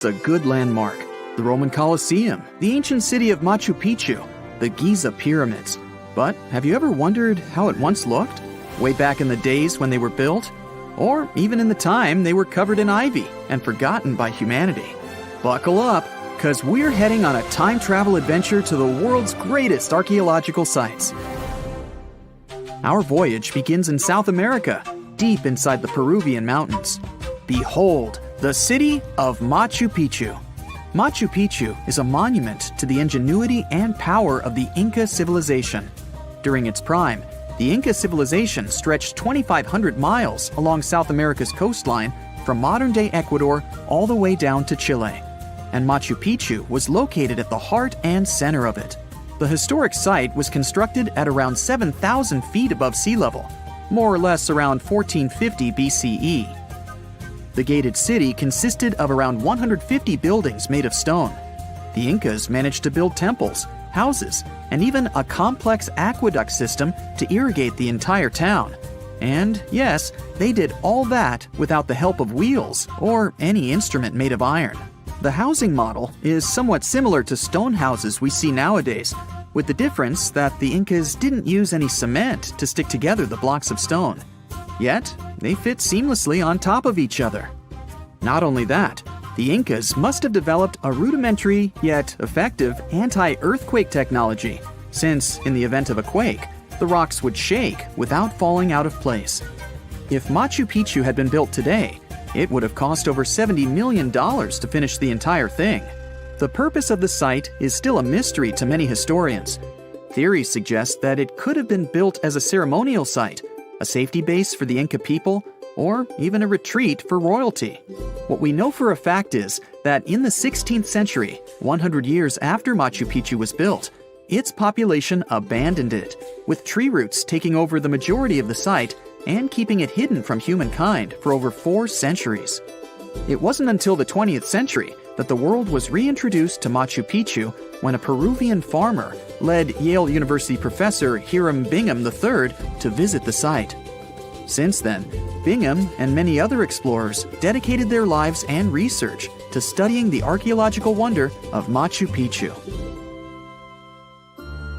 A good landmark. The Roman Colosseum, the ancient city of Machu Picchu, the Giza pyramids. But have you ever wondered how it once looked? Way back in the days when they were built? Or even in the time they were covered in ivy and forgotten by humanity? Buckle up, because we're heading on a time travel adventure to the world's greatest archaeological sites. Our voyage begins in South America, deep inside the Peruvian mountains. Behold, the city of Machu Picchu. Machu Picchu is a monument to the ingenuity and power of the Inca civilization. During its prime, the Inca civilization stretched 2,500 miles along South America's coastline from modern-day Ecuador all the way down to Chile. And Machu Picchu was located at the heart and center of it. The historic site was constructed at around 7,000 feet above sea level, more or less around 1450 BCE. The gated city consisted of around 150 buildings made of stone. The Incas managed to build temples, houses, and even a complex aqueduct system to irrigate the entire town. And yes, they did all that without the help of wheels or any instrument made of iron. The housing model is somewhat similar to stone houses we see nowadays, with the difference that the Incas didn't use any cement to stick together the blocks of stone. Yet, they fit seamlessly on top of each other. Not only that, the Incas must have developed a rudimentary yet effective anti-earthquake technology, since, in the event of a quake, the rocks would shake without falling out of place. If Machu Picchu had been built today, it would have cost over $70 million to finish the entire thing. The purpose of the site is still a mystery to many historians. Theories suggest that it could have been built as a ceremonial site, a safety base for the Inca people, or even a retreat for royalty. What we know for a fact is that in the 16th century, 100 years after Machu Picchu was built, its population abandoned it, with tree roots taking over the majority of the site and keeping it hidden from humankind for over 4 centuries. It wasn't until the 20th century that the world was reintroduced to Machu Picchu when a Peruvian farmer led Yale University professor Hiram Bingham III to visit the site. Since then, Bingham and many other explorers dedicated their lives and research to studying the archaeological wonder of Machu Picchu.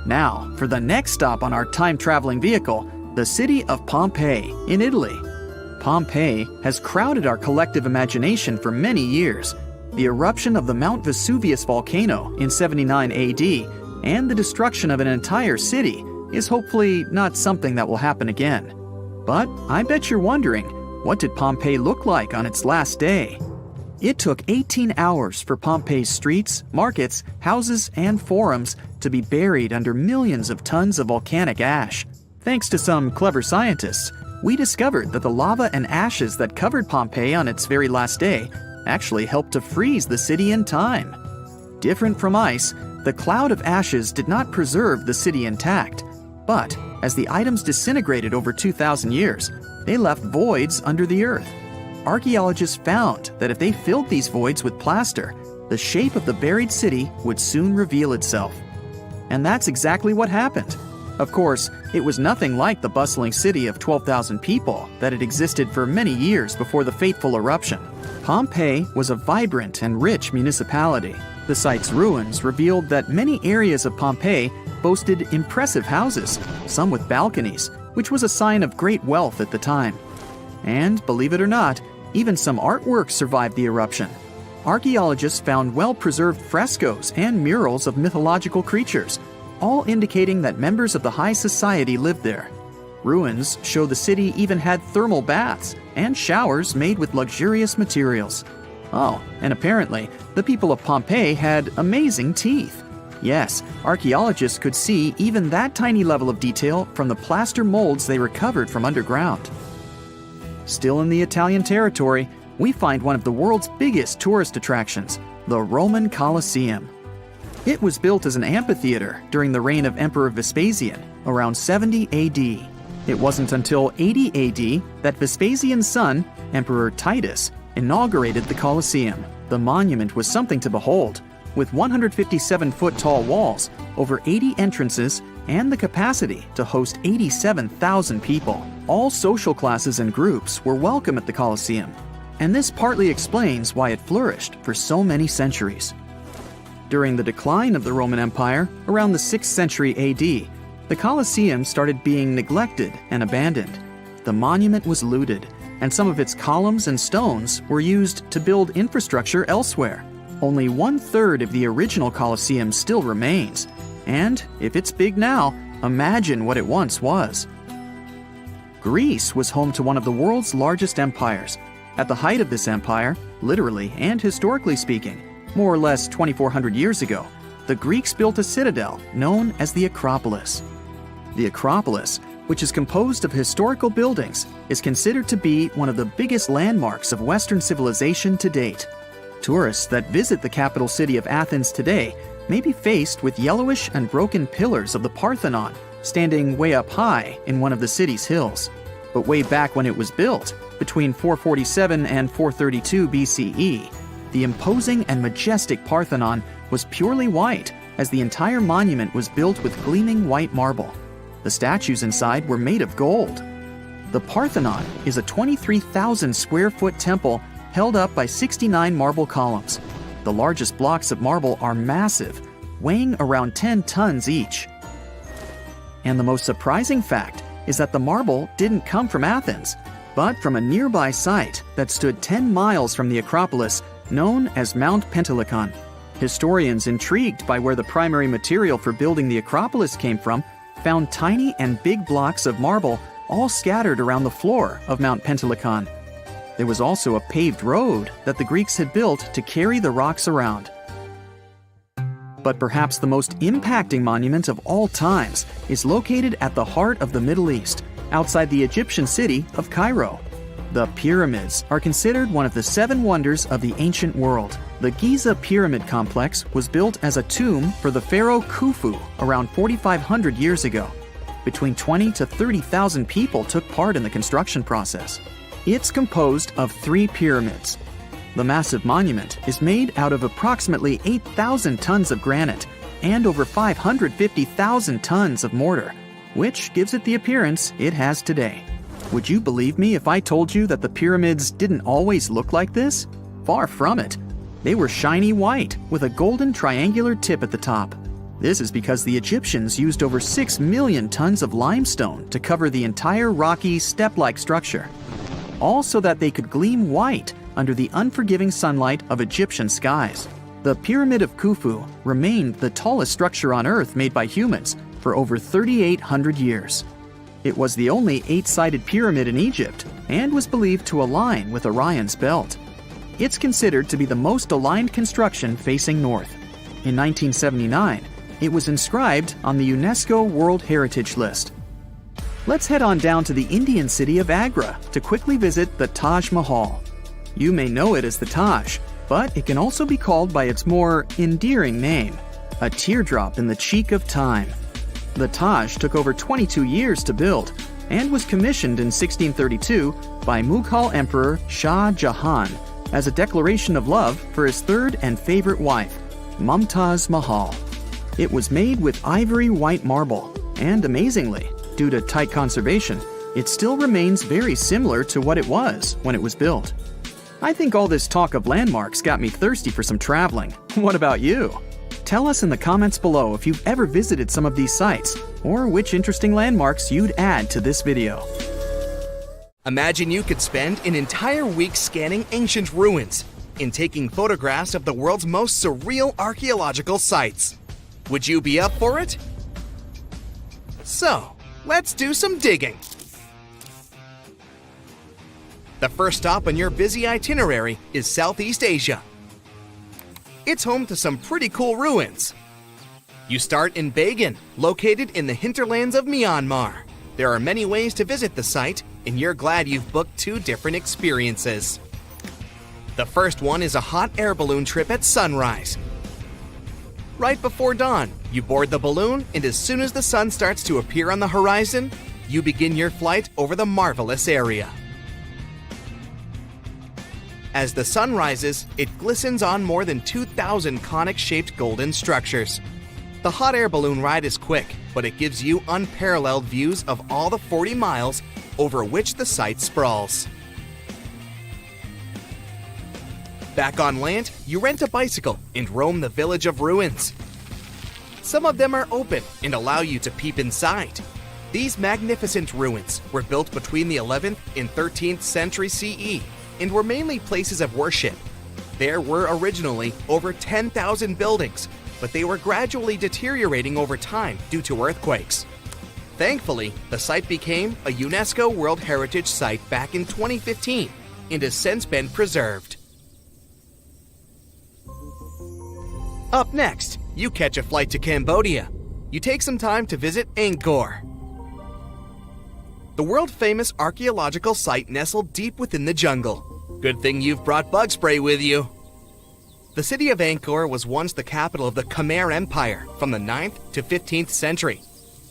Now, for the next stop on our time-traveling vehicle, the city of Pompeii in Italy. Pompeii has crowded our collective imagination for many years. The eruption of the Mount Vesuvius volcano in 79 AD and the destruction of an entire city is hopefully not something that will happen again. But I bet you're wondering, what did Pompeii look like on its last day? It took 18 hours for Pompeii's streets, markets, houses, and forums to be buried under millions of tons of volcanic ash. Thanks to some clever scientists, we discovered that the lava and ashes that covered Pompeii on its very last day actually helped to freeze the city in time. Different from ice, the cloud of ashes did not preserve the city intact, but as the items disintegrated over 2,000 years, they left voids under the earth. Archaeologists found that if they filled these voids with plaster, the shape of the buried city would soon reveal itself. And that's exactly what happened. Of course, it was nothing like the bustling city of 12,000 people that had existed for many years before the fateful eruption. Pompeii was a vibrant and rich municipality. The site's ruins revealed that many areas of Pompeii boasted impressive houses, some with balconies, which was a sign of great wealth at the time. And, believe it or not, even some artwork survived the eruption. Archaeologists found well-preserved frescoes and murals of mythological creatures, all indicating that members of the high society lived there. Ruins show the city even had thermal baths and showers made with luxurious materials. Oh, and apparently, the people of Pompeii had amazing teeth. Yes, archaeologists could see even that tiny level of detail from the plaster molds they recovered from underground. Still in the Italian territory, we find one of the world's biggest tourist attractions, the Roman Colosseum. It was built as an amphitheater during the reign of Emperor Vespasian, around 70 AD. It wasn't until 80 AD that Vespasian's son, Emperor Titus, inaugurated the Colosseum. The monument was something to behold, with 157-foot-tall walls, over 80 entrances, and the capacity to host 87,000 people. All social classes and groups were welcome at the Colosseum. and this partly explains why it flourished for so many centuries. During the decline of the Roman Empire, around the 6th century AD, the Colosseum started being neglected and abandoned. The monument was looted, and some of its columns and stones were used to build infrastructure elsewhere. Only 1/3 of the original Colosseum still remains, and if it's big now, imagine what it once was. Greece was home to one of the world's largest empires. At the height of this empire, literally and historically speaking, more or less 2,400 years ago, the Greeks built a citadel known as the Acropolis. The Acropolis, which is composed of historical buildings, is considered to be one of the biggest landmarks of Western civilization to date. Tourists that visit the capital city of Athens today may be faced with yellowish and broken pillars of the Parthenon standing way up high in one of the city's hills. But way back when it was built, between 447 and 432 BCE, the imposing and majestic Parthenon was purely white, as the entire monument was built with gleaming white marble. The statues inside were made of gold. The Parthenon is a 23,000 square foot temple held up by 69 marble columns. The largest blocks of marble are massive, weighing around 10 tons each. And the most surprising fact is that the marble didn't come from Athens, but from a nearby site that stood 10 miles from the Acropolis, known as Mount Pentelicon. Historians intrigued by where the primary material for building the Acropolis came from found tiny and big blocks of marble all scattered around the floor of Mount Pentelicon. There was also a paved road that the Greeks had built to carry the rocks around. But perhaps the most impacting monument of all times is located at the heart of the Middle East, outside the Egyptian city of Cairo. The pyramids are considered one of the 7 wonders of the ancient world. The Giza Pyramid Complex was built as a tomb for the pharaoh Khufu around 4,500 years ago. Between 20 to 30,000 people took part in the construction process. It's composed of 3 pyramids. The massive monument is made out of approximately 8,000 tons of granite and over 550,000 tons of mortar, which gives it the appearance it has today. Would you believe me if I told you that the pyramids didn't always look like this? Far from it. They were shiny white with a golden triangular tip at the top. This is because the Egyptians used over 6 million tons of limestone to cover the entire rocky, step-like structure, all so that they could gleam white under the unforgiving sunlight of Egyptian skies. The Pyramid of Khufu remained the tallest structure on Earth made by humans for over 3,800 years. It was the only 8-sided pyramid in Egypt and was believed to align with Orion's belt. It's considered to be the most aligned construction facing north. In 1979, it was inscribed on the UNESCO World Heritage List. Let's head on down to the Indian city of Agra to quickly visit the Taj Mahal. You may know it as the Taj, but it can also be called by its more endearing name, a teardrop in the cheek of time. The Taj took over 22 years to build and was commissioned in 1632 by Mughal Emperor Shah Jahan as a declaration of love for his 3rd and favorite wife, Mumtaz Mahal. It was made with ivory white marble, and amazingly, due to tight conservation, it still remains very similar to what it was when it was built. I think all this talk of landmarks got me thirsty for some traveling. What about you? Tell us in the comments below if you've ever visited some of these sites, or which interesting landmarks you'd add to this video. Imagine you could spend an entire week scanning ancient ruins and taking photographs of the world's most surreal archaeological sites. Would you be up for it? So, let's do some digging. The first stop on your busy itinerary is Southeast Asia. It's home to some pretty cool ruins. You start in Bagan, located in the hinterlands of Myanmar. There are many ways to visit the site, and you're glad you've booked 2 different experiences. The first one is a hot air balloon trip at sunrise. Right before dawn, you board the balloon, and as soon as the sun starts to appear on the horizon, you begin your flight over the marvelous area. As the sun rises, it glistens on more than 2,000 conic-shaped golden structures. The hot air balloon ride is quick, but it gives you unparalleled views of all the 40 miles over which the site sprawls. Back on land, you rent a bicycle and roam the village of ruins. Some of them are open and allow you to peep inside. These magnificent ruins were built between the 11th and 13th century CE and were mainly places of worship. There were originally over 10,000 buildings, but they were gradually deteriorating over time due to earthquakes. Thankfully, the site became a UNESCO World Heritage Site back in 2015 and has since been preserved. Up next, you catch a flight to Cambodia. You take some time to visit Angkor, the world-famous archaeological site nestled deep within the jungle. Good thing you've brought bug spray with you. The city of Angkor was once the capital of the Khmer Empire from the 9th to 15th century.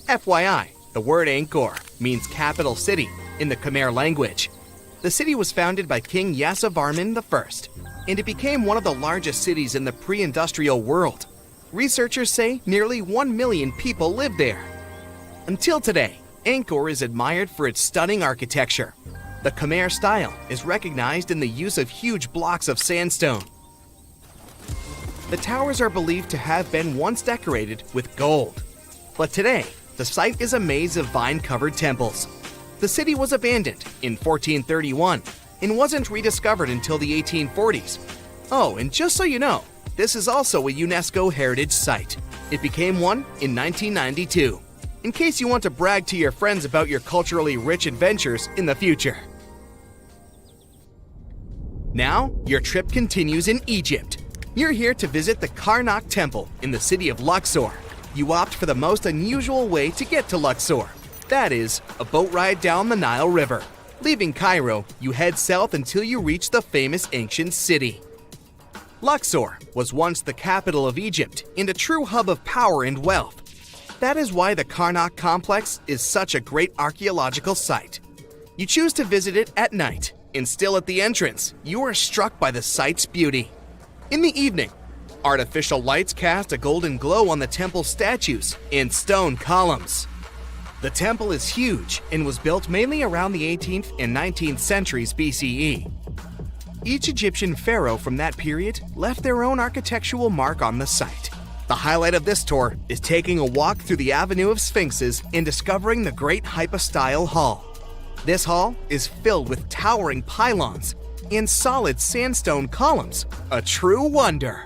FYI, the word Angkor means capital city in the Khmer language. The city was founded by King Yasovarman I, and it became one of the largest cities in the pre-industrial world. Researchers say nearly 1 million people live there. Until today, Angkor is admired for its stunning architecture. The Khmer style is recognized in the use of huge blocks of sandstone. The towers are believed to have been once decorated with gold. But today, the site is a maze of vine-covered temples. The city was abandoned in 1431 and wasn't rediscovered until the 1840s. Oh, and just so you know, this is also a UNESCO Heritage Site. It became one in 1992, in case you want to brag to your friends about your culturally rich adventures in the future. Now, your trip continues in Egypt. You're here to visit the Karnak Temple in the city of Luxor. You opt for the most unusual way to get to Luxor. That is, a boat ride down the Nile River. Leaving Cairo, you head south until you reach the famous ancient city. Luxor was once the capital of Egypt and a true hub of power and wealth. That is why the Karnak complex is such a great archaeological site. You choose to visit it at night, and still at the entrance, you are struck by the site's beauty. In the evening, artificial lights cast a golden glow on the temple statues and stone columns. The temple is huge and was built mainly around the 18th and 19th centuries BCE. Each Egyptian pharaoh from that period left their own architectural mark on the site. The highlight of this tour is taking a walk through the Avenue of Sphinxes and discovering the Great Hypostyle Hall. This hall is filled with towering pylons and solid sandstone columns, a true wonder.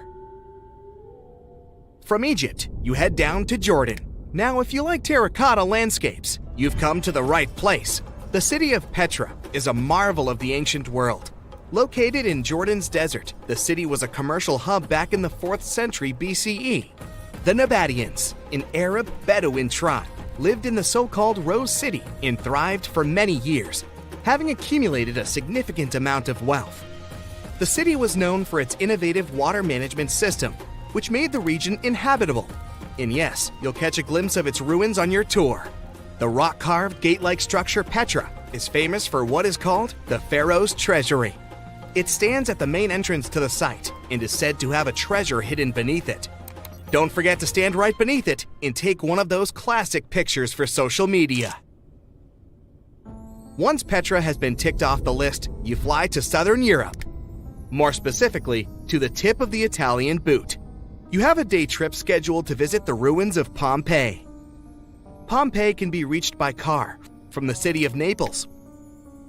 From Egypt, you head down to Jordan. Now, if you like terracotta landscapes, you've come to the right place. The city of Petra is a marvel of the ancient world. Located in Jordan's desert, the city was a commercial hub back in the 4th century BCE. The Nabateans, an Arab Bedouin tribe, lived in the so-called Rose City and thrived for many years, having accumulated a significant amount of wealth. The city was known for its innovative water management system, which made the region inhabitable. And yes, you'll catch a glimpse of its ruins on your tour. The rock-carved gate-like structure Petra is famous for what is called the Pharaoh's Treasury. It stands at the main entrance to the site and is said to have a treasure hidden beneath it. Don't forget to stand right beneath it and take one of those classic pictures for social media. Once Petra has been ticked off the list, you fly to southern Europe. More specifically, to the tip of the Italian boot. You have a day trip scheduled to visit the ruins of Pompeii. Pompeii can be reached by car from the city of Naples.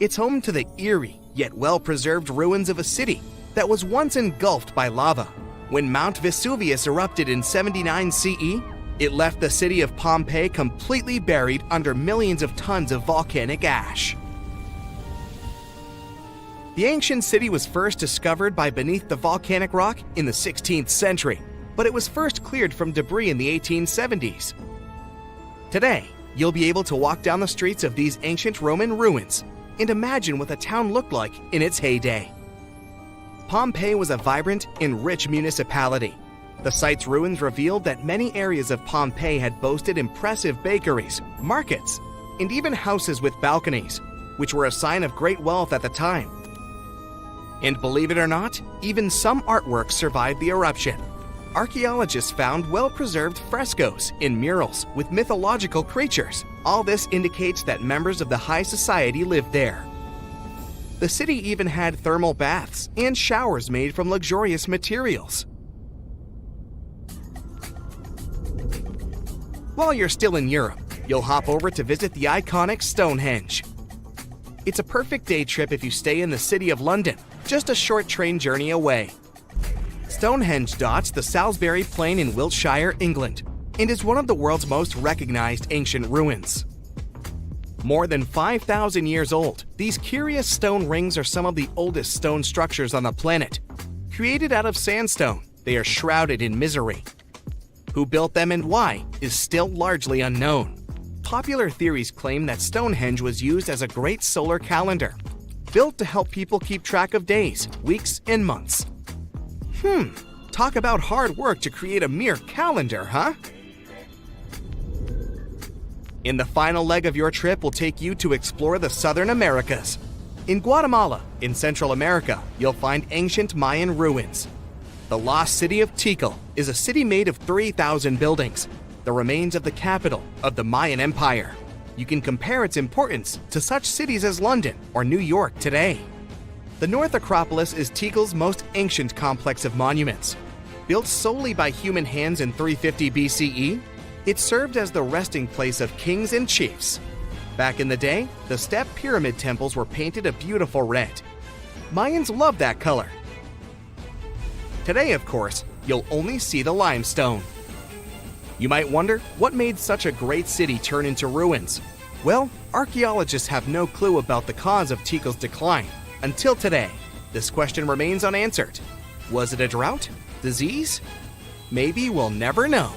It's home to the eerie yet well-preserved ruins of a city that was once engulfed by lava. When Mount Vesuvius erupted in 79 CE, it left the city of Pompeii completely buried under millions of tons of volcanic ash. The ancient city was first discovered by beneath the volcanic rock in the 16th century, but it was first cleared from debris in the 1870s. Today, you'll be able to walk down the streets of these ancient Roman ruins and imagine what the town looked like in its heyday. Pompeii was a vibrant and rich municipality. The site's ruins revealed that many areas of Pompeii had boasted impressive bakeries, markets, and even houses with balconies, which were a sign of great wealth at the time. And believe it or not, even some artworks survived the eruption. Archaeologists found well-preserved frescoes and murals with mythological creatures. All this indicates that members of the high society lived there. The city even had thermal baths and showers made from luxurious materials. While you're still in Europe, you'll hop over to visit the iconic Stonehenge. It's a perfect day trip if you stay in the city of London, just a short train journey away. Stonehenge dots the Salisbury Plain in Wiltshire, England, and is one of the world's most recognized ancient ruins. More than 5,000 years old, these curious stone rings are some of the oldest stone structures on the planet. Created out of sandstone, they are shrouded in misery. Who built them and why is still largely unknown. Popular theories claim that Stonehenge was used as a great solar calendar, built to help people keep track of days, weeks, and months. Talk about hard work to create a mere calendar, huh? In the final leg of your trip, we'll take you to explore the Southern Americas. In Guatemala, in Central America, you'll find ancient Mayan ruins. The lost city of Tikal is a city made of 3,000 buildings, the remains of the capital of the Mayan Empire. You can compare its importance to such cities as London or New York today. The North Acropolis is Tikal's most ancient complex of monuments. Built solely by human hands in 350 BCE, it served as the resting place of kings and chiefs. Back in the day, the step pyramid temples were painted a beautiful red. Mayans loved that color. Today, of course, you'll only see the limestone. You might wonder what made such a great city turn into ruins. Well, archaeologists have no clue about the cause of Tikal's decline. Until today, this question remains unanswered. Was it a drought? Disease? Maybe we'll never know.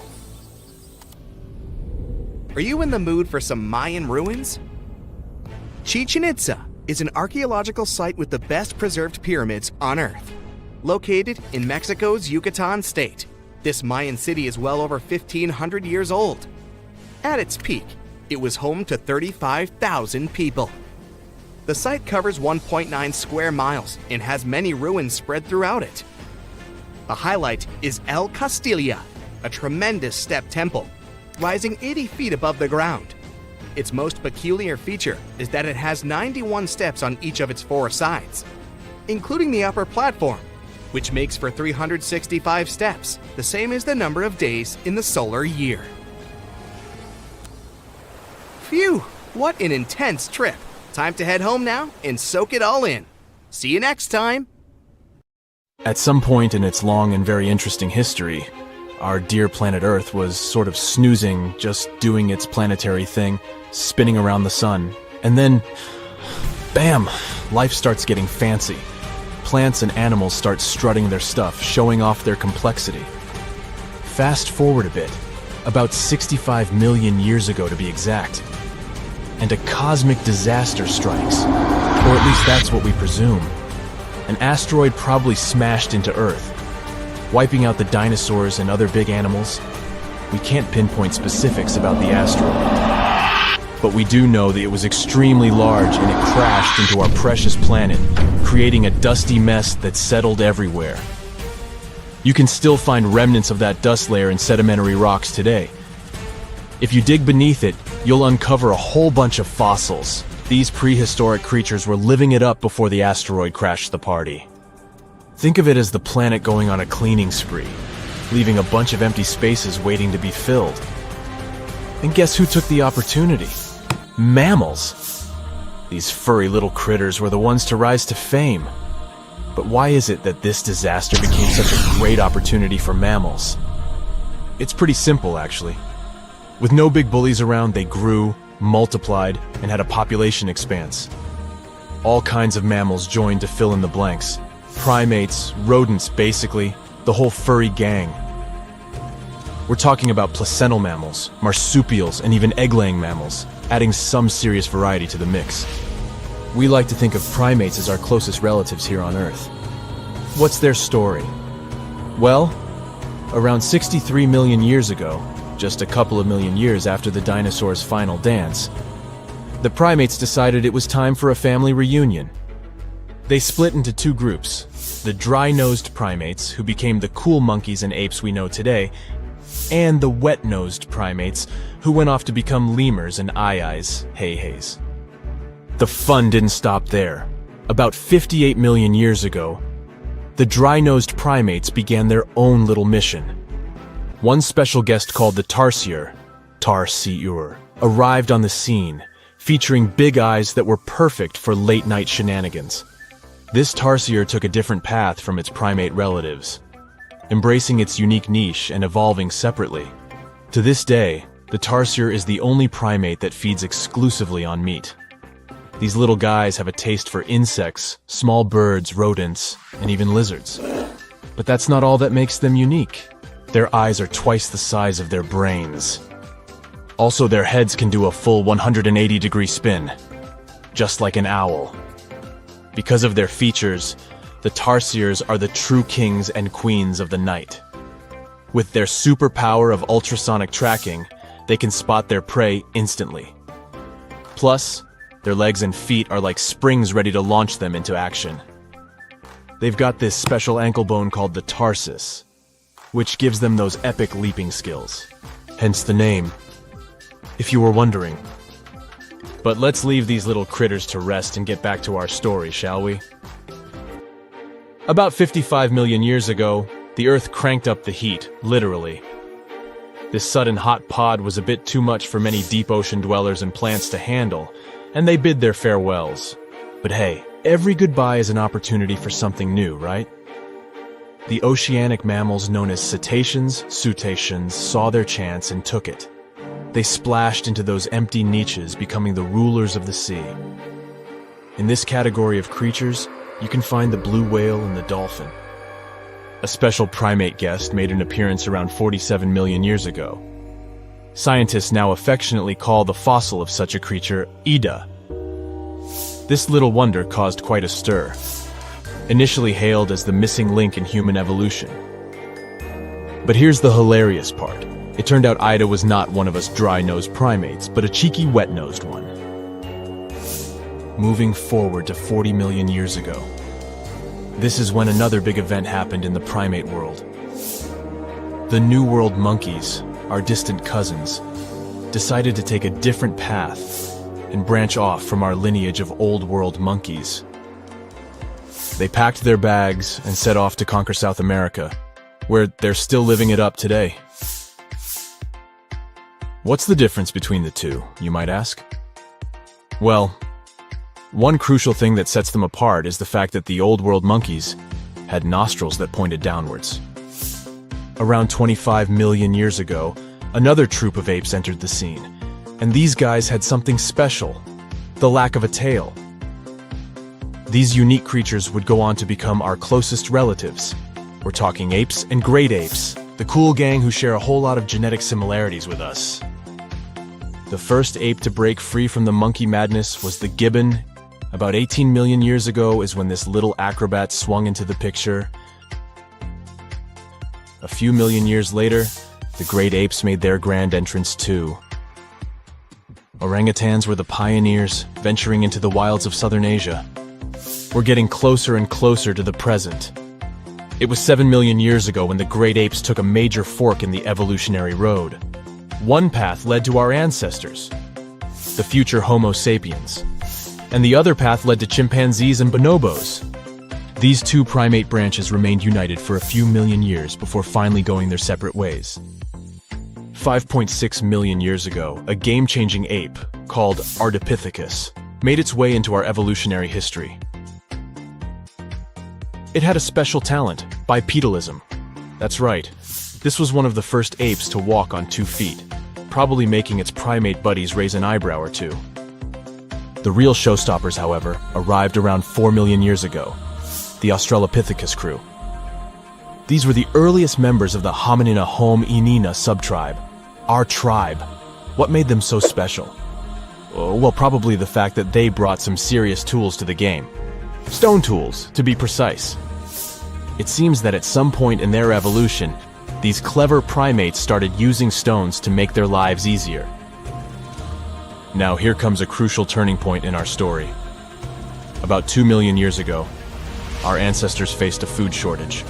Are you in the mood for some Mayan ruins? Chichen Itza is an archaeological site with the best preserved pyramids on Earth. Located in Mexico's Yucatan state, this Mayan city is well over 1,500 years old. At its peak, it was home to 35,000 people. The site covers 1.9 square miles and has many ruins spread throughout it. The highlight is El Castilla, a tremendous step temple, rising 80 feet above the ground. Its most peculiar feature is that it has 91 steps on each of its 4 sides, including the upper platform, which makes for 365 steps, the same as the number of days in the solar year. Phew, what an intense trip. Time to head home now and soak it all in. See you next time. At some point in its long and very interesting history, our dear planet Earth was sort of snoozing, just doing its planetary thing, spinning around the sun. And then, bam, life starts getting fancy. Plants and animals start strutting their stuff, showing off their complexity. Fast forward a bit, about 65 million years ago to be exact, and a cosmic disaster strikes, or at least that's what we presume. An asteroid probably smashed into Earth, wiping out the dinosaurs and other big animals. We can't pinpoint specifics about the asteroid, but we do know that it was extremely large and it crashed into our precious planet, creating a dusty mess that settled everywhere. You can still find remnants of that dust layer in sedimentary rocks today. If you dig beneath it, you'll uncover a whole bunch of fossils. These prehistoric creatures were living it up before the asteroid crashed the party. Think of it as the planet going on a cleaning spree, leaving a bunch of empty spaces waiting to be filled. And guess who took the opportunity? Mammals! These furry little critters were the ones to rise to fame. But why is it that this disaster became such a great opportunity for mammals? It's pretty simple, actually. With no big bullies around, they grew, multiplied, and had a population expanse. All kinds of mammals joined to fill in the blanks. Primates, rodents, basically, the whole furry gang. We're talking about placental mammals, marsupials, and even egg-laying mammals, adding some serious variety to the mix. We like to think of primates as our closest relatives here on Earth. What's their story? Well, around 63 million years ago, just a couple of million years after the dinosaurs' final dance, the primates decided it was time for a family reunion. They split into 2 groups, the dry-nosed primates, who became the cool monkeys and apes we know today, and the wet-nosed primates, who went off to become lemurs and aye-ayes, hey-hays. The fun didn't stop there. About 58 million years ago, the dry-nosed primates began their own little mission. One special guest called the tarsier, arrived on the scene, featuring big eyes that were perfect for late-night shenanigans. This tarsier took a different path from its primate relatives, embracing its unique niche and evolving separately. To this day, the tarsier is the only primate that feeds exclusively on meat. These little guys have a taste for insects, small birds, rodents, and even lizards. But that's not all that makes them unique. Their eyes are twice the size of their brains. Also, their heads can do a full 180-degree spin, just like an owl. Because of their features, the tarsiers are the true kings and queens of the night. With their superpower of ultrasonic tracking, they can spot their prey instantly. Plus, their legs and feet are like springs ready to launch them into action. They've got this special ankle bone called the tarsus, which gives them those epic leaping skills. Hence the name, if you were wondering. But let's leave these little critters to rest and get back to our story, shall we? About 55 million years ago, the Earth cranked up the heat, literally. This sudden hot pod was a bit too much for many deep ocean dwellers and plants to handle, and they bid their farewells. But hey, every goodbye is an opportunity for something new, right? The oceanic mammals known as cetaceans, saw their chance and took it. They splashed into those empty niches, becoming the rulers of the sea. In this category of creatures, you can find the blue whale and the dolphin. A special primate guest made an appearance around 47 million years ago. Scientists now affectionately call the fossil of such a creature Ida. This little wonder caused quite a stir, initially hailed as the missing link in human evolution. But here's the hilarious part. It turned out Ida was not one of us dry-nosed primates, but a cheeky wet-nosed one. Moving forward to 40 million years ago. This is when another big event happened in the primate world. The New World monkeys, our distant cousins, decided to take a different path and branch off from our lineage of Old World monkeys. They packed their bags and set off to conquer South America, where they're still living it up today. What's the difference between the two, you might ask? Well, one crucial thing that sets them apart is the fact that the Old World monkeys had nostrils that pointed downwards. Around 25 million years ago, another troop of apes entered the scene, and these guys had something special, the lack of a tail. These unique creatures would go on to become our closest relatives. We're talking apes and great apes, the cool gang who share a whole lot of genetic similarities with us. The first ape to break free from the monkey madness was the gibbon. About 18 million years ago is when this little acrobat swung into the picture. A few million years later, the great apes made their grand entrance too. Orangutans were the pioneers, venturing into the wilds of southern Asia. We're getting closer and closer to the present. It was 7 million years ago when the great apes took a major fork in the evolutionary road. One path led to our ancestors, the future Homo sapiens, and the other path led to chimpanzees and bonobos. These two primate branches remained united for a few million years before finally going their separate ways. 5.6 million years ago, a game-changing ape called Ardipithecus made its way into our evolutionary history. It had a special talent, bipedalism. That's right, this was one of the first apes to walk on 2 feet, probably making its primate buddies raise an eyebrow or two. The real showstoppers, however, arrived around 4 million years ago, the Australopithecus crew. These were the earliest members of the Hominina hominina subtribe, our tribe. What made them so special? Well, probably the fact that they brought some serious tools to the game. Stone tools, to be precise. It seems that at some point in their evolution, these clever primates started using stones to make their lives easier. Now here comes a crucial turning point in our story. About 2 million years ago, our ancestors faced a food shortage.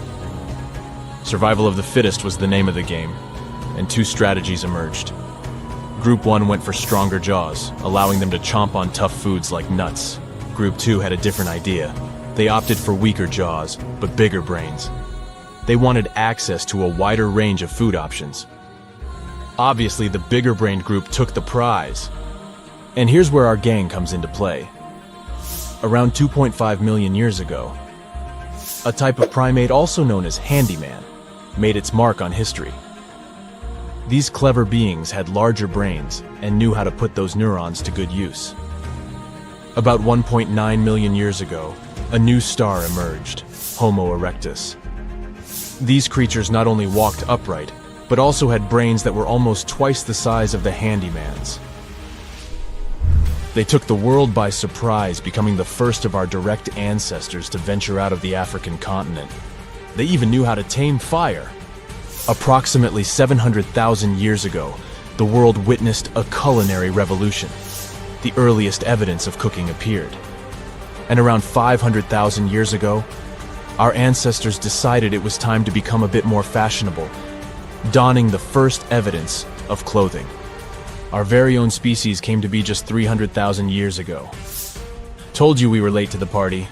Survival of the fittest was the name of the game, and 2 strategies emerged. Group 1 went for stronger jaws, allowing them to chomp on tough foods like nuts. Group 2 had a different idea. They opted for weaker jaws, but bigger brains. They wanted access to a wider range of food options. Obviously, the bigger-brained group took the prize. And here's where our gang comes into play. Around 2.5 million years ago, a type of primate also known as handyman made its mark on history. These clever beings had larger brains and knew how to put those neurons to good use. About 1.9 million years ago, a new star emerged, Homo erectus. These creatures not only walked upright, but also had brains that were almost twice the size of the handyman's. They took the world by surprise, becoming the first of our direct ancestors to venture out of the African continent. They even knew how to tame fire. Approximately 700,000 years ago, the world witnessed a culinary revolution. The earliest evidence of cooking appeared. And around 500,000 years ago, our ancestors decided it was time to become a bit more fashionable, donning the first evidence of clothing. Our very own species came to be just 300,000 years ago. Told you we were late to the party.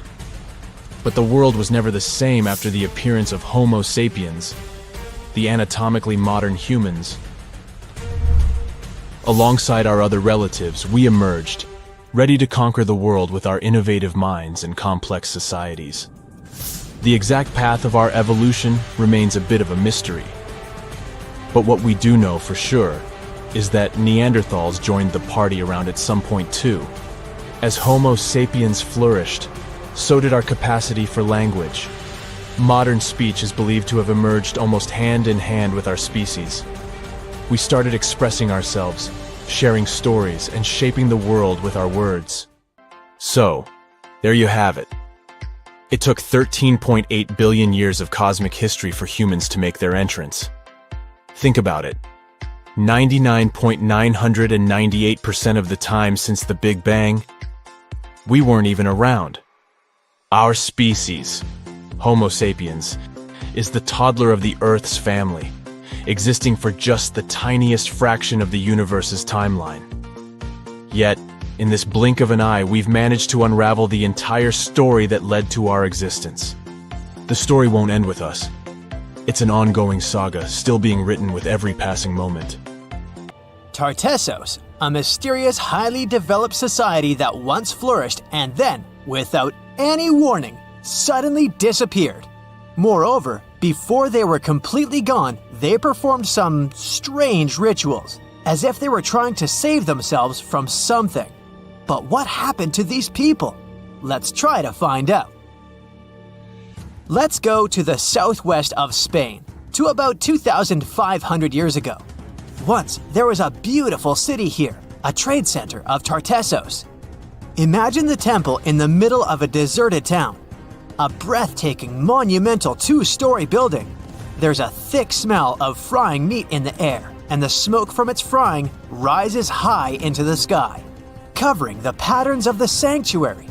But the world was never the same after the appearance of Homo sapiens, the anatomically modern humans. Alongside our other relatives, we emerged, ready to conquer the world with our innovative minds and complex societies. The exact path of our evolution remains a bit of a mystery. But what we do know for sure is that Neanderthals joined the party around at some point too. As Homo sapiens flourished, so did our capacity for language. Modern speech is believed to have emerged almost hand in hand with our species. We started expressing ourselves, sharing stories, and shaping the world with our words. So, there you have it. It took 13.8 billion years of cosmic history for humans to make their entrance. Think about it. 99.998% of the time since the Big Bang, we weren't even around. Our species, Homo sapiens, is the toddler of the Earth's family, existing for just the tiniest fraction of the universe's timeline. Yet, in this blink of an eye, we've managed to unravel the entire story that led to our existence. The story won't end with us. It's an ongoing saga, still being written with every passing moment. Tartessos, a mysterious, highly developed society that once flourished and then, without any warning, suddenly disappeared. Moreover, before they were completely gone, they performed some strange rituals, as if they were trying to save themselves from something. But what happened to these people? Let's try to find out. Let's go to the southwest of Spain, to about 2,500 years ago. Once, there was a beautiful city here, a trade center of Tartessos. Imagine the temple in the middle of a deserted town. A breathtaking, monumental two-story building. There's a thick smell of frying meat in the air, and the smoke from its frying rises high into the sky, covering the patterns of the sanctuary.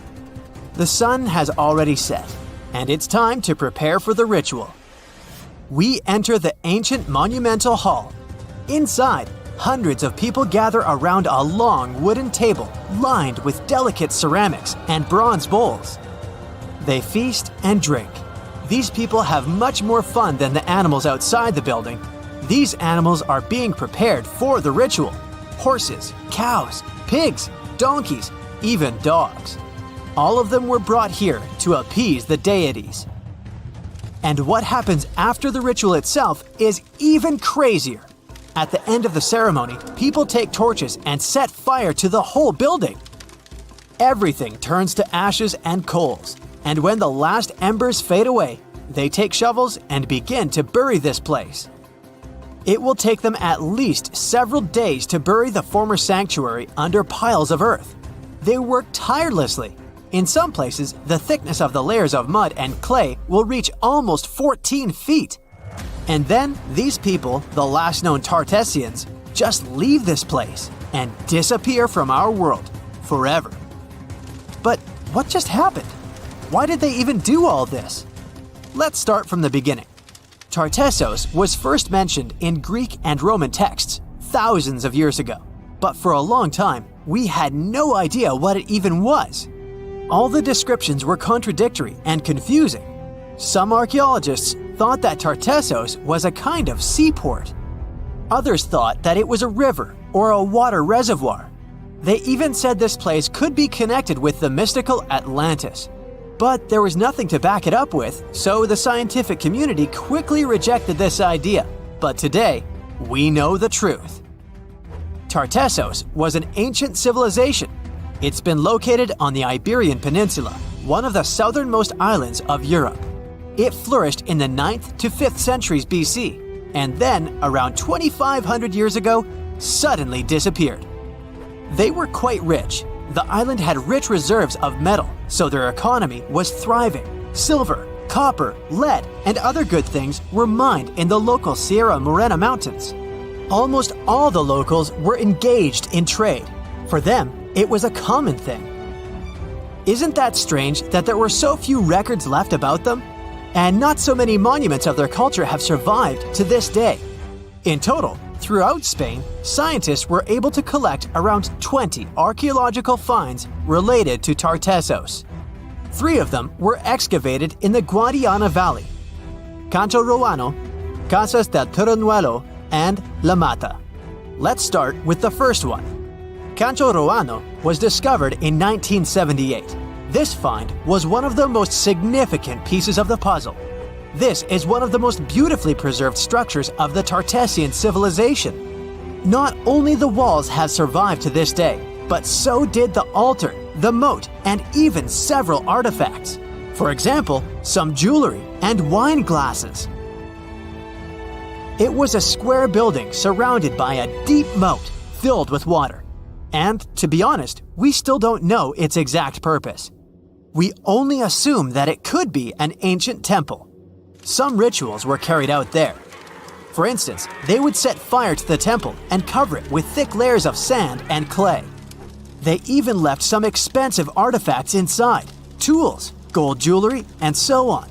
The sun has already set, and it's time to prepare for the ritual. We enter the ancient monumental hall. Inside, hundreds of people gather around a long wooden table lined with delicate ceramics and bronze bowls. They feast and drink. These people have much more fun than the animals outside the building. These animals are being prepared for the ritual. Horses, cows, pigs, donkeys, even dogs. All of them were brought here to appease the deities. And what happens after the ritual itself is even crazier. At the end of the ceremony, people take torches and set fire to the whole building. Everything turns to ashes and coals, and when the last embers fade away, they take shovels and begin to bury this place. It will take them at least several days to bury the former sanctuary under piles of earth. They work tirelessly. In some places, the thickness of the layers of mud and clay will reach almost 14 feet. And then, these people, the last known Tartessians, just leave this place and disappear from our world forever. But what just happened? Why did they even do all this? Let's start from the beginning. Tartessos was first mentioned in Greek and Roman texts thousands of years ago, but for a long time, we had no idea what it even was. All the descriptions were contradictory and confusing. Some archaeologists thought that Tartessos was a kind of seaport. Others thought that it was a river or a water reservoir. They even said this place could be connected with the mystical Atlantis. But there was nothing to back it up with, so the scientific community quickly rejected this idea. But today, we know the truth. Tartessos was an ancient civilization. It's been located on the Iberian Peninsula, one of the southernmost islands of Europe. It flourished in the 9th to 5th centuries BC, and then, around 2,500 years ago, suddenly disappeared. They were quite rich. The island had rich reserves of metal, so their economy was thriving. Silver, copper, lead, and other good things were mined in the local Sierra Morena Mountains. Almost all the locals were engaged in trade. For them, it was a common thing. Isn't that strange that there were so few records left about them? And not so many monuments of their culture have survived to this day. In total, throughout Spain, scientists were able to collect around 20 archaeological finds related to Tartessos. 3 of them were excavated in the Guadiana Valley: Canto Roano, Casas del Turrunuelo, and La Mata. Let's start with the first one. Canto Roano was discovered in 1978. This find was one of the most significant pieces of the puzzle. This is one of the most beautifully preserved structures of the Tartessian civilization. Not only the walls have survived to this day, but so did the altar, the moat, and even several artifacts. For example, some jewelry and wine glasses. It was a square building surrounded by a deep moat filled with water. And, to be honest, we still don't know its exact purpose. We only assume that it could be an ancient temple. Some rituals were carried out there. For instance, they would set fire to the temple and cover it with thick layers of sand and clay. They even left some expensive artifacts inside: tools, gold jewelry, and so on.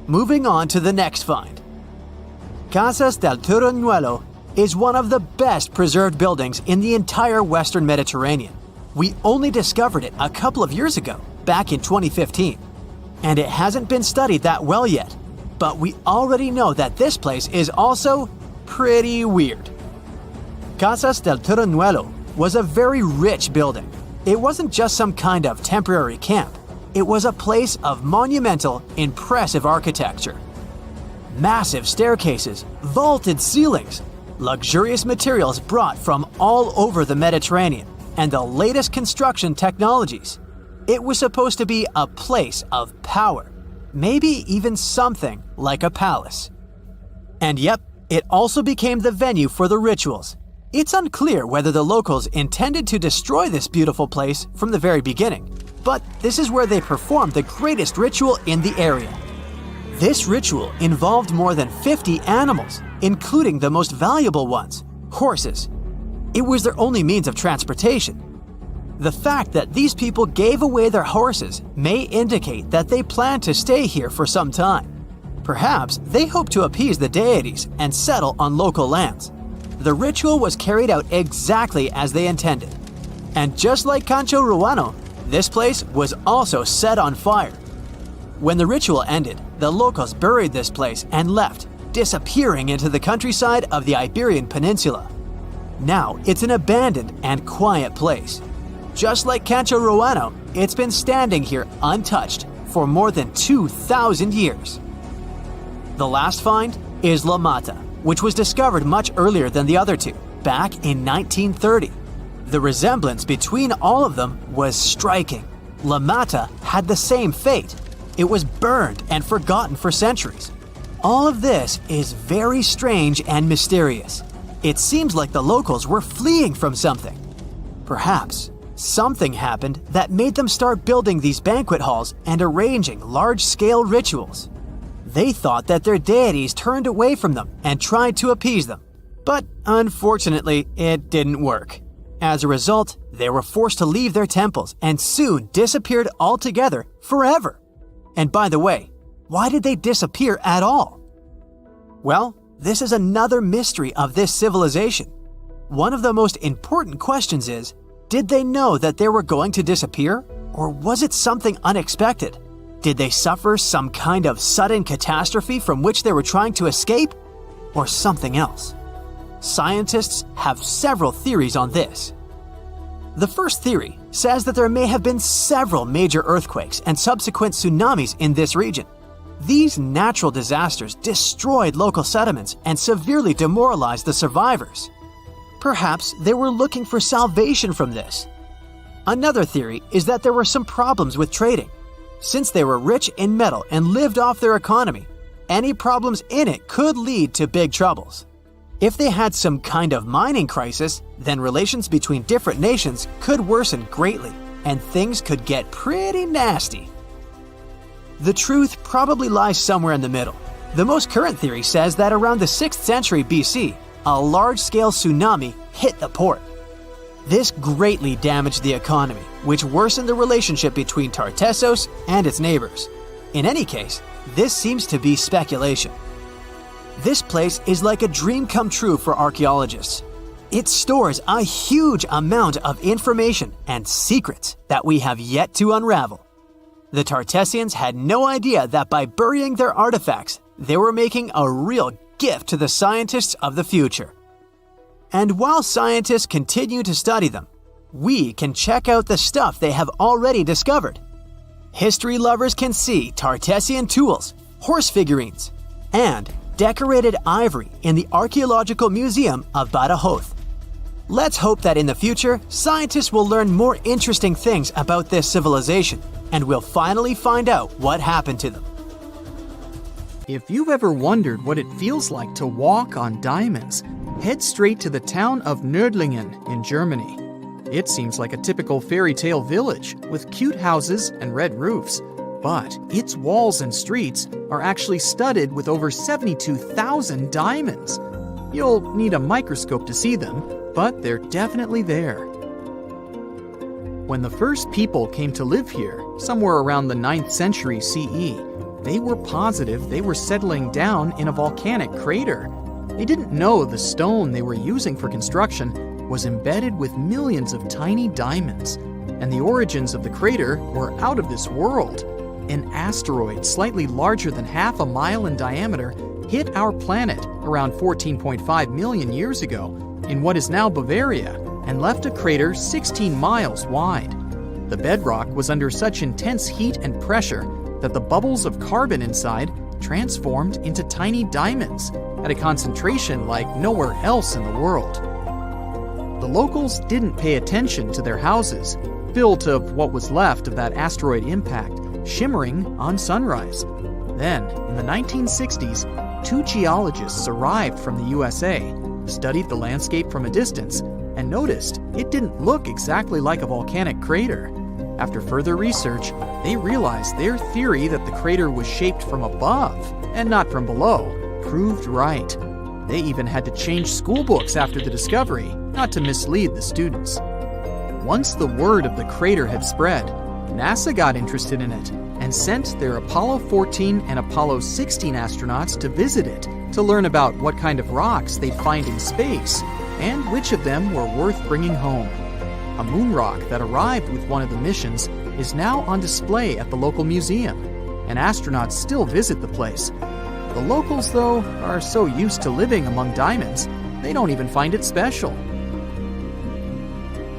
Moving on to the next find. Casas del Turrunuelo is one of the best preserved buildings in the entire Western Mediterranean. We only discovered it a couple of years ago, back in 2015. And it hasn't been studied that well yet. But we already know that this place is also pretty weird. Casas del Turrunuelo was a very rich building. It wasn't just some kind of temporary camp. It was a place of monumental, impressive architecture. Massive staircases, vaulted ceilings, luxurious materials brought from all over the Mediterranean, and the latest construction technologies. It was supposed to be a place of power, maybe even something like a palace. And yep, it also became the venue for the rituals. It's unclear whether the locals intended to destroy this beautiful place from the very beginning, but this is where they performed the greatest ritual in the area. This ritual involved more than 50 animals, including the most valuable ones, horses. It was their only means of transportation. The fact that these people gave away their horses may indicate that they planned to stay here for some time. Perhaps they hoped to appease the deities and settle on local lands. The ritual was carried out exactly as they intended. And just like Canto Roano, this place was also set on fire. When the ritual ended, the locals buried this place and left, disappearing into the countryside of the Iberian Peninsula. Now it's an abandoned and quiet place. Just like Canto Roano, it's been standing here untouched for more than 2,000 years. The last find is La Mata, which was discovered much earlier than the other two, back in 1930. The resemblance between all of them was striking. La Mata had the same fate. It was burned and forgotten for centuries. All of this is very strange and mysterious. It seems like the locals were fleeing from something. Perhaps something happened that made them start building these banquet halls and arranging large-scale rituals. They thought that their deities turned away from them and tried to appease them. But unfortunately, it didn't work. As a result, they were forced to leave their temples and soon disappeared altogether forever. And by the way, why did they disappear at all? Well, this is another mystery of this civilization. One of the most important questions is, did they know that they were going to disappear? Or was it something unexpected? Did they suffer some kind of sudden catastrophe from which they were trying to escape? Or something else? Scientists have several theories on this. The first theory says that there may have been several major earthquakes and subsequent tsunamis in this region. These natural disasters destroyed local settlements and severely demoralized the survivors. Perhaps they were looking for salvation from this. Another theory is that there were some problems with trading. Since they were rich in metal and lived off their economy, any problems in it could lead to big troubles. If they had some kind of mining crisis, then relations between different nations could worsen greatly, and things could get pretty nasty. The truth probably lies somewhere in the middle. The most current theory says that around the 6th century BC, a large-scale tsunami hit the port. This greatly damaged the economy, which worsened the relationship between Tartessos and its neighbors. In any case, this seems to be speculation. This place is like a dream come true for archaeologists. It stores a huge amount of information and secrets that we have yet to unravel. The Tartessians had no idea that by burying their artifacts, they were making a real gift to the scientists of the future. And while scientists continue to study them, we can check out the stuff they have already discovered. History lovers can see Tartessian tools, horse figurines, and decorated ivory in the Archaeological Museum of Badajoz. Let's hope that in the future, scientists will learn more interesting things about this civilization, and we'll finally find out what happened to them. If you've ever wondered what it feels like to walk on diamonds, head straight to the town of Nördlingen in Germany. It seems like a typical fairy tale village with cute houses and red roofs, but its walls and streets are actually studded with over 72,000 diamonds. You'll need a microscope to see them, but they're definitely there. When the first people came to live here, somewhere around the 9th century CE, they were positive they were settling down in a volcanic crater. They didn't know the stone they were using for construction was embedded with millions of tiny diamonds, and the origins of the crater were out of this world. An asteroid slightly larger than half a mile in diameter hit our planet around 14.5 million years ago in what is now Bavaria and left a crater 16 miles wide. The bedrock was under such intense heat and pressure that the bubbles of carbon inside transformed into tiny diamonds at a concentration like nowhere else in the world. The locals didn't pay attention to their houses, built of what was left of that asteroid impact, shimmering on sunrise. Then, in the 1960s, 2 geologists arrived from the USA, studied the landscape from a distance, and noticed it didn't look exactly like a volcanic crater. After further research, they realized their theory that the crater was shaped from above and not from below proved right. They even had to change school books after the discovery, not to mislead the students. Once the word of the crater had spread, NASA got interested in it and sent their Apollo 14 and Apollo 16 astronauts to visit it to learn about what kind of rocks they'd find in space and which of them were worth bringing home. A moon rock that arrived with one of the missions is now on display at the local museum, and astronauts still visit the place. The locals, though, are so used to living among diamonds, they don't even find it special.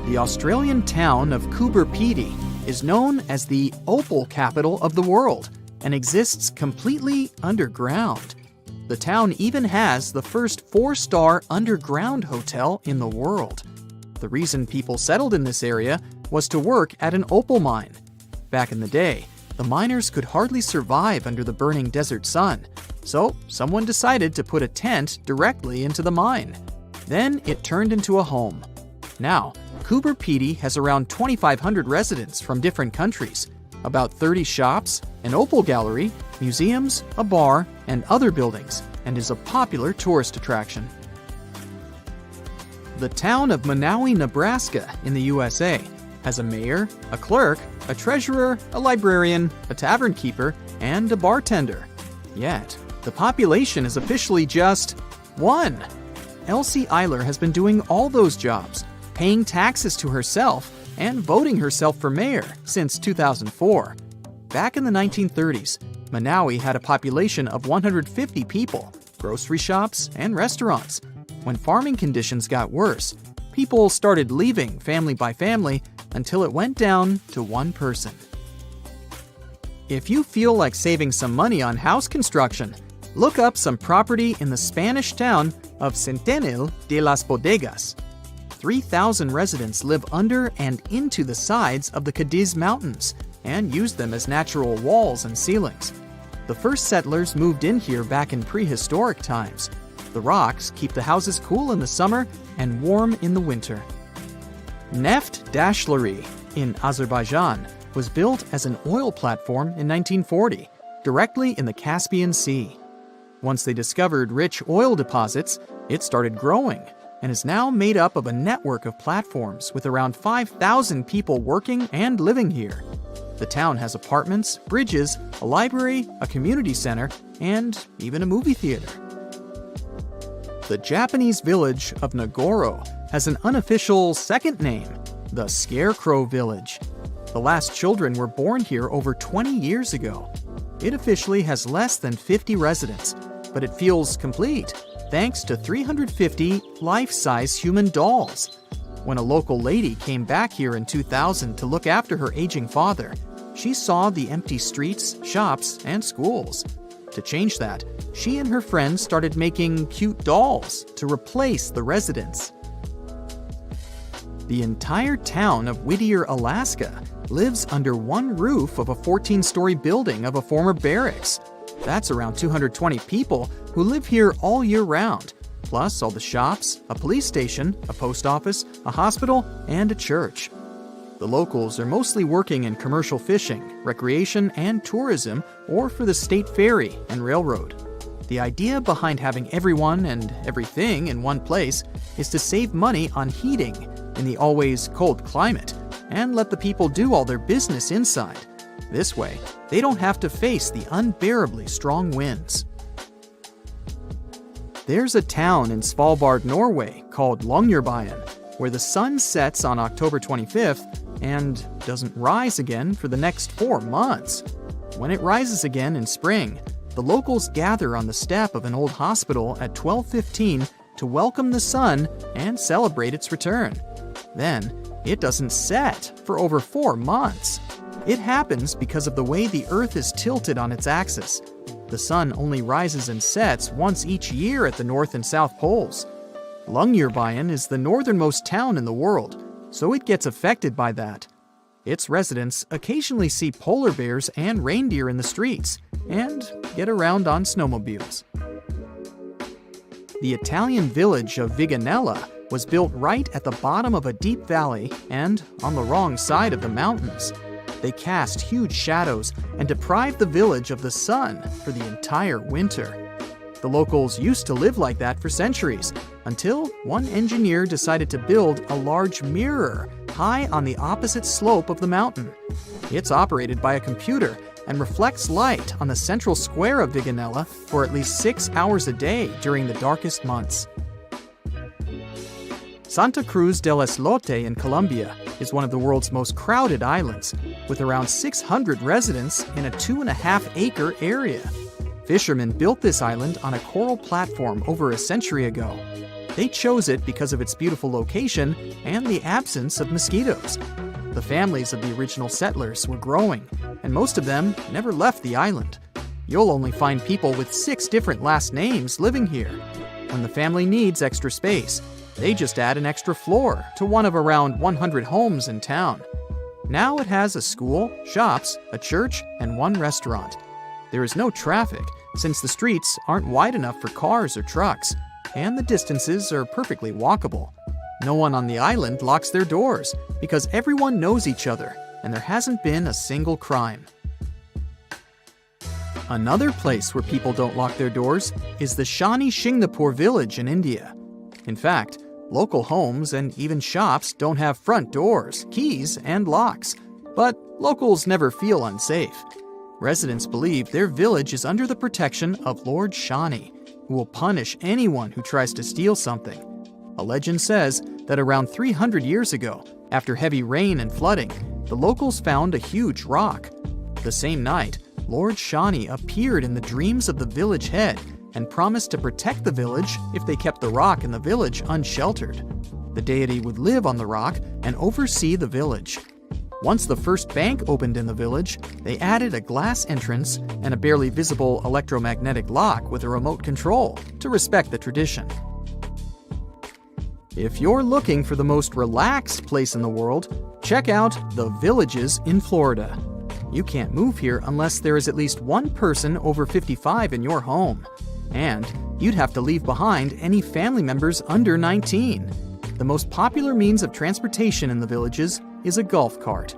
The Australian town of Coober Pedy is known as the opal capital of the world and exists completely underground. The town even has the first 4-star underground hotel in the world. The reason people settled in this area was to work at an opal mine. Back in the day, the miners could hardly survive under the burning desert sun, so someone decided to put a tent directly into the mine. Then it turned into a home. Now, Coober Pedy has around 2,500 residents from different countries, about 30 shops, an opal gallery, museums, a bar, and other buildings, and is a popular tourist attraction. The town of Monowi, Nebraska in the USA has a mayor, a clerk, a treasurer, a librarian, a tavern keeper, and a bartender. Yet, the population is officially just 1. Elsie Eiler has been doing all those jobs, paying taxes to herself, and voting herself for mayor since 2004. Back in the 1930s, Manawi had a population of 150 people, grocery shops, and restaurants. When farming conditions got worse, people started leaving family by family until it went down to one person. If you feel like saving some money on house construction, look up some property in the Spanish town of Centenil de las Bodegas. 3,000 residents live under and into the sides of the Cadiz Mountains and use them as natural walls and ceilings. The first settlers moved in here back in prehistoric times. The rocks keep the houses cool in the summer and warm in the winter. Neft Dashleri in Azerbaijan was built as an oil platform in 1940, directly in the Caspian Sea. Once they discovered rich oil deposits, it started growing and is now made up of a network of platforms with around 5,000 people working and living here. The town has apartments, bridges, a library, a community center, and even a movie theater. The Japanese village of Nagoro has an unofficial second name, the Scarecrow Village. The last children were born here over 20 years ago. It officially has less than 50 residents, but it feels complete thanks to 350 life-size human dolls. When a local lady came back here in 2000 to look after her aging father, she saw the empty streets, shops, and schools. To change that, she and her friends started making cute dolls to replace the residents. The entire town of Whittier, Alaska, lives under one roof of a 14-story building of a former barracks. That's around 220 people who live here all year round, plus all the shops, a police station, a post office, a hospital, and a church. The locals are mostly working in commercial fishing, recreation, and tourism, or for the state ferry and railroad. The idea behind having everyone and everything in one place is to save money on heating in the always cold climate and let the people do all their business inside. This way, they don't have to face the unbearably strong winds. There's a town in Svalbard, Norway called Longyearbyen, where the sun sets on October 25th and doesn't rise again for the next 4 months. When it rises again in spring, the locals gather on the step of an old hospital at 12:15 to welcome the sun and celebrate its return. Then, it doesn't set for over 4 months. It happens because of the way the Earth is tilted on its axis. The sun only rises and sets once each year at the North and South Poles. Longyearbyen is the northernmost town in the world, so it gets affected by that. Its residents occasionally see polar bears and reindeer in the streets and get around on snowmobiles. The Italian village of Viganella was built right at the bottom of a deep valley and on the wrong side of the mountains. They cast huge shadows and deprived the village of the sun for the entire winter. The locals used to live like that for centuries, until one engineer decided to build a large mirror high on the opposite slope of the mountain. It's operated by a computer and reflects light on the central square of Viganella for at least 6 hours a day during the darkest months. Santa Cruz del Islote in Colombia is one of the world's most crowded islands, with around 600 residents in a 2.5-acre area. Fishermen built this island on a coral platform over a century ago. They chose it because of its beautiful location and the absence of mosquitoes. The families of the original settlers were growing, and most of them never left the island. You'll only find people with 6 different last names living here. When the family needs extra space, they just add an extra floor to one of around 100 homes in town. Now it has a school, shops, a church, and 1 restaurant. There is no traffic, since the streets aren't wide enough for cars or trucks, and the distances are perfectly walkable. No one on the island locks their doors, because everyone knows each other, and there hasn't been a single crime. Another place where people don't lock their doors is the Shani Shingnapur village in India. In fact, local homes and even shops don't have front doors, keys, and locks, but locals never feel unsafe. Residents believe their village is under the protection of Lord Shani, who will punish anyone who tries to steal something. A legend says that around 300 years ago, After heavy rain and flooding, the locals found a huge rock. The same night, Lord Shani appeared in the dreams of the village head and promised to protect the village if they kept the rock and the village unsheltered. The deity would live on the rock and oversee the village. Once the first bank opened in the village, they added a glass entrance and a barely visible electromagnetic lock with a remote control to respect the tradition. If you're looking for the most relaxed place in the world, check out the Villages in Florida. You can't move here unless there is at least one person over 55 in your home. And you'd have to leave behind any family members under 19. The most popular means of transportation in the villages is a golf cart.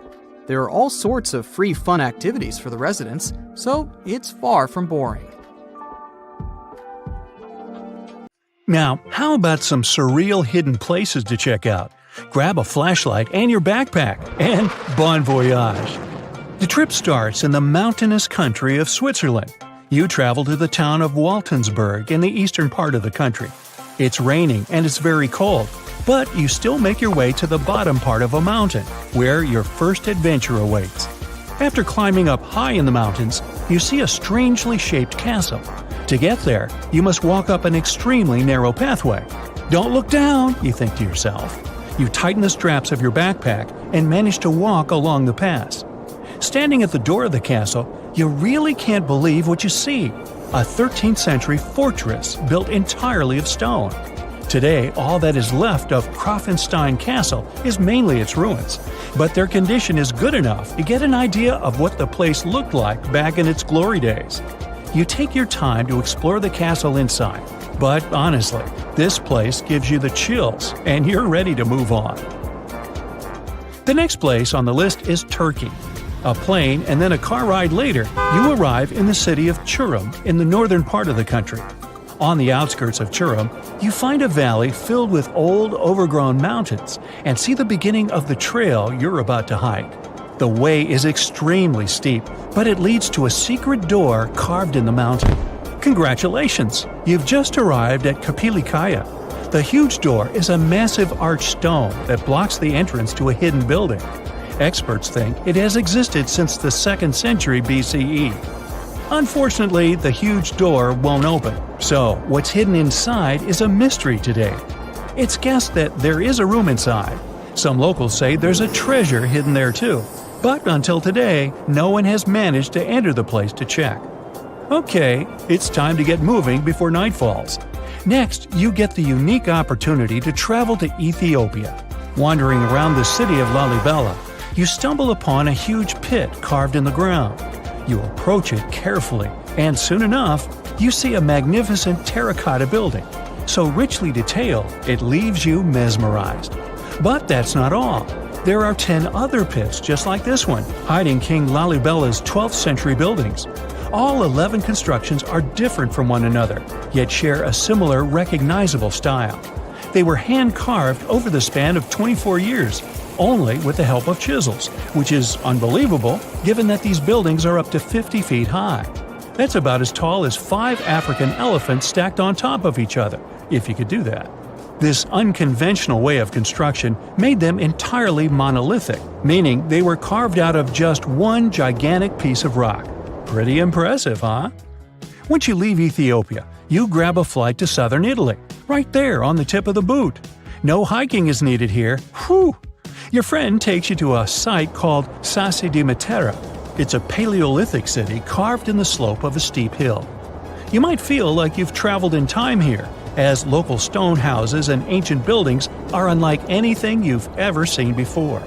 There are all sorts of free fun activities for the residents, so it's far from boring. Now, how about some surreal hidden places to check out? Grab a flashlight and your backpack, and bon voyage! The trip starts in the mountainous country of Switzerland. You travel to the town of Waltensburg in the eastern part of the country. It's raining and it's very cold, but you still make your way to the bottom part of a mountain, where your first adventure awaits. After climbing up high in the mountains, you see a strangely shaped castle. To get there, you must walk up an extremely narrow pathway. Don't look down, you think to yourself. You tighten the straps of your backpack and manage to walk along the pass. Standing at the door of the castle, you really can't believe what you see. A 13th century fortress built entirely of stone. Today, all that is left of Krafenstein Castle is mainly its ruins, but their condition is good enough to get an idea of what the place looked like back in its glory days. You take your time to explore the castle inside, but honestly, this place gives you the chills and you're ready to move on. The next place on the list is Turkey. A plane and then a car ride later, you arrive in the city of Çorum in the northern part of the country. On the outskirts of Çorum, you find a valley filled with old, overgrown mountains and see the beginning of the trail you're about to hike. The way is extremely steep, but it leads to a secret door carved in the mountain. Congratulations! You've just arrived at Kapilikaya. The huge door is a massive arched stone that blocks the entrance to a hidden building. Experts think it has existed since the 2nd century BCE. Unfortunately, the huge door won't open, so what's hidden inside is a mystery today. It's guessed that there is a room inside. Some locals say there's a treasure hidden there too, but until today, no one has managed to enter the place to check. Okay, it's time to get moving before night falls. Next, you get the unique opportunity to travel to Ethiopia. Wandering around the city of Lalibela, you stumble upon a huge pit carved in the ground. You approach it carefully, and soon enough, you see a magnificent terracotta building, so richly detailed it leaves you mesmerized. But that's not all. There are 10 other pits just like this one, hiding King Lalibela's 12th century buildings. All 11 constructions are different from one another, yet share a similar recognizable style. They were hand-carved over the span of 24 years, only with the help of chisels, which is unbelievable given that these buildings are up to 50 feet high. That's about as tall as 5 African elephants stacked on top of each other, if you could do that. This unconventional way of construction made them entirely monolithic, meaning they were carved out of just one gigantic piece of rock. Pretty impressive, huh? Once you leave Ethiopia, you grab a flight to southern Italy, right there on the tip of the boot. No hiking is needed here. Whew! Your friend takes you to a site called Sassi di Matera. It's a Paleolithic city carved in the slope of a steep hill. You might feel like you've traveled in time here, as local stone houses and ancient buildings are unlike anything you've ever seen before.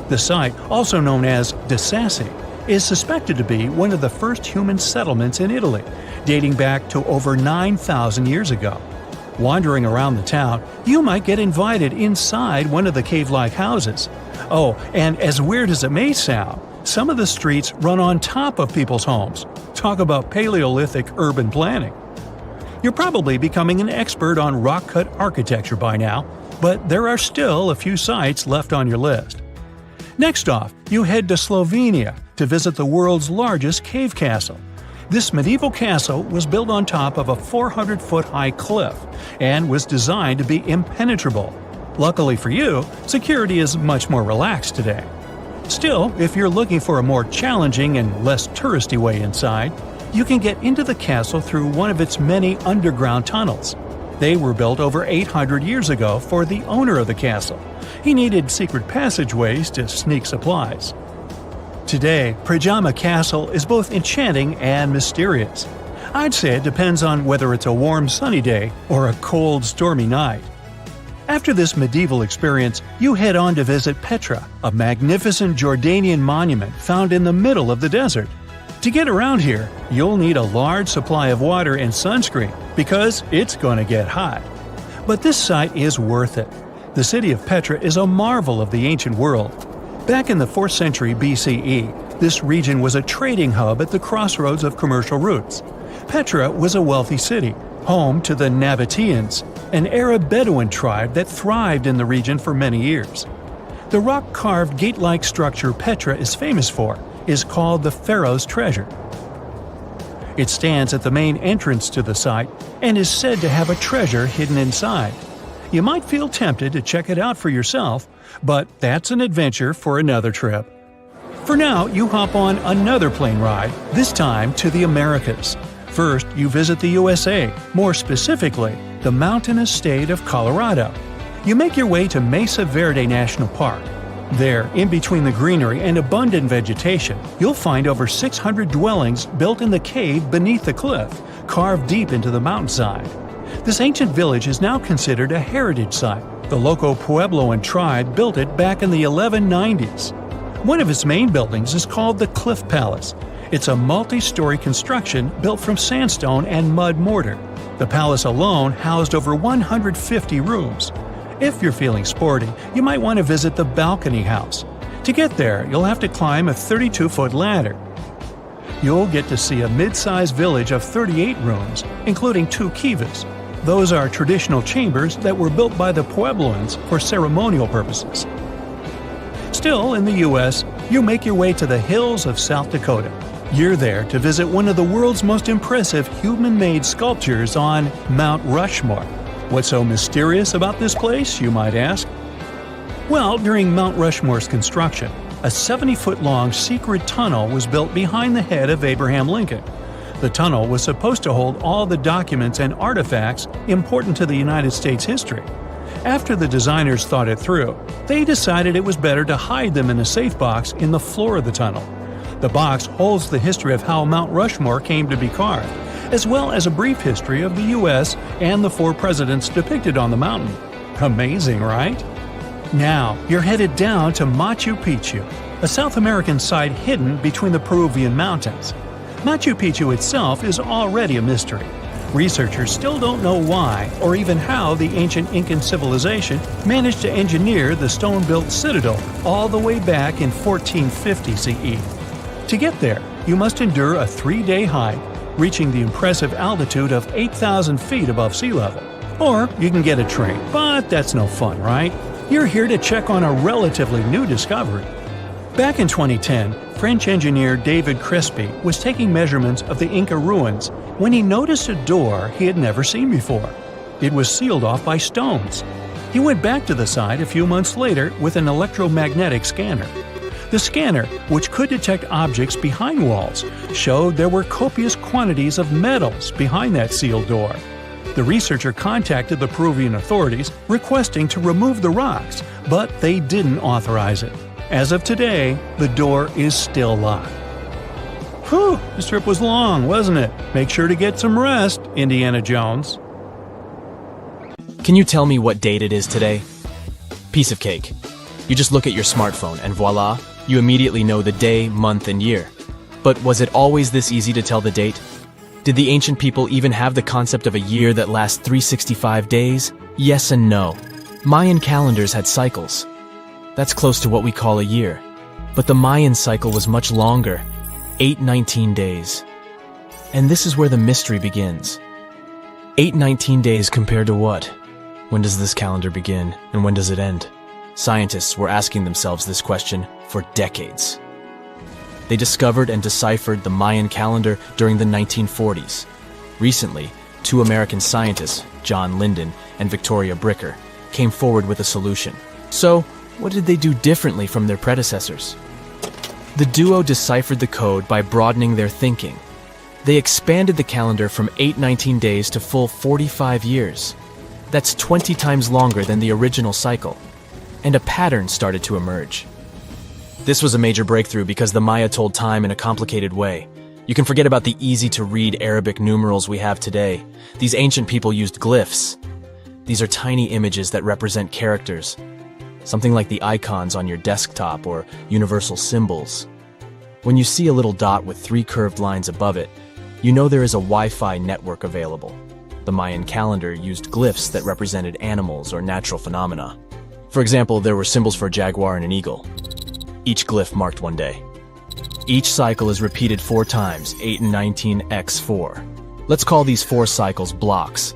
The site, also known as De Sassi, is suspected to be one of the first human settlements in Italy, dating back to over 9,000 years ago. Wandering around the town, you might get invited inside one of the cave-like houses. Oh, and as weird as it may sound, some of the streets run on top of people's homes. Talk about Paleolithic urban planning. You're probably becoming an expert on rock-cut architecture by now, but there are still a few sites left on your list. Next off, you head to Slovenia to visit the world's largest cave castle. This medieval castle was built on top of a 400-foot-high cliff and was designed to be impenetrable. Luckily for you, security is much more relaxed today. Still, if you're looking for a more challenging and less touristy way inside, you can get into the castle through one of its many underground tunnels. They were built over 800 years ago for the owner of the castle. He needed secret passageways to sneak supplies. Today, Pajama Castle is both enchanting and mysterious. I'd say it depends on whether it's a warm sunny day or a cold stormy night. After this medieval experience, you head on to visit Petra, a magnificent Jordanian monument found in the middle of the desert. To get around here, you'll need a large supply of water and sunscreen because it's going to get hot. But this site is worth it. The city of Petra is a marvel of the ancient world. Back in the 4th century BCE, this region was a trading hub at the crossroads of commercial routes. Petra was a wealthy city, home to the Nabateans, an Arab Bedouin tribe that thrived in the region for many years. The rock-carved gate-like structure Petra is famous for is called the Pharaoh's Treasure. It stands at the main entrance to the site and is said to have a treasure hidden inside. You might feel tempted to check it out for yourself, but that's an adventure for another trip. For now, you hop on another plane ride, this time to the Americas. First, you visit the USA, more specifically, the mountainous state of Colorado. You make your way to Mesa Verde National Park. There, in between the greenery and abundant vegetation, you'll find over 600 dwellings built in the cave beneath the cliff, carved deep into the mountainside. This ancient village is now considered a heritage site. The local Puebloan tribe built it back in the 1190s. One of its main buildings is called the Cliff Palace. It's a multi-story construction built from sandstone and mud mortar. The palace alone housed over 150 rooms. If you're feeling sporty, you might want to visit the Balcony House. To get there, you'll have to climb a 32-foot ladder. You'll get to see a mid-sized village of 38 rooms, including 2 kivas. Those are traditional chambers that were built by the Puebloans for ceremonial purposes. Still, in the U.S., you make your way to the hills of South Dakota. You're there to visit one of the world's most impressive human-made sculptures on Mount Rushmore. What's so mysterious about this place, you might ask? Well, during Mount Rushmore's construction, a 70-foot-long secret tunnel was built behind the head of Abraham Lincoln. The tunnel was supposed to hold all the documents and artifacts important to the United States history. After the designers thought it through, they decided it was better to hide them in a safe box in the floor of the tunnel. The box holds the history of how Mount Rushmore came to be carved, as well as a brief history of the U.S. and the 4 presidents depicted on the mountain. Amazing, right? Now, you're headed down to Machu Picchu, a South American site hidden between the Peruvian mountains. Machu Picchu itself is already a mystery. Researchers still don't know why or even how the ancient Incan civilization managed to engineer the stone-built citadel all the way back in 1450 CE. To get there, you must endure a 3-day hike, reaching the impressive altitude of 8,000 feet above sea level. Or you can get a train, but that's no fun, right? You're here to check on a relatively new discovery. Back in 2010, French engineer David Crespi was taking measurements of the Inca ruins when he noticed a door he had never seen before. It was sealed off by stones. He went back to the site a few months later with an electromagnetic scanner. The scanner, which could detect objects behind walls, showed there were copious quantities of metals behind that sealed door. The researcher contacted the Peruvian authorities requesting to remove the rocks, but they didn't authorize it. As of today, the door is still locked. Whew, this trip was long, wasn't it? Make sure to get some rest, Indiana Jones. Can you tell me what date it is today? Piece of cake. You just look at your smartphone and voila, you immediately know the day, month, and year. But was it always this easy to tell the date? Did the ancient people even have the concept of a year that lasts 365 days? Yes and no. Mayan calendars had cycles. That's close to what we call a year. But the Mayan cycle was much longer, 819 days. And this is where the mystery begins. 819 days compared to what? When does this calendar begin, and when does it end? Scientists were asking themselves this question for decades. They discovered and deciphered the Mayan calendar during the 1940s. Recently, 2 American scientists, John Linden and Victoria Bricker, came forward with a solution. So, what did they do differently from their predecessors? The duo deciphered the code by broadening their thinking. They expanded the calendar from 819 days to full 45 years. That's 20 times longer than the original cycle. And a pattern started to emerge. This was a major breakthrough because the Maya told time in a complicated way. You can forget about the easy-to-read Arabic numerals we have today. These ancient people used glyphs. These are tiny images that represent characters, something like the icons on your desktop or universal symbols. When you see a little dot with 3 curved lines above it, you know there is a Wi-Fi network available. The Mayan calendar used glyphs that represented animals or natural phenomena. For example, there were symbols for a jaguar and an eagle. Each glyph marked one day. Each cycle is repeated 4 times, 8 and 19 x 4. Let's call these 4 cycles blocks.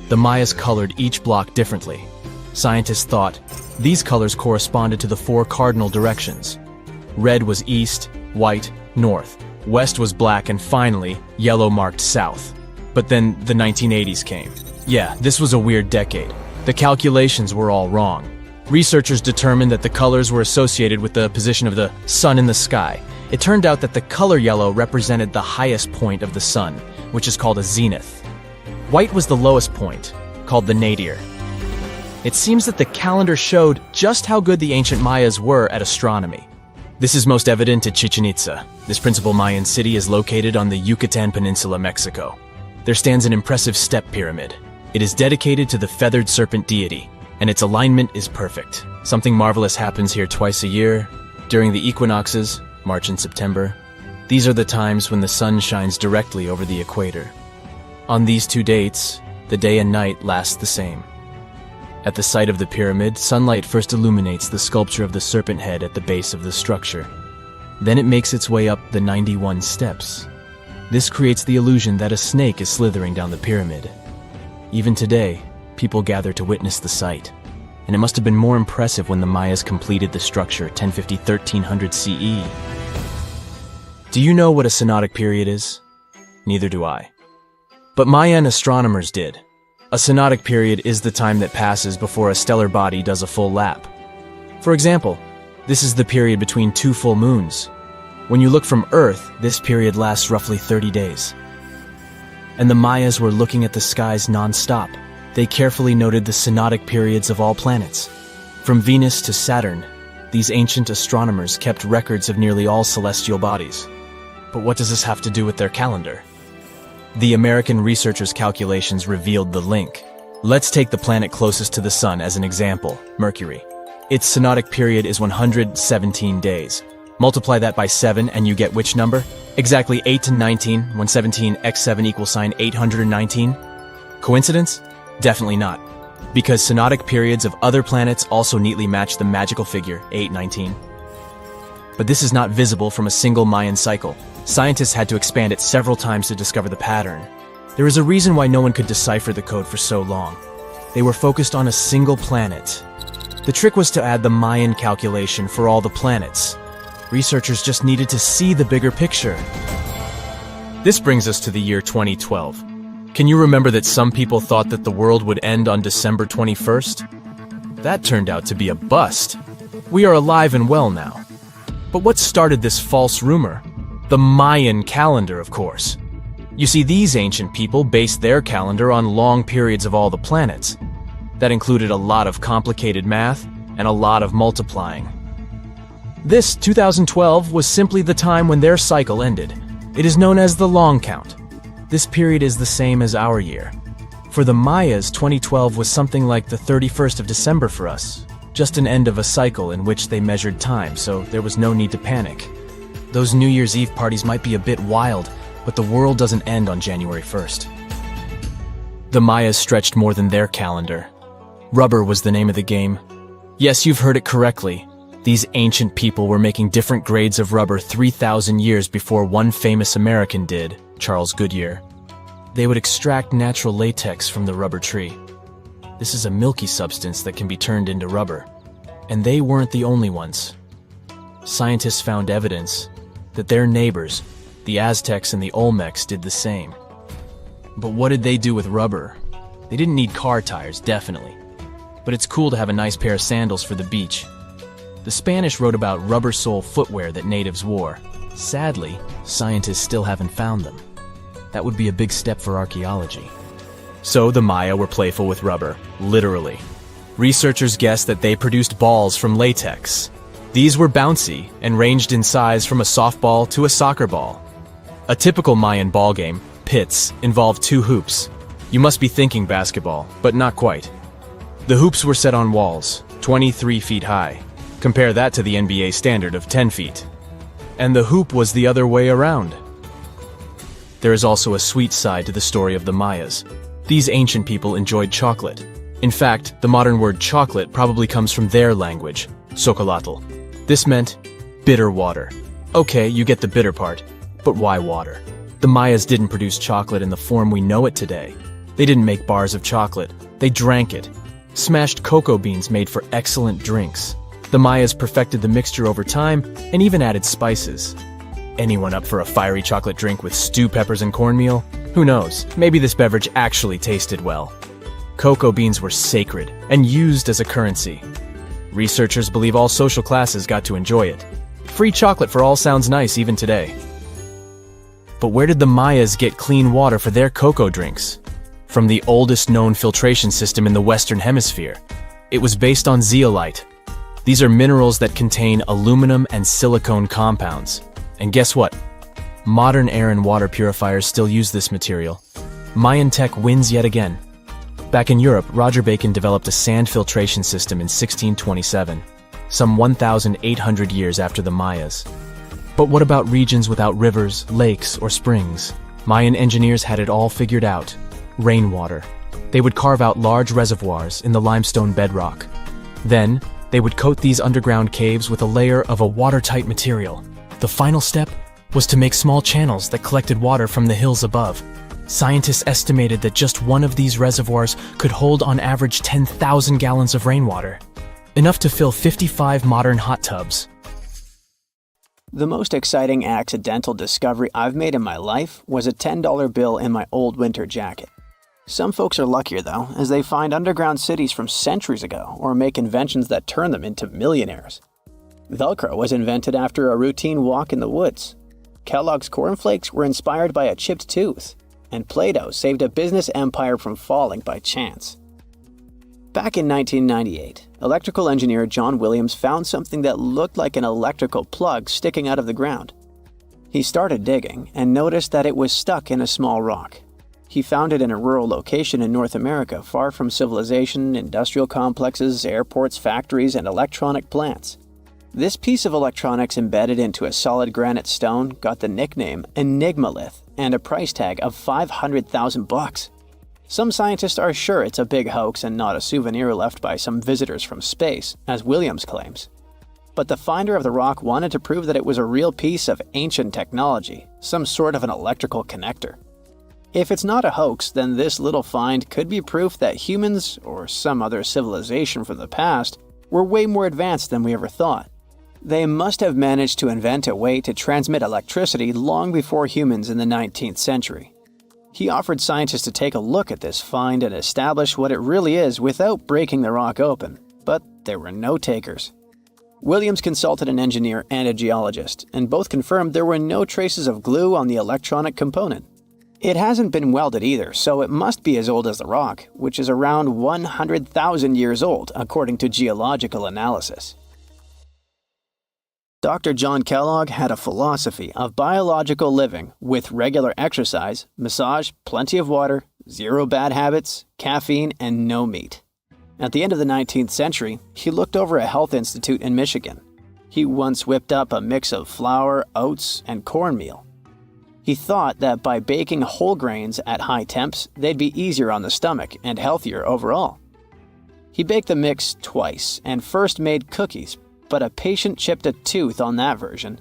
The Mayas colored each block differently. Scientists thought these colors corresponded to the 4 cardinal directions. Red was east, white, north. West was black, and finally, yellow marked south. But then the 1980s came. Yeah, this was a weird decade. The calculations were all wrong. Researchers determined that the colors were associated with the position of the sun in the sky. It turned out that the color yellow represented the highest point of the sun, which is called a zenith. White was the lowest point, called the nadir. It seems that the calendar showed just how good the ancient Mayas were at astronomy. This is most evident at Chichen Itza. This principal Mayan city is located on the Yucatan Peninsula, Mexico. There stands an impressive step pyramid. It is dedicated to the feathered serpent deity, and its alignment is perfect. Something marvelous happens here twice a year, during the equinoxes, March and September. These are the times when the sun shines directly over the equator. On these 2 dates, the day and night last the same. At the site of the pyramid, sunlight first illuminates the sculpture of the serpent head at the base of the structure. Then it makes its way up the 91 steps. This creates the illusion that a snake is slithering down the pyramid. Even today, people gather to witness the sight. And it must have been more impressive when the Mayas completed the structure 1050-1300 CE. Do you know what a synodic period is? Neither do I. But Mayan astronomers did. A synodic period is the time that passes before a stellar body does a full lap. For example, this is the period between 2 full moons. When you look from Earth, this period lasts roughly 30 days. And the Mayas were looking at the skies non-stop. They carefully noted the synodic periods of all planets. From Venus to Saturn, these ancient astronomers kept records of nearly all celestial bodies. But what does this have to do with their calendar? The American researchers' calculations revealed the link. Let's take the planet closest to the sun as an example, Mercury. Its synodic period is 117 days. Multiply that by 7 and you get which number? Exactly 8 to 19, 117 x 7 equals 819. Coincidence? Definitely not. Because synodic periods of other planets also neatly match the magical figure 819. But this is not visible from a single Mayan cycle. Scientists had to expand it several times to discover the pattern. There is a reason why no one could decipher the code for so long. They were focused on a single planet. The trick was to add the Mayan calculation for all the planets. Researchers just needed to see the bigger picture. This brings us to the year 2012. Can you remember that some people thought that the world would end on December 21st? That turned out to be a bust. We are alive and well now. But what started this false rumor? The Mayan calendar, of course. You see, these ancient people based their calendar on long periods of all the planets. That included a lot of complicated math and a lot of multiplying. This 2012 was simply the time when their cycle ended. It is known as the long count. This period is the same as our year. For the Mayas, 2012 was something like the 31st of December for us. Just an end of a cycle in which they measured time, so there was no need to panic. Those New Year's Eve parties might be a bit wild, but the world doesn't end on January 1st. The Mayas stretched more than their calendar. Rubber was the name of the game. Yes, you've heard it correctly. These ancient people were making different grades of rubber 3,000 years before one famous American did, Charles Goodyear. They would extract natural latex from the rubber tree. This is a milky substance that can be turned into rubber. And they weren't the only ones. Scientists found evidence that their neighbors, the Aztecs and the Olmecs, did the same. But what did they do with rubber? They didn't need car tires, definitely. but it's cool to have a nice pair of sandals for the beach. The Spanish wrote about rubber sole footwear that natives wore. Sadly, scientists still haven't found them. That would be a big step for archaeology. So the Maya were playful with rubber, literally. Researchers guessed that they produced balls from latex. These were bouncy and ranged in size from a softball to a soccer ball. A typical Mayan ball game, pits, involved 2 hoops. You must be thinking basketball, but not quite. The hoops were set on walls, 23 feet high. Compare that to the NBA standard of 10 feet. And the hoop was the other way around. There is also a sweet side to the story of the Mayas. These ancient people enjoyed chocolate. In fact, the modern word chocolate probably comes from their language, Xocolatl. This meant bitter water. Okay, you get the bitter part, but why water? The Mayas didn't produce chocolate in the form we know it today. They didn't make bars of chocolate, they drank it. Smashed cocoa beans made for excellent drinks. The Mayas perfected the mixture over time and even added spices. Anyone up for a fiery chocolate drink with stew peppers and cornmeal? Who knows, maybe this beverage actually tasted well. Cocoa beans were sacred and used as a currency. Researchers believe all social classes got to enjoy it. Free chocolate for all sounds nice even today. But where did the Mayas get clean water for their cocoa drinks? From the oldest known filtration system in the Western Hemisphere. It was based on zeolite. These are minerals that contain aluminum and silicone compounds. And guess what? Modern air and water purifiers still use this material. Mayan tech wins yet again. Back in Europe, Roger Bacon developed a sand filtration system in 1627, some 1,800 years after the Mayas. But what about regions without rivers, lakes, or springs? Mayan engineers had it all figured out. Rainwater. They would carve out large reservoirs in the limestone bedrock. Then, they would coat these underground caves with a layer of a watertight material. The final step was to make small channels that collected water from the hills above. Scientists estimated that just one of these reservoirs could hold on average 10,000 gallons of rainwater, enough to fill 55 modern hot tubs. The most exciting accidental discovery I've made in my life was a $10 bill in my old winter jacket. Some folks are luckier though, as they find underground cities from centuries ago or make inventions that turn them into millionaires. Velcro was invented after a routine walk in the woods. Kellogg's cornflakes were inspired by a chipped tooth, and Play-Doh saved a business empire from falling by chance. Back in 1998, electrical engineer John Williams found something that looked like an electrical plug sticking out of the ground. He started digging and noticed that it was stuck in a small rock. He found it in a rural location in North America, far from civilization, industrial complexes, airports, factories, and electronic plants. This piece of electronics embedded into a solid granite stone got the nickname Enigmalith and a price tag of $500,000. Some scientists are sure it's a big hoax and not a souvenir left by some visitors from space, as Williams claims. But the finder of the rock wanted to prove that it was a real piece of ancient technology, some sort of an electrical connector. If it's not a hoax, then this little find could be proof that humans, or some other civilization from the past, were way more advanced than we ever thought. They must have managed to invent a way to transmit electricity long before humans in the 19th century. He offered scientists to take a look at this find and establish what it really is without breaking the rock open, but there were no takers. Williams consulted an engineer and a geologist, and both confirmed there were no traces of glue on the electronic component. It hasn't been welded either, so it must be as old as the rock, which is around 100,000 years old, according to geological analysis. Dr. John Kellogg had a philosophy of biological living with regular exercise, massage, plenty of water, zero bad habits, caffeine, and no meat. At the end of the 19th century, he looked over a health institute in Michigan. He once whipped up a mix of flour, oats, and cornmeal. He thought that by baking whole grains at high temps, they'd be easier on the stomach and healthier overall. He baked the mix twice and first made cookies, but a patient chipped a tooth on that version.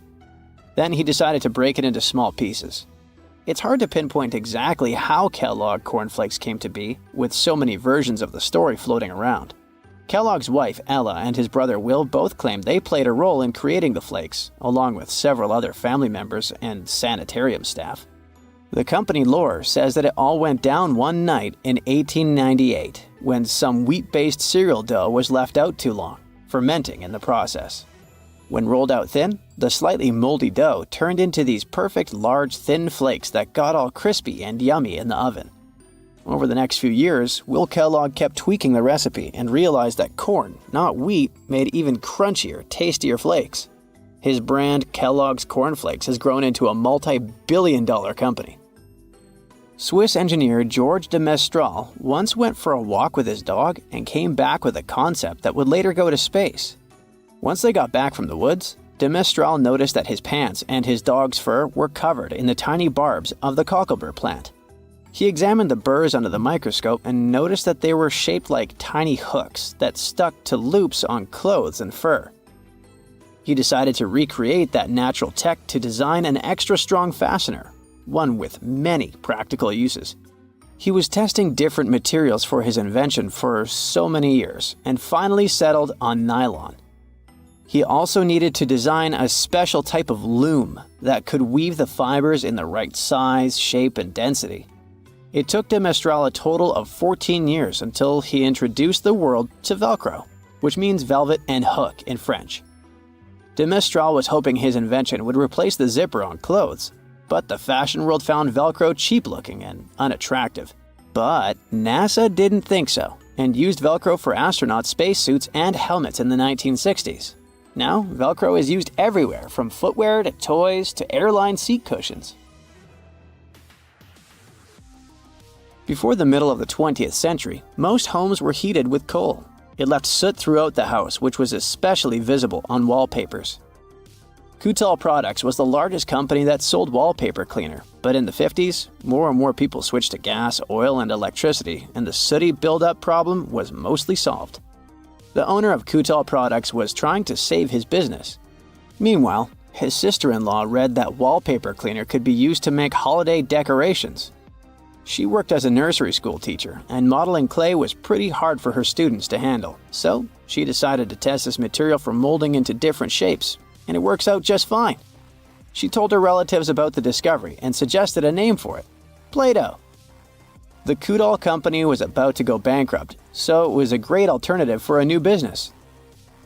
Then he decided to break it into small pieces. It's hard to pinpoint exactly how Kellogg cornflakes came to be, with so many versions of the story floating around. Kellogg's wife, Ella, and his brother Will both claimed they played a role in creating the flakes, along with several other family members and sanitarium staff. The company lore says that it all went down one night in 1898 when some wheat-based cereal dough was left out too long, fermenting in the process. When rolled out thin, the slightly moldy dough turned into these perfect large thin flakes that got all crispy and yummy in the oven. Over the next few years, Will Kellogg kept tweaking the recipe and realized that corn, not wheat, made even crunchier, tastier flakes. His brand, Kellogg's Corn Flakes, has grown into a multi-billion-dollar company. Swiss engineer Georges de Mestral once went for a walk with his dog and came back with a concept that would later go to space. Once they got back from the woods, de Mestral noticed that his pants and his dog's fur were covered in the tiny barbs of the cocklebur plant. He examined the burrs under the microscope and noticed that they were shaped like tiny hooks that stuck to loops on clothes and fur. He decided to recreate that natural tech to design an extra strong fastener, one with many practical uses. He was testing different materials for his invention for so many years and finally settled on nylon. He also needed to design a special type of loom that could weave the fibers in the right size, shape, and density. It took de Mestral a total of 14 years until he introduced the world to Velcro, which means velvet and hook in French. De Mestral was hoping his invention would replace the zipper on clothes, but the fashion world found Velcro cheap-looking and unattractive. But NASA didn't think so, and used Velcro for astronaut spacesuits and helmets in the 1960s. Now, Velcro is used everywhere, from footwear to toys to airline seat cushions. Before the middle of the 20th century, most homes were heated with coal. It left soot throughout the house, which was especially visible on wallpapers. Kutal Products was the largest company that sold wallpaper cleaner, but in the 50s, more and more people switched to gas, oil, and electricity, and the sooty buildup problem was mostly solved. The owner of Kutal Products was trying to save his business. Meanwhile, his sister-in-law read that wallpaper cleaner could be used to make holiday decorations. She worked as a nursery school teacher, and modeling clay was pretty hard for her students to handle, so she decided to test this material for molding into different shapes, and it works out just fine. She told her relatives about the discovery and suggested a name for it: Play-Doh. The Kutal company was about to go bankrupt, so it was a great alternative for a new business.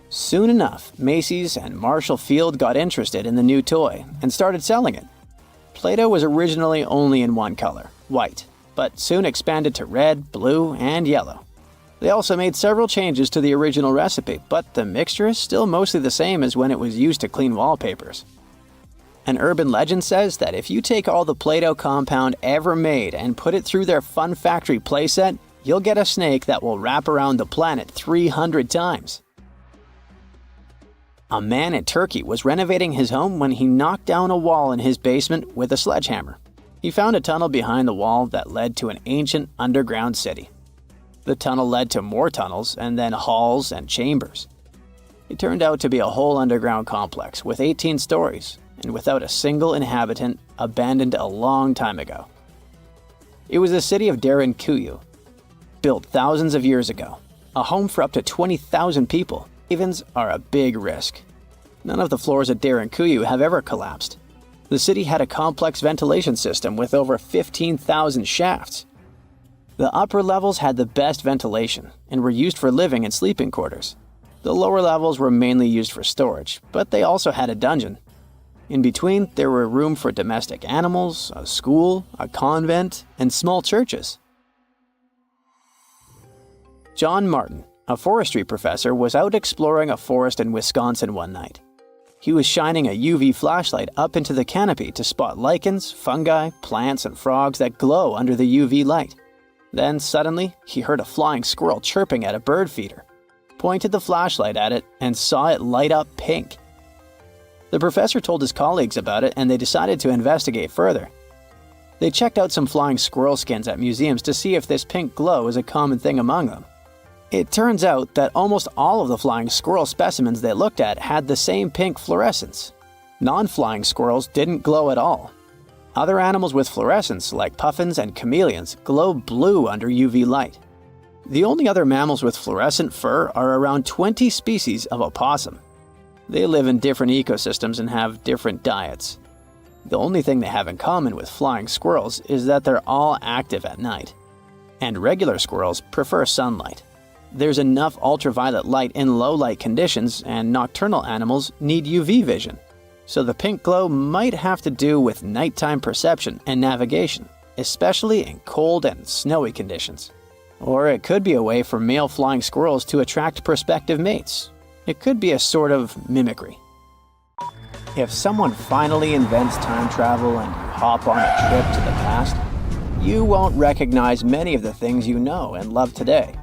Soon enough, Macy's and Marshall Field got interested in the new toy and started selling it. Play-Doh was originally only in one color, white, but soon expanded to red, blue, and yellow. They also made several changes to the original recipe, but the mixture is still mostly the same as when it was used to clean wallpapers. An urban legend says that if you take all the Play-Doh compound ever made and put it through their Fun Factory playset, you'll get a snake that will wrap around the planet 300 times. A man in Turkey was renovating his home when he knocked down a wall in his basement with a sledgehammer. He found a tunnel behind the wall that led to an ancient underground city. The tunnel led to more tunnels and then halls and chambers. It turned out to be a whole underground complex with 18 stories and without a single inhabitant, abandoned a long time ago. It was the city of Derinkuyu, built thousands of years ago, a home for up to 20,000 people. Havens are a big risk. None of the floors at Derinkuyu have ever collapsed. The city had a complex ventilation system with over 15,000 shafts. The upper levels had the best ventilation and were used for living and sleeping quarters. The lower levels were mainly used for storage, but they also had a dungeon. In between, there were room for domestic animals, a school, a convent, and small churches. John Martin, a forestry professor, was out exploring a forest in Wisconsin one night. He was shining a UV flashlight up into the canopy to spot lichens, fungi, plants, and frogs that glow under the UV light. Then suddenly, he heard a flying squirrel chirping at a bird feeder, pointed the flashlight at it, and saw it light up pink. The professor told his colleagues about it, and they decided to investigate further. They checked out some flying squirrel skins at museums to see if this pink glow is a common thing among them. It turns out that almost all of the flying squirrel specimens they looked at had the same pink fluorescence. Non-flying squirrels didn't glow at all. Other animals with fluorescence, like puffins and chameleons, glow blue under UV light. The only other mammals with fluorescent fur are around 20 species of opossum. They live in different ecosystems and have different diets. The only thing they have in common with flying squirrels is that they're all active at night. And regular squirrels prefer sunlight. There's enough ultraviolet light in low light conditions, and nocturnal animals need UV vision. So the pink glow might have to do with nighttime perception and navigation, especially in cold and snowy conditions. Or it could be a way for male flying squirrels to attract prospective mates. It could be a sort of mimicry. If someone finally invents time travel and you hop on a trip to the past, you won't recognize many of the things you know and love today.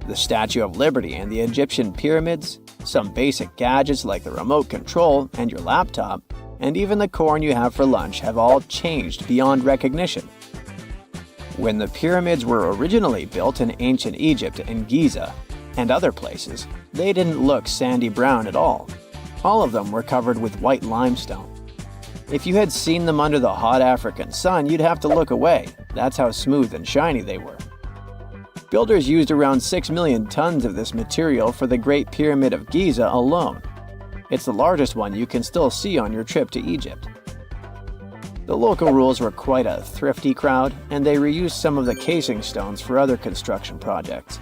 The Statue of Liberty and the Egyptian pyramids, some basic gadgets like the remote control and your laptop, and even the corn you have for lunch have all changed beyond recognition. When the pyramids were originally built in ancient Egypt and Giza and other places, they didn't look sandy brown at all. All of them were covered with white limestone. If you had seen them under the hot African sun, you'd have to look away. That's how smooth and shiny they were. Builders used around 6 million tons of this material for the Great Pyramid of Giza alone. It's the largest one you can still see on your trip to Egypt. The local rules were quite a thrifty crowd, and they reused some of the casing stones for other construction projects.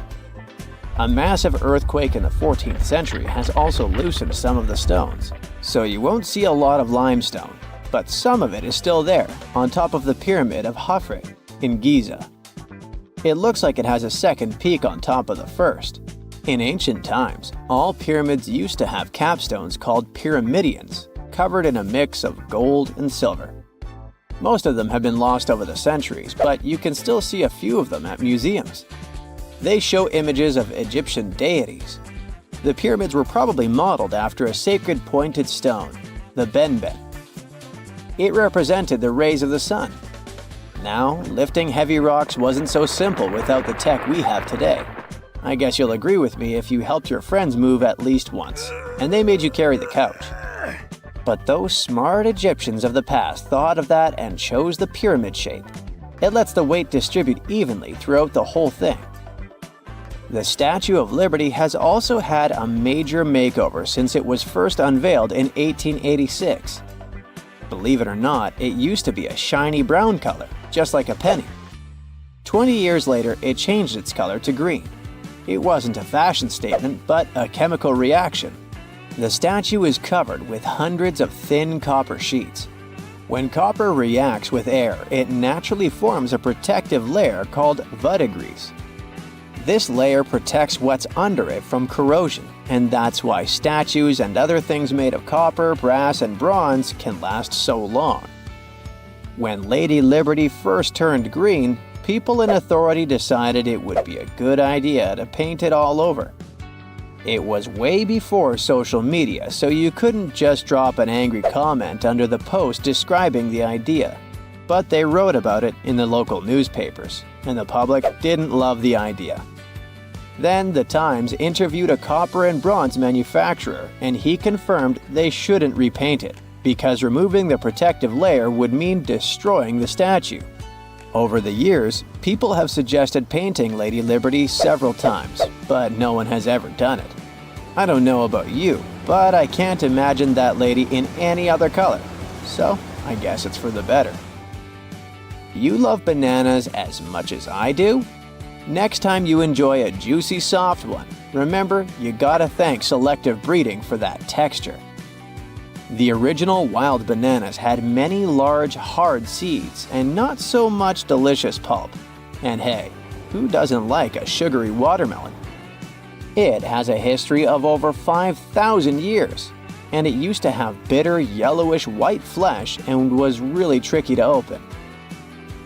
A massive earthquake in the 14th century has also loosened some of the stones, so you won't see a lot of limestone, but some of it is still there, on top of the Pyramid of Khafre in Giza. It looks like it has a second peak on top of the first. In ancient times, all pyramids used to have capstones called pyramidions, covered in a mix of gold and silver. Most of them have been lost over the centuries, but you can still see a few of them at museums. They show images of Egyptian deities. The pyramids were probably modeled after a sacred pointed stone, the benben. It represented the rays of the sun. Now, lifting heavy rocks wasn't so simple without the tech we have today. I guess you'll agree with me if you helped your friends move at least once, and they made you carry the couch. But those smart Egyptians of the past thought of that and chose the pyramid shape. It lets the weight distribute evenly throughout the whole thing. The Statue of Liberty has also had a major makeover since it was first unveiled in 1886. Believe it or not, it used to be a shiny brown color, just like a penny. 20 years later, it changed its color to green. It wasn't a fashion statement, but a chemical reaction. The statue is covered with hundreds of thin copper sheets. When copper reacts with air, it naturally forms a protective layer called verdigris. This layer protects what's under it from corrosion, and that's why statues and other things made of copper, brass, and bronze can last so long. When Lady Liberty first turned green, people in authority decided it would be a good idea to paint it all over. It was way before social media, so you couldn't just drop an angry comment under the post describing the idea. But they wrote about it in the local newspapers, and the public didn't love the idea. Then the Times interviewed a copper and bronze manufacturer, and he confirmed they shouldn't repaint it, because removing the protective layer would mean destroying the statue. Over the years, people have suggested painting Lady Liberty several times, but no one has ever done it. I don't know about you, but I can't imagine that lady in any other color, so I guess it's for the better. You love bananas as much as I do? Next time you enjoy a juicy soft one, remember you gotta thank selective breeding for that texture. The original wild bananas had many large, hard seeds and not so much delicious pulp. And hey, who doesn't like a sugary watermelon? It has a history of over 5,000 years, and it used to have bitter yellowish white flesh and was really tricky to open.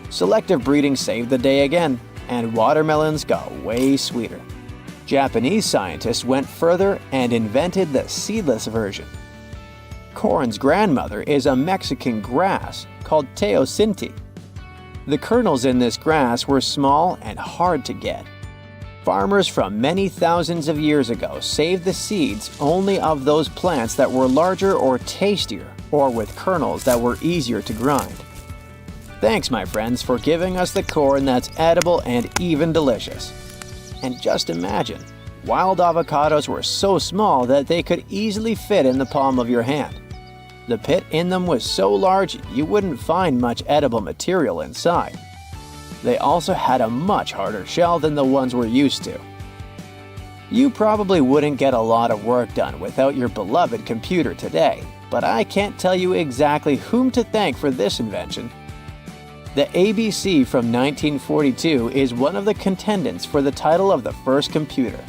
Selective breeding saved the day again, and watermelons got way sweeter. Japanese scientists went further and invented the seedless version. Corn's grandmother is a Mexican grass called teosinte. The kernels in this grass were small and hard to get. Farmers from many thousands of years ago saved the seeds only of those plants that were larger or tastier, or with kernels that were easier to grind. Thanks, my friends, for giving us the corn that's edible and even delicious. And just imagine, wild avocados were so small that they could easily fit in the palm of your hand. The pit in them was so large you wouldn't find much edible material inside. They also had a much harder shell than the ones we're used to. You probably wouldn't get a lot of work done without your beloved computer today, but I can't tell you exactly whom to thank for this invention. The ABC from 1942 is one of the contendants for the title of the first computer.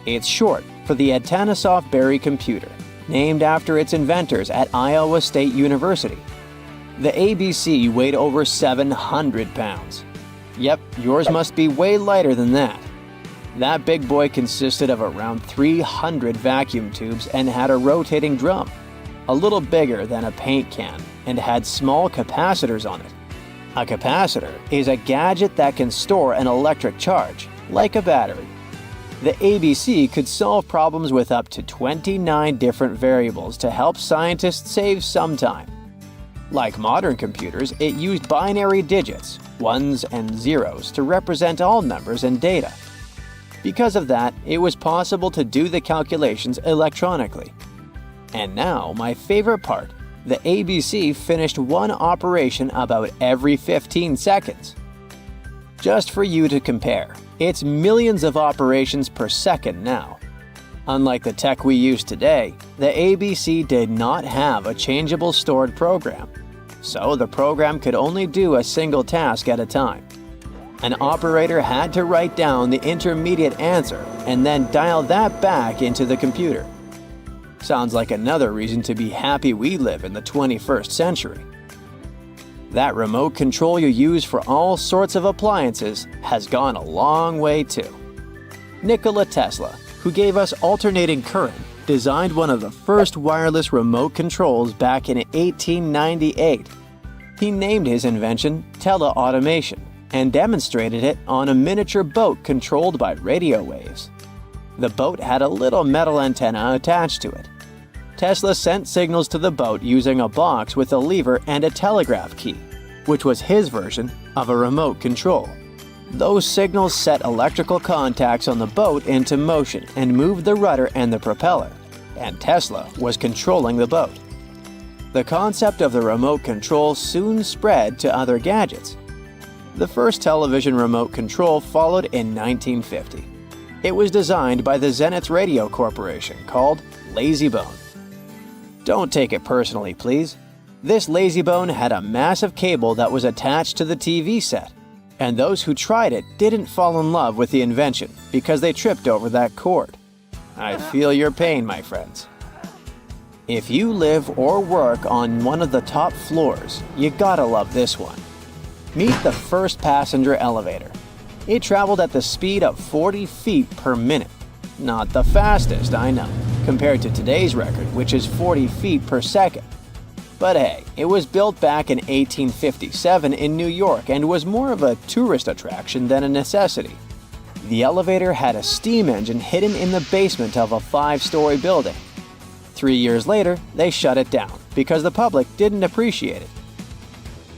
It's short for the Atanasoff Berry computer, named after its inventors at Iowa State University. The ABC weighed over 700 pounds. Yep, yours must be way lighter than that. That big boy consisted of around 300 vacuum tubes and had a rotating drum, a little bigger than a paint can, and had small capacitors on it. A capacitor is a gadget that can store an electric charge, like a battery. The ABC could solve problems with up to 29 different variables to help scientists save some time. Like modern computers, it used binary digits, ones and zeros, to represent all numbers and data. Because of that, it was possible to do the calculations electronically. And now, my favorite part, the ABC finished one operation about every 15 seconds. Just for you to compare, it's millions of operations per second now. Unlike the tech we use today, the ABC did not have a changeable stored program, so the program could only do a single task at a time. An operator had to write down the intermediate answer and then dial that back into the computer. Sounds like another reason to be happy we live in the 21st century. That remote control you use for all sorts of appliances has gone a long way too. Nikola Tesla, who gave us alternating current, designed one of the first wireless remote controls back in 1898. He named his invention teleautomation and demonstrated it on a miniature boat controlled by radio waves. The boat had a little metal antenna attached to it. Tesla sent signals to the boat using a box with a lever and a telegraph key, which was his version of a remote control. Those signals set electrical contacts on the boat into motion and moved the rudder and the propeller, and Tesla was controlling the boat. The concept of the remote control soon spread to other gadgets. The first television remote control followed in 1950. It was designed by the Zenith Radio Corporation called LazyBone. Don't take it personally, please. This LazyBone had a massive cable that was attached to the TV set, and those who tried it didn't fall in love with the invention because they tripped over that cord. I feel your pain, my friends. If you live or work on one of the top floors, you gotta love this one. Meet the first passenger elevator. It traveled at the speed of 40 feet per minute. Not the fastest, I know, compared to today's record, which is 40 feet per second. But hey, it was built back in 1857 in New York and was more of a tourist attraction than a necessity. The elevator had a steam engine hidden in the basement of a 5-story building. 3 years later, they shut it down because the public didn't appreciate it.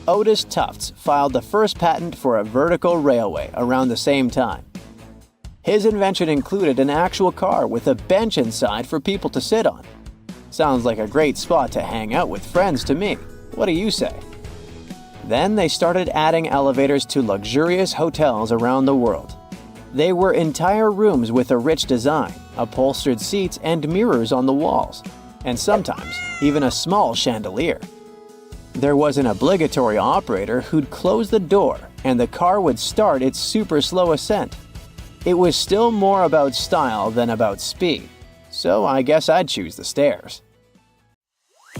Otis Tufts filed the first patent for a vertical railway around the same time. His invention included an actual car with a bench inside for people to sit on. Sounds like a great spot to hang out with friends to me. What do you say? Then they started adding elevators to luxurious hotels around the world. They were entire rooms with a rich design, upholstered seats and mirrors on the walls, and sometimes even a small chandelier. There was an obligatory operator who'd close the door and the car would start its super slow ascent. It was still more about style than about speed, so I guess I'd choose the stairs.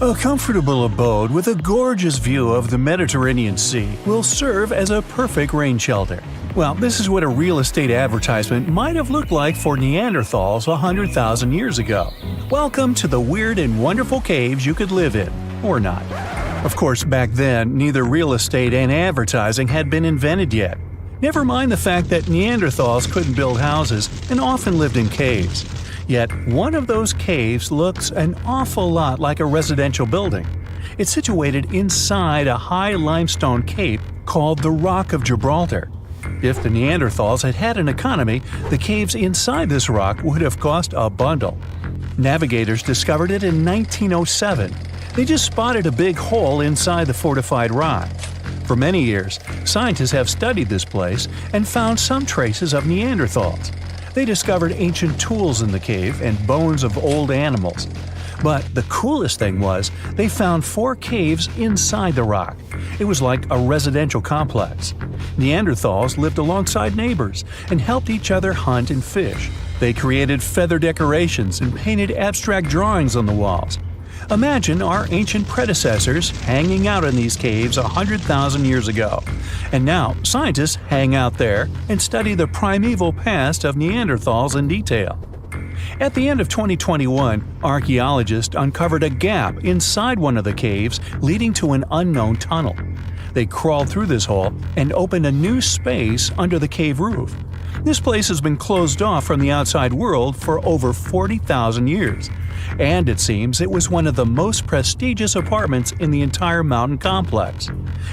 A comfortable abode with a gorgeous view of the Mediterranean Sea will serve as a perfect rain shelter. Well, this is what a real estate advertisement might have looked like for Neanderthals 100,000 years ago. Welcome to the weird and wonderful caves you could live in, or not. Of course, back then, neither real estate and advertising had been invented yet. Never mind the fact that Neanderthals couldn't build houses and often lived in caves. Yet, one of those caves looks an awful lot like a residential building. It's situated inside a high limestone cape called the Rock of Gibraltar. If the Neanderthals had had an economy, the caves inside this rock would have cost a bundle. Navigators discovered it in 1907. They just spotted a big hole inside the fortified rock. For many years, scientists have studied this place and found some traces of Neanderthals. They discovered ancient tools in the cave and bones of old animals. But the coolest thing was, they found 4 caves inside the rock. It was like a residential complex. Neanderthals lived alongside neighbors and helped each other hunt and fish. They created feather decorations and painted abstract drawings on the walls. Imagine our ancient predecessors hanging out in these caves 100,000 years ago. And now, scientists hang out there and study the primeval past of Neanderthals in detail. At the end of 2021, archaeologists uncovered a gap inside one of the caves leading to an unknown tunnel. They crawled through this hole and opened a new space under the cave roof. This place has been closed off from the outside world for over 40,000 years. And it seems it was one of the most prestigious apartments in the entire mountain complex.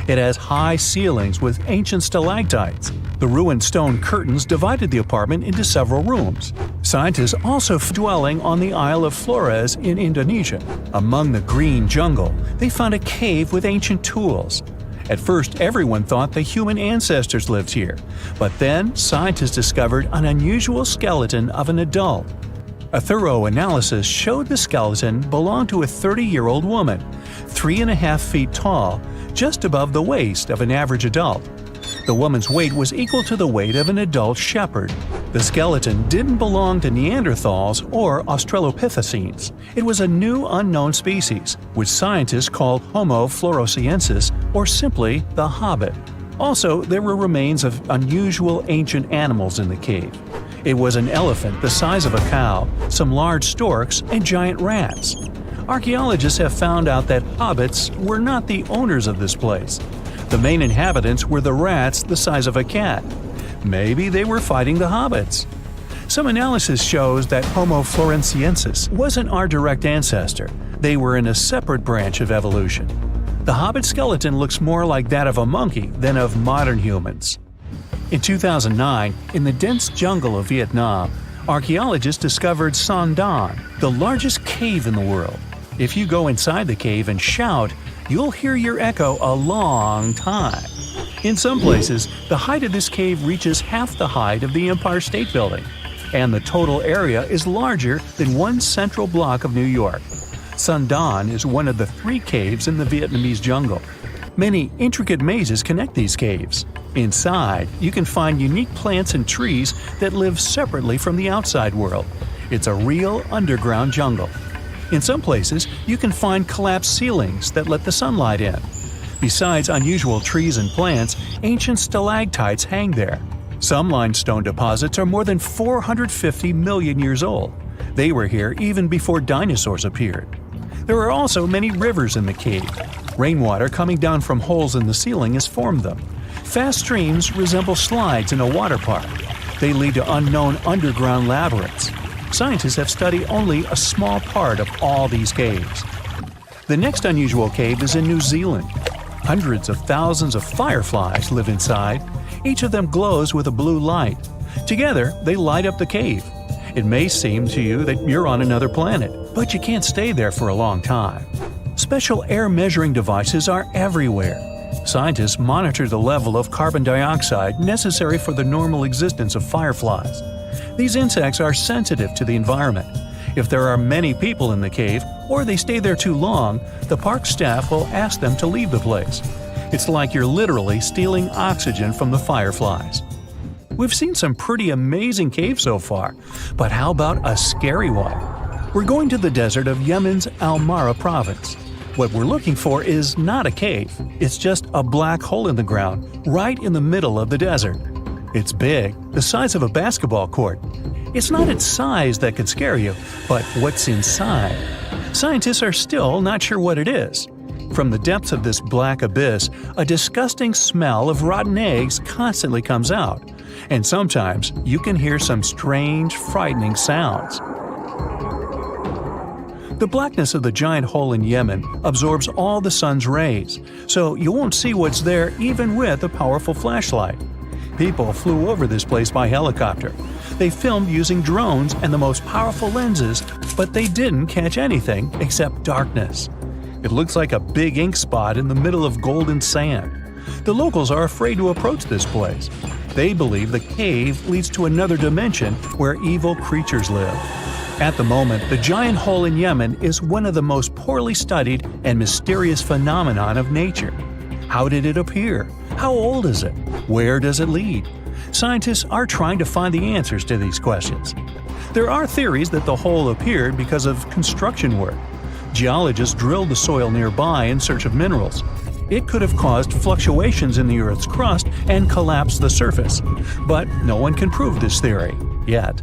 It has high ceilings with ancient stalactites. The ruined stone curtains divided the apartment into several rooms. Scientists also dwelling on the Isle of Flores in Indonesia. Among the green jungle, they found a cave with ancient tools. At first, everyone thought the human ancestors lived here, but then scientists discovered an unusual skeleton of an adult. A thorough analysis showed the skeleton belonged to a 30-year-old woman, 3.5 feet tall, just above the waist of an average adult. The woman's weight was equal to the weight of an adult shepherd. The skeleton didn't belong to Neanderthals or Australopithecines. It was a new unknown species, which scientists called Homo floresiensis, or simply the Hobbit. Also, there were remains of unusual ancient animals in the cave. It was an elephant the size of a cow, some large storks, and giant rats. Archaeologists have found out that hobbits were not the owners of this place. The main inhabitants were the rats the size of a cat. Maybe they were fighting the hobbits. Some analysis shows that Homo floresiensis wasn't our direct ancestor. They were in a separate branch of evolution. The hobbit skeleton looks more like that of a monkey than of modern humans. In 2009, in the dense jungle of Vietnam, archaeologists discovered Son Don, the largest cave in the world. If you go inside the cave and shout, you'll hear your echo a long time. In some places, the height of this cave reaches half the height of the Empire State Building, and the total area is larger than one central block of New York. Son Don is one of the 3 caves in the Vietnamese jungle. Many intricate mazes connect these caves. Inside, you can find unique plants and trees that live separately from the outside world. It's a real underground jungle. In some places, you can find collapsed ceilings that let the sunlight in. Besides unusual trees and plants, ancient stalactites hang there. Some limestone deposits are more than 450 million years old. They were here even before dinosaurs appeared. There are also many rivers in the cave. Rainwater coming down from holes in the ceiling has formed them. Fast streams resemble slides in a water park. They lead to unknown underground labyrinths. Scientists have studied only a small part of all these caves. The next unusual cave is in New Zealand. Hundreds of thousands of fireflies live inside. Each of them glows with a blue light. Together, they light up the cave. It may seem to you that you're on another planet, but you can't stay there for a long time. Special air measuring devices are everywhere. Scientists monitor the level of carbon dioxide necessary for the normal existence of fireflies. These insects are sensitive to the environment. If there are many people in the cave, or they stay there too long, the park staff will ask them to leave the place. It's like you're literally stealing oxygen from the fireflies. We've seen some pretty amazing caves so far, but how about a scary one? We're going to the desert of Yemen's Al-Mara province. What we're looking for is not a cave, it's just a black hole in the ground, right in the middle of the desert. It's big, the size of a basketball court. It's not its size that could scare you, but what's inside. Scientists are still not sure what it is. From the depths of this black abyss, a disgusting smell of rotten eggs constantly comes out, and sometimes you can hear some strange, frightening sounds. The blackness of the giant hole in Yemen absorbs all the sun's rays, so you won't see what's there even with a powerful flashlight. People flew over this place by helicopter. They filmed using drones and the most powerful lenses, but they didn't catch anything except darkness. It looks like a big ink spot in the middle of golden sand. The locals are afraid to approach this place. They believe the cave leads to another dimension where evil creatures live. At the moment, the giant hole in Yemen is one of the most poorly studied and mysterious phenomenon of nature. How did it appear? How old is it? Where does it lead? Scientists are trying to find the answers to these questions. There are theories that the hole appeared because of construction work. Geologists drilled the soil nearby in search of minerals. It could have caused fluctuations in the Earth's crust and collapsed the surface. But no one can prove this theory, yet.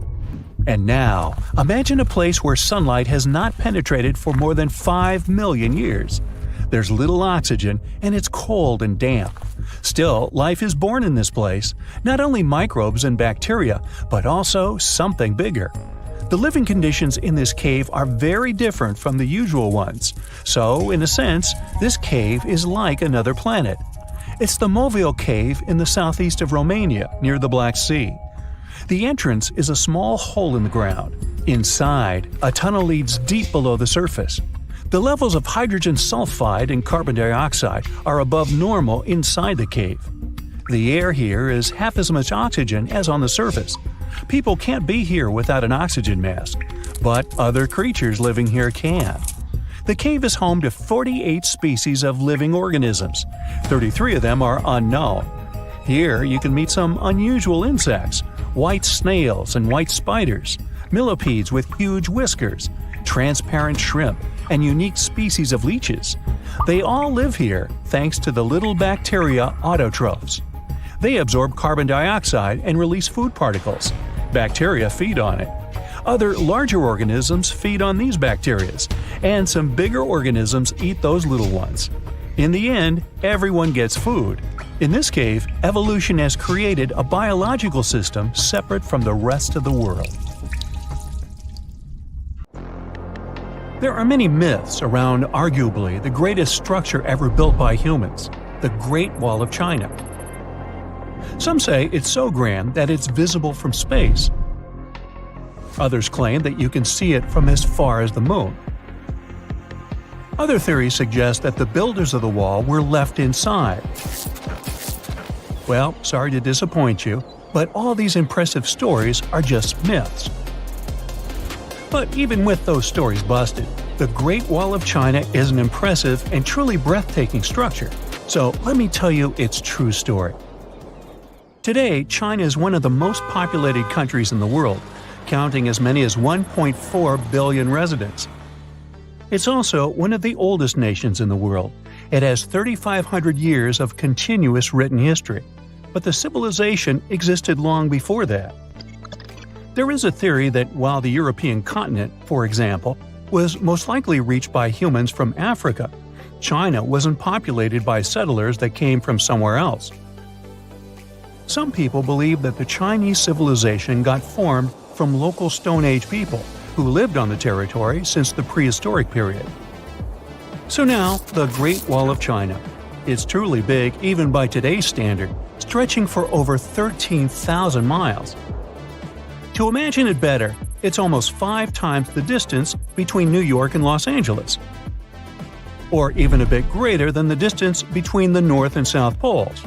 And now, imagine a place where sunlight has not penetrated for more than 5 million years. There's little oxygen, and it's cold and damp. Still, life is born in this place, not only microbes and bacteria, but also something bigger. The living conditions in this cave are very different from the usual ones, so, in a sense, this cave is like another planet. It's the Movil Cave in the southeast of Romania, near the Black Sea. The entrance is a small hole in the ground. Inside, a tunnel leads deep below the surface. The levels of hydrogen sulfide and carbon dioxide are above normal inside the cave. The air here is half as much oxygen as on the surface. People can't be here without an oxygen mask, but other creatures living here can. The cave is home to 48 species of living organisms. 33 of them are unknown. Here you can meet some unusual insects, white snails and white spiders, millipedes with huge whiskers, transparent shrimp, and unique species of leeches. They all live here thanks to the little bacteria autotrophs. They absorb carbon dioxide and release food particles. Bacteria feed on it. Other larger organisms feed on these bacteria, and some bigger organisms eat those little ones. In the end, everyone gets food. In this cave, evolution has created a biological system separate from the rest of the world. There are many myths around arguably the greatest structure ever built by humans, the Great Wall of China. Some say it's so grand that it's visible from space. Others claim that you can see it from as far as the moon. Other theories suggest that the builders of the wall were left inside. Well, sorry to disappoint you, but all these impressive stories are just myths. But even with those stories busted, the Great Wall of China is an impressive and truly breathtaking structure. So let me tell you its true story. Today, China is one of the most populated countries in the world, counting as many as 1.4 billion residents. It's also one of the oldest nations in the world. It has 3,500 years of continuous written history, but the civilization existed long before that. There is a theory that while the European continent, for example, was most likely reached by humans from Africa, China wasn't populated by settlers that came from somewhere else. Some people believe that the Chinese civilization got formed from local Stone Age people who lived on the territory since the prehistoric period. So now, the Great Wall of China. It's truly big even by today's standard, stretching for over 13,000 miles. To imagine it better, it's almost 5 times the distance between New York and Los Angeles. Or even a bit greater than the distance between the North and South Poles.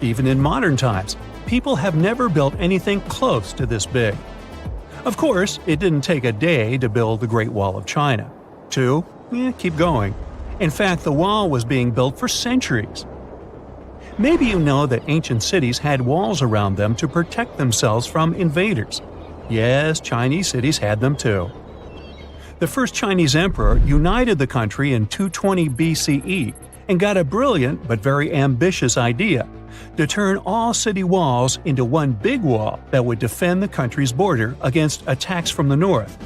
Even in modern times, people have never built anything close to this big. Of course, it didn't take a day to build the Great Wall of China. 2, keep going. In fact, the wall was being built for centuries. Maybe you know that ancient cities had walls around them to protect themselves from invaders. Yes, Chinese cities had them too. The first Chinese emperor united the country in 220 BCE and got a brilliant but very ambitious idea to turn all city walls into one big wall that would defend the country's border against attacks from the north.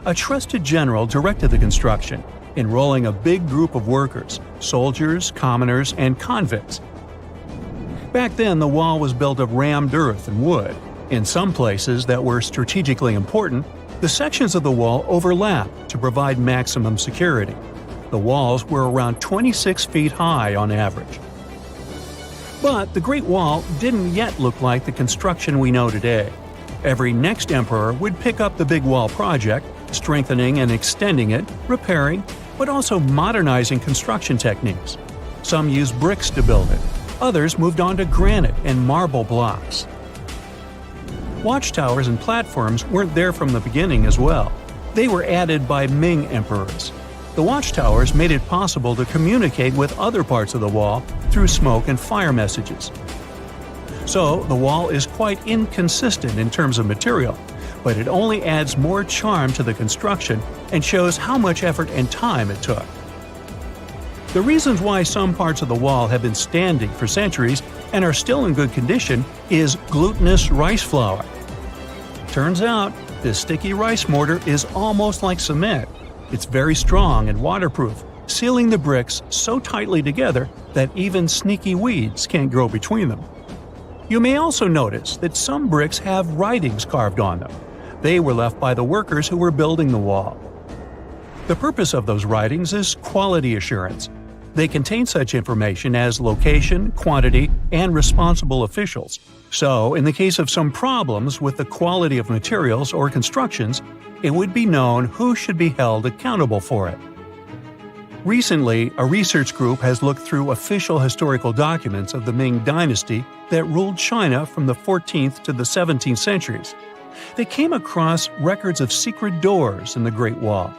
A trusted general directed the construction, enrolling a big group of workers, soldiers, commoners, and convicts. Back then, the wall was built of rammed earth and wood. In some places that were strategically important, the sections of the wall overlapped to provide maximum security. The walls were around 26 feet high on average. But the Great Wall didn't yet look like the construction we know today. Every next emperor would pick up the big wall project, strengthening and extending it, repairing, but also modernizing construction techniques. Some used bricks to build it, others moved on to granite and marble blocks. Watchtowers and platforms weren't there from the beginning as well. They were added by Ming emperors. The watchtowers made it possible to communicate with other parts of the wall through smoke and fire messages. So, the wall is quite inconsistent in terms of material, but it only adds more charm to the construction and shows how much effort and time it took. The reasons why some parts of the wall have been standing for centuries and are still in good condition is glutinous rice flour. Turns out, this sticky rice mortar is almost like cement. It's very strong and waterproof, sealing the bricks so tightly together that even sneaky weeds can't grow between them. You may also notice that some bricks have writings carved on them. They were left by the workers who were building the wall. The purpose of those writings is quality assurance. They contain such information as location, quantity, and responsible officials. So, in the case of some problems with the quality of materials or constructions, it would be known who should be held accountable for it. Recently, a research group has looked through official historical documents of the Ming Dynasty that ruled China from the 14th to the 17th centuries. They came across records of secret doors in the Great Wall,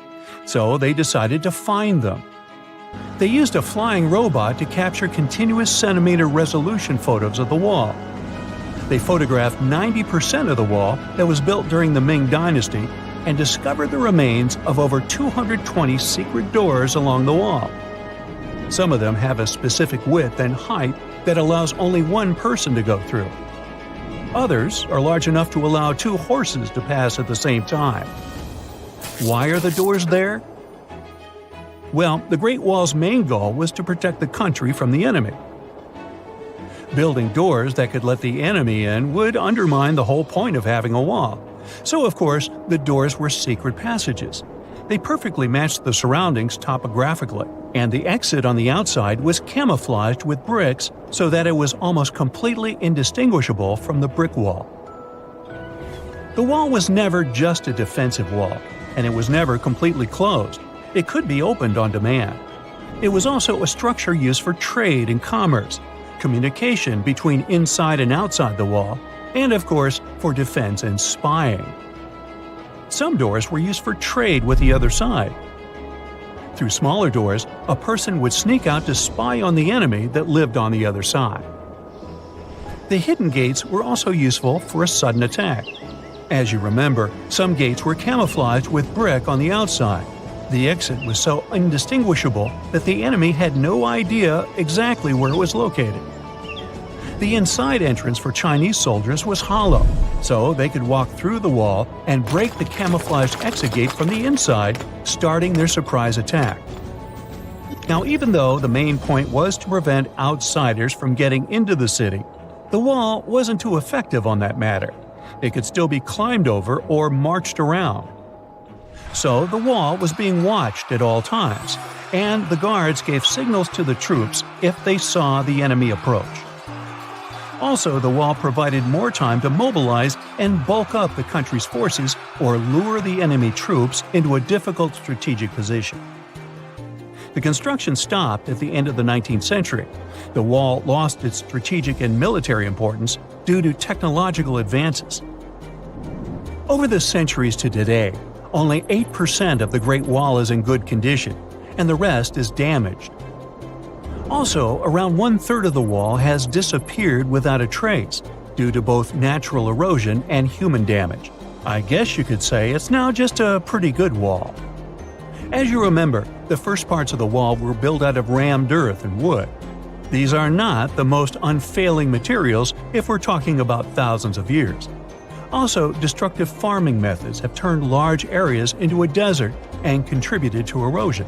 so they decided to find them. They used a flying robot to capture continuous centimeter resolution photos of the wall. They photographed 90% of the wall that was built during the Ming Dynasty and discovered the remains of over 220 secret doors along the wall. Some of them have a specific width and height that allows only one person to go through. Others are large enough to allow two horses to pass at the same time. Why are the doors there? Well, the Great Wall's main goal was to protect the country from the enemy. Building doors that could let the enemy in would undermine the whole point of having a wall. So, of course, the doors were secret passages. They perfectly matched the surroundings topographically, and the exit on the outside was camouflaged with bricks so that it was almost completely indistinguishable from the brick wall. The wall was never just a defensive wall, and it was never completely closed. It could be opened on demand. It was also a structure used for trade and commerce, communication between inside and outside the wall, and of course, for defense and spying. Some doors were used for trade with the other side. Through smaller doors, a person would sneak out to spy on the enemy that lived on the other side. The hidden gates were also useful for a sudden attack. As you remember, some gates were camouflaged with brick on the outside. The exit was so indistinguishable that the enemy had no idea exactly where it was located. The inside entrance for Chinese soldiers was hollow, so they could walk through the wall and break the camouflaged exit gate from the inside, starting their surprise attack. Now, even though the main point was to prevent outsiders from getting into the city, the wall wasn't too effective on that matter. It could still be climbed over or marched around. So the wall was being watched at all times, and the guards gave signals to the troops if they saw the enemy approach. Also, the wall provided more time to mobilize and bulk up the country's forces or lure the enemy troops into a difficult strategic position. The construction stopped at the end of the 19th century. The wall lost its strategic and military importance due to technological advances. Over the centuries to today, only 8% of the Great Wall is in good condition, and the rest is damaged. Also, around 1/3 of the wall has disappeared without a trace, due to both natural erosion and human damage. I guess you could say it's now just a pretty good wall. As you remember, the first parts of the wall were built out of rammed earth and wood. These are not the most unfailing materials if we're talking about thousands of years. Also, destructive farming methods have turned large areas into a desert and contributed to erosion.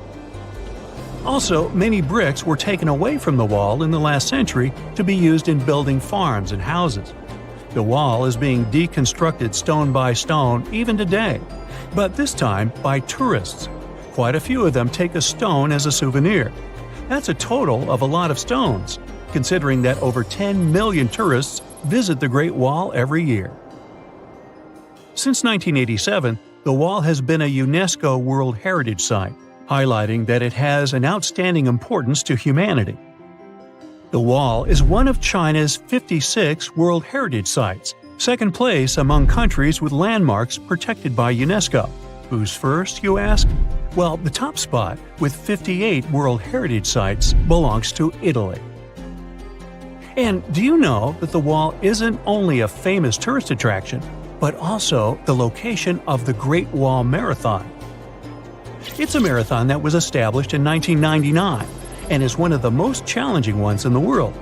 Also, many bricks were taken away from the wall in the last century to be used in building farms and houses. The wall is being deconstructed stone by stone even today, but this time by tourists. Quite a few of them take a stone as a souvenir. That's a total of a lot of stones, considering that over 10 million tourists visit the Great Wall every year. Since 1987, the wall has been a UNESCO World Heritage Site, highlighting that it has an outstanding importance to humanity. The wall is one of China's 56 World Heritage Sites, second place among countries with landmarks protected by UNESCO. Who's first, you ask? Well, the top spot, with 58 World Heritage Sites, belongs to Italy. And do you know that the wall isn't only a famous tourist attraction, but also the location of the Great Wall Marathon? It's a marathon that was established in 1999 and is one of the most challenging ones in the world.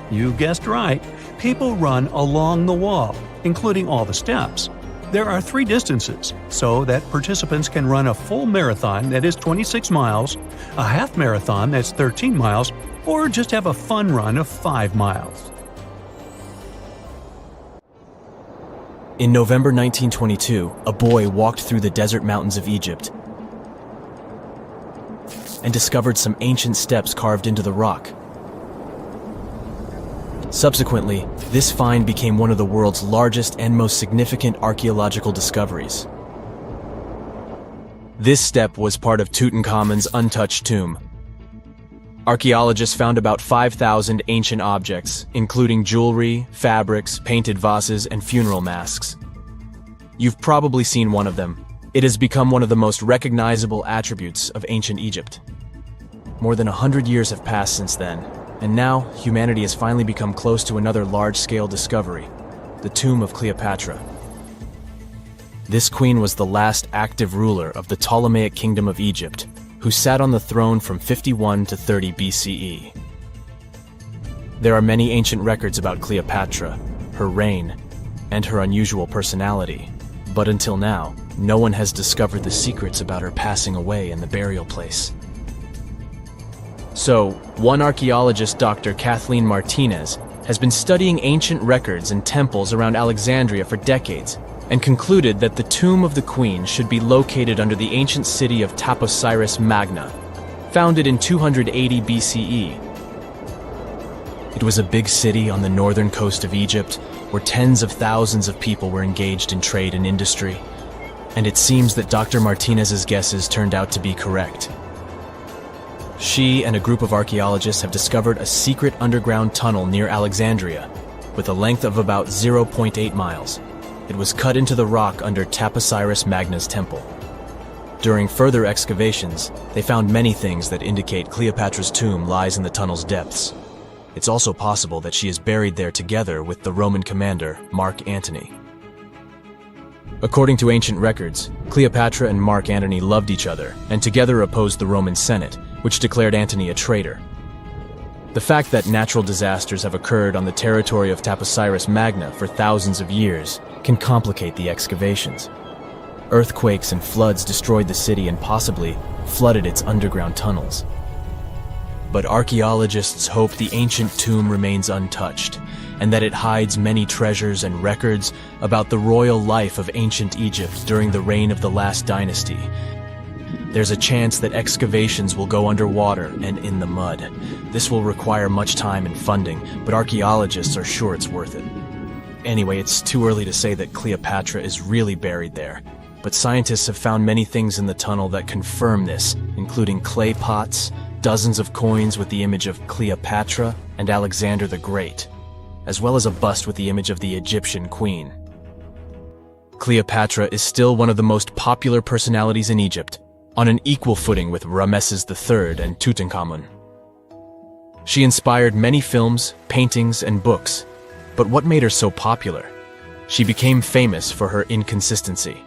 You guessed right, people run along the wall, including all the steps. There are 3 distances, so that participants can run a full marathon that is 26 miles, a half marathon that's 13 miles, or just have a fun run of 5 miles. In November 1922, a boy walked through the desert mountains of Egypt and discovered some ancient steps carved into the rock. Subsequently, this find became one of the world's largest and most significant archaeological discoveries. This step was part of Tutankhamun's untouched tomb. Archaeologists found about 5,000 ancient objects, including jewelry, fabrics, painted vases, and funeral masks. You've probably seen one of them. It has become one of the most recognizable attributes of ancient Egypt. More than 100 years have passed since then, and now humanity has finally become close to another large-scale discovery, the tomb of Cleopatra. This queen was the last active ruler of the Ptolemaic Kingdom of Egypt, who sat on the throne from 51 to 30 BCE. There are many ancient records about Cleopatra, her reign, and her unusual personality, but until now, no one has discovered the secrets about her passing away in the burial place. So, one archaeologist, Dr. Kathleen Martinez, has been studying ancient records and temples around Alexandria for decades and concluded that the tomb of the queen should be located under the ancient city of Taposiris Magna, founded in 280 BCE. It was a big city on the northern coast of Egypt where tens of thousands of people were engaged in trade and industry, and it seems that Dr. Martinez's guesses turned out to be correct. She and a group of archaeologists have discovered a secret underground tunnel near Alexandria, with a length of about 0.8 miles. It was cut into the rock under Taposiris Magna's temple. During further excavations, they found many things that indicate Cleopatra's tomb lies in the tunnel's depths. It's also possible that she is buried there together with the Roman commander, Mark Antony. According to ancient records, Cleopatra and Mark Antony loved each other and together opposed the Roman Senate, which declared Antony a traitor. The fact that natural disasters have occurred on the territory of Taposiris Magna for thousands of years can complicate the excavations. Earthquakes and floods destroyed the city and possibly flooded its underground tunnels. But archaeologists hope the ancient tomb remains untouched, and that it hides many treasures and records about the royal life of ancient Egypt during the reign of the last dynasty. There's a chance that excavations will go underwater and in the mud. This will require much time and funding, but archaeologists are sure it's worth it. Anyway, it's too early to say that Cleopatra is really buried there, but scientists have found many things in the tunnel that confirm this, including clay pots, dozens of coins with the image of Cleopatra and Alexander the Great, as well as a bust with the image of the Egyptian queen. Cleopatra is still one of the most popular personalities in Egypt, on an equal footing with Ramesses III and Tutankhamun. She inspired many films, paintings, and books, but what made her so popular? She became famous for her inconsistency.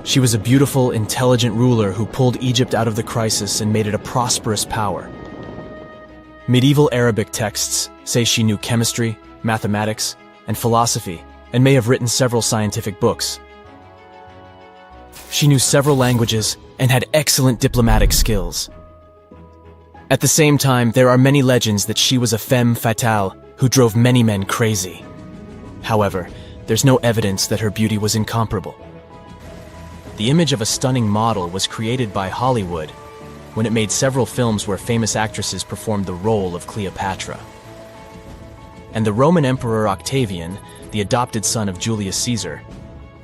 She was a beautiful, intelligent ruler who pulled Egypt out of the crisis and made it a prosperous power. Medieval Arabic texts say she knew chemistry, mathematics, and philosophy, and may have written several scientific books. She knew several languages and had excellent diplomatic skills. At the same time, there are many legends that she was a femme fatale who drove many men crazy. However, there's no evidence that her beauty was incomparable. The image of a stunning model was created by Hollywood when it made several films where famous actresses performed the role of Cleopatra. And the Roman Emperor Octavian, the adopted son of Julius Caesar,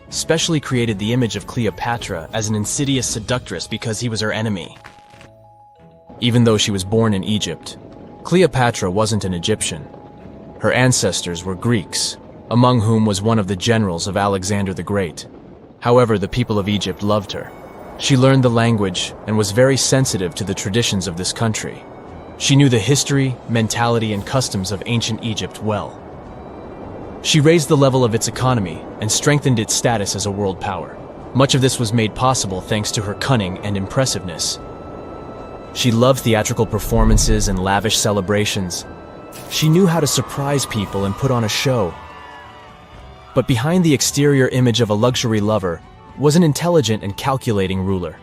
specially created the image of Cleopatra as an insidious seductress because he was her enemy. Even though she was born in Egypt, Cleopatra wasn't an Egyptian. Her ancestors were Greeks, among whom was one of the generals of Alexander the Great. However, the people of Egypt loved her. She learned the language and was very sensitive to the traditions of this country. She knew the history, mentality, and customs of ancient Egypt well. She raised the level of its economy and strengthened its status as a world power. Much of this was made possible thanks to her cunning and impressiveness. She loved theatrical performances and lavish celebrations. She knew how to surprise people and put on a show. But behind the exterior image of a luxury lover was an intelligent and calculating ruler.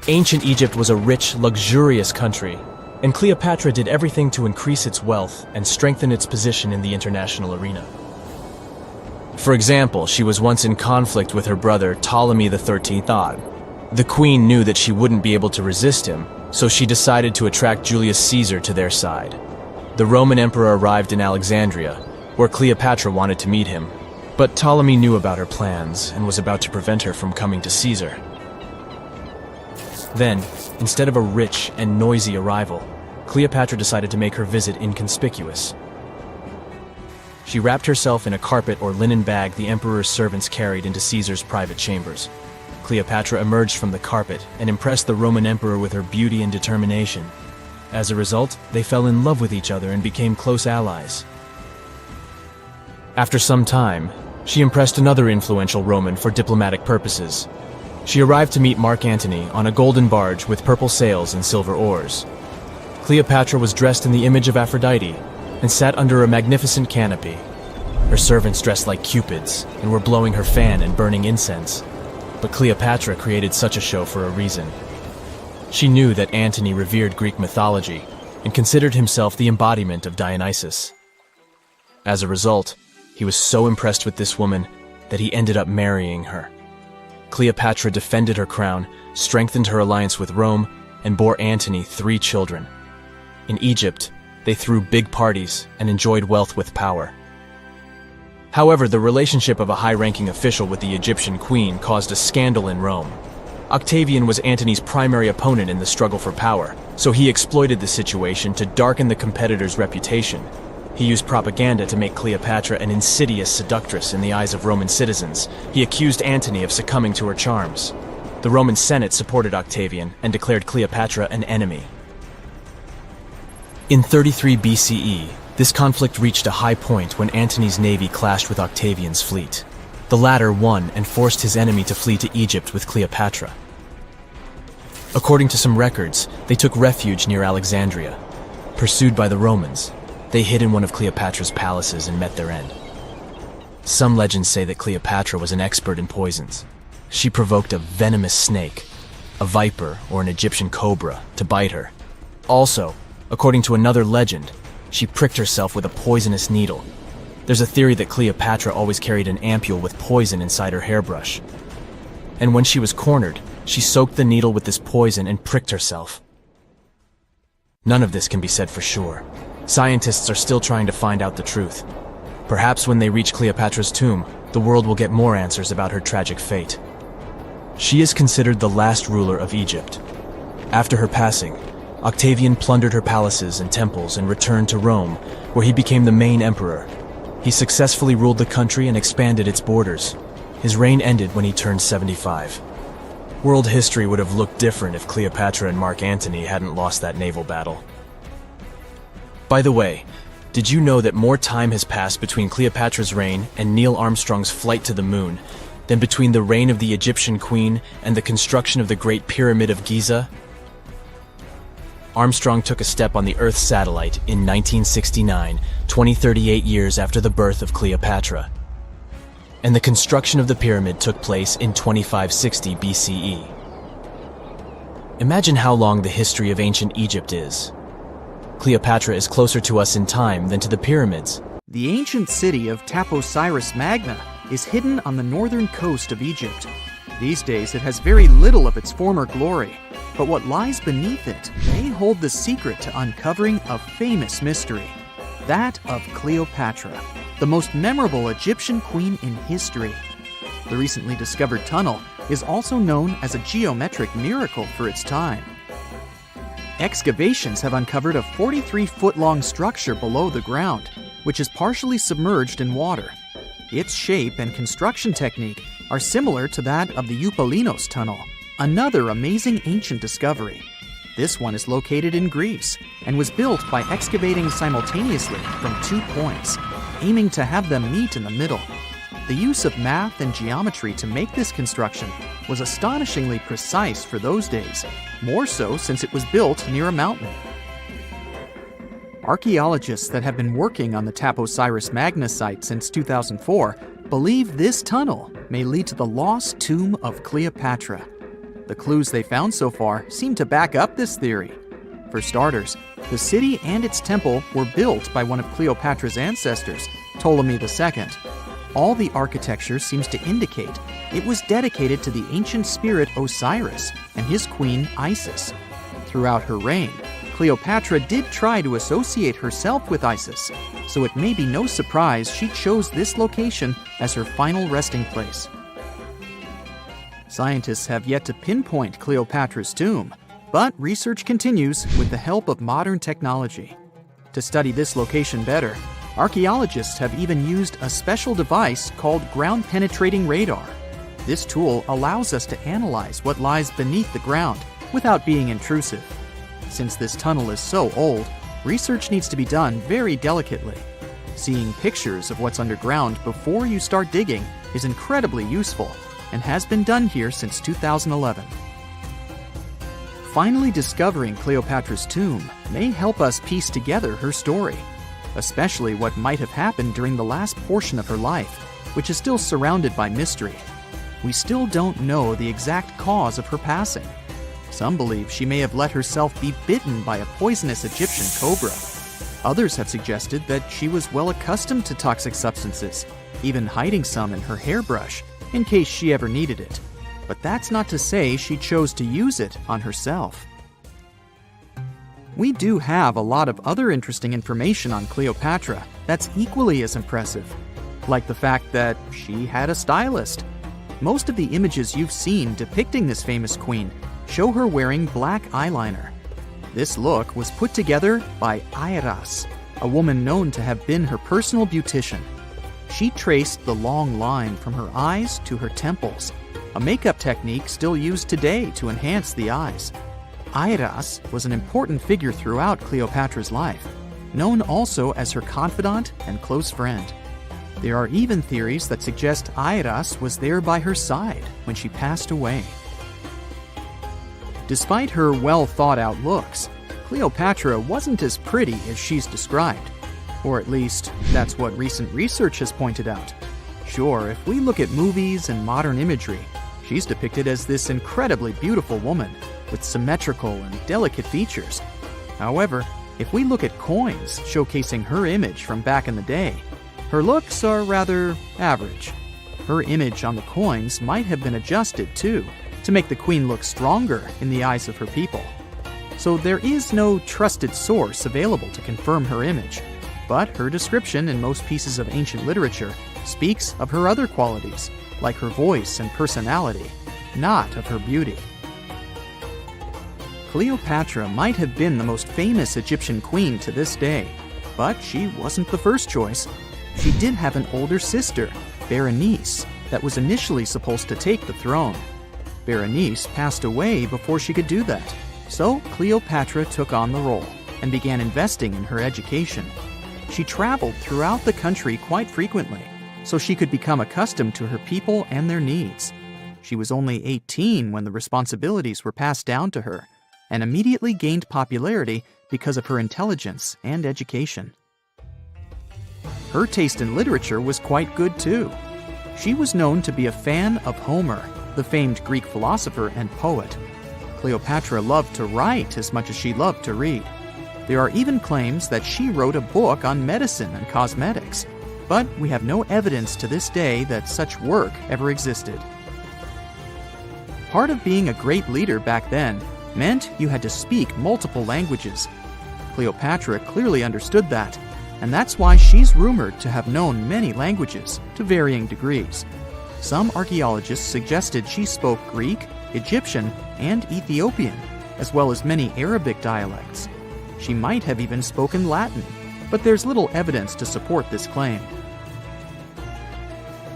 Ancient Egypt was a rich, luxurious country, and Cleopatra did everything to increase its wealth and strengthen its position in the international arena. For example, she was once in conflict with her brother Ptolemy XIII Odd. The queen knew that she wouldn't be able to resist him, so she decided to attract Julius Caesar to their side. The Roman emperor arrived in Alexandria, where Cleopatra wanted to meet him, but Ptolemy knew about her plans and was about to prevent her from coming to Caesar. Then, instead of a rich and noisy arrival, Cleopatra decided to make her visit inconspicuous. She wrapped herself in a carpet or linen bag the emperor's servants carried into Caesar's private chambers. Cleopatra emerged from the carpet and impressed the Roman emperor with her beauty and determination. As a result, they fell in love with each other and became close allies. After some time, she impressed another influential Roman for diplomatic purposes. She arrived to meet Mark Antony on a golden barge with purple sails and silver oars. Cleopatra was dressed in the image of Aphrodite and sat under a magnificent canopy. Her servants dressed like cupids and were blowing her fan and burning incense. But Cleopatra created such a show for a reason. She knew that Antony revered Greek mythology and considered himself the embodiment of Dionysus. As a result, he was so impressed with this woman that he ended up marrying her. Cleopatra defended her crown, strengthened her alliance with Rome, and bore Antony 3 children. In Egypt, they threw big parties and enjoyed wealth with power. However, the relationship of a high-ranking official with the Egyptian queen caused a scandal in Rome. Octavian was Antony's primary opponent in the struggle for power, so he exploited the situation to darken the competitor's reputation. He used propaganda to make Cleopatra an insidious seductress in the eyes of Roman citizens. He accused Antony of succumbing to her charms. The Roman Senate supported Octavian and declared Cleopatra an enemy. In 33 BCE, this conflict reached a high point when Antony's navy clashed with Octavian's fleet. The latter won and forced his enemy to flee to Egypt with Cleopatra. According to some records, they took refuge near Alexandria. Pursued by the Romans, they hid in one of Cleopatra's palaces and met their end. Some legends say that Cleopatra was an expert in poisons. She provoked a venomous snake, a viper or an Egyptian cobra, to bite her. Also, according to another legend, she pricked herself with a poisonous needle. There's a theory that Cleopatra always carried an ampule with poison inside her hairbrush. And when she was cornered, she soaked the needle with this poison and pricked herself. None of this can be said for sure. Scientists are still trying to find out the truth. Perhaps when they reach Cleopatra's tomb, the world will get more answers about her tragic fate. She is considered the last ruler of Egypt. After her passing, Octavian plundered her palaces and temples and returned to Rome, where he became the main emperor. He successfully ruled the country and expanded its borders. His reign ended when he turned 75. World history would have looked different if Cleopatra and Mark Antony hadn't lost that naval battle. By the way, did you know that more time has passed between Cleopatra's reign and Neil Armstrong's flight to the moon than between the reign of the Egyptian queen and the construction of the Great Pyramid of Giza? Armstrong took a step on the Earth satellite in 1969, 38 years after the birth of Cleopatra. And the construction of the pyramid took place in 2560 BCE. Imagine how long the history of ancient Egypt is. Cleopatra is closer to us in time than to the pyramids. The ancient city of Taposiris Magna is hidden on the northern coast of Egypt. These days, it has very little of its former glory, but what lies beneath it may hold the secret to uncovering a famous mystery, that of Cleopatra, the most memorable Egyptian queen in history. The recently discovered tunnel is also known as a geometric miracle for its time. Excavations have uncovered a 43-foot-long structure below the ground, which is partially submerged in water. Its shape and construction technique are similar to that of the Eupalinos Tunnel, another amazing ancient discovery. This one is located in Greece and was built by excavating simultaneously from 2 points, aiming to have them meet in the middle. The use of math and geometry to make this construction was astonishingly precise for those days, more so since it was built near a mountain. Archaeologists that have been working on the Taposiris Magna site since 2004 believe this tunnel may lead to the lost tomb of Cleopatra. The clues they found so far seem to back up this theory. For starters, the city and its temple were built by one of Cleopatra's ancestors, Ptolemy II. All the architecture seems to indicate it was dedicated to the ancient spirit Osiris and his queen Isis. Throughout her reign, Cleopatra did try to associate herself with Isis, so it may be no surprise she chose this location as her final resting place. Scientists have yet to pinpoint Cleopatra's tomb, but research continues with the help of modern technology. To study this location better, archaeologists have even used a special device called ground-penetrating radar. This tool allows us to analyze what lies beneath the ground without being intrusive. Since this tunnel is so old, research needs to be done very delicately. Seeing pictures of what's underground before you start digging is incredibly useful and has been done here since 2011. Finally discovering Cleopatra's tomb may help us piece together her story, especially what might have happened during the last portion of her life, which is still surrounded by mystery. We still don't know the exact cause of her passing. Some believe she may have let herself be bitten by a poisonous Egyptian cobra. Others have suggested that she was well accustomed to toxic substances, even hiding some in her hairbrush in case she ever needed it. But that's not to say she chose to use it on herself. We do have a lot of other interesting information on Cleopatra that's equally as impressive, like the fact that she had a stylist. Most of the images you've seen depicting this famous queen show her wearing black eyeliner. This look was put together by Airas, a woman known to have been her personal beautician. She traced the long line from her eyes to her temples, a makeup technique still used today to enhance the eyes. Airas was an important figure throughout Cleopatra's life, known also as her confidant and close friend. There are even theories that suggest Airas was there by her side when she passed away. Despite her well-thought-out looks, Cleopatra wasn't as pretty as she's described. Or at least, that's what recent research has pointed out. Sure, if we look at movies and modern imagery, she's depicted as this incredibly beautiful woman with symmetrical and delicate features. However, if we look at coins showcasing her image from back in the day, her looks are rather average. Her image on the coins might have been adjusted, too, to make the queen look stronger in the eyes of her people. So there is no trusted source available to confirm her image, but her description in most pieces of ancient literature speaks of her other qualities, like her voice and personality, not of her beauty. Cleopatra might have been the most famous Egyptian queen to this day, but she wasn't the first choice. She did have an older sister, Berenice, that was initially supposed to take the throne. Berenice passed away before she could do that, so Cleopatra took on the role and began investing in her education. She traveled throughout the country quite frequently, so she could become accustomed to her people and their needs. She was only 18 when the responsibilities were passed down to her, and immediately gained popularity because of her intelligence and education. Her taste in literature was quite good too. She was known to be a fan of Homer, the famed Greek philosopher and poet. Cleopatra loved to write as much as she loved to read. There are even claims that she wrote a book on medicine and cosmetics, but we have no evidence to this day that such work ever existed. Part of being a great leader back then meant you had to speak multiple languages. Cleopatra clearly understood that, and that's why she's rumored to have known many languages to varying degrees. Some archaeologists suggested she spoke Greek, Egyptian, and Ethiopian, as well as many Arabic dialects. She might have even spoken Latin, but there's little evidence to support this claim.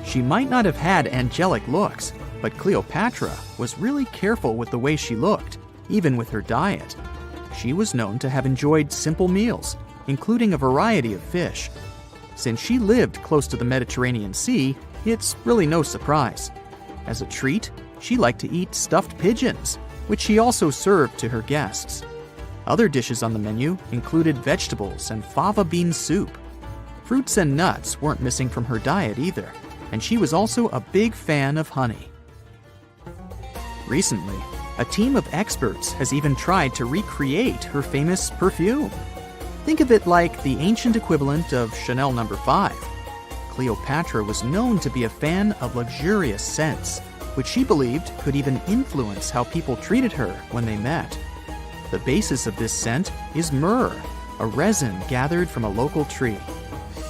She might not have had angelic looks, but Cleopatra was really careful with the way she looked, even with her diet. She was known to have enjoyed simple meals, including a variety of fish. Since she lived close to the Mediterranean Sea, it's really no surprise. As a treat, she liked to eat stuffed pigeons, which she also served to her guests. Other dishes on the menu included vegetables and fava bean soup. Fruits and nuts weren't missing from her diet either, and she was also a big fan of honey. Recently, a team of experts has even tried to recreate her famous perfume. Think of it like the ancient equivalent of Chanel No. 5. Cleopatra was known to be a fan of luxurious scents, which she believed could even influence how people treated her when they met. The basis of this scent is myrrh, a resin gathered from a local tree.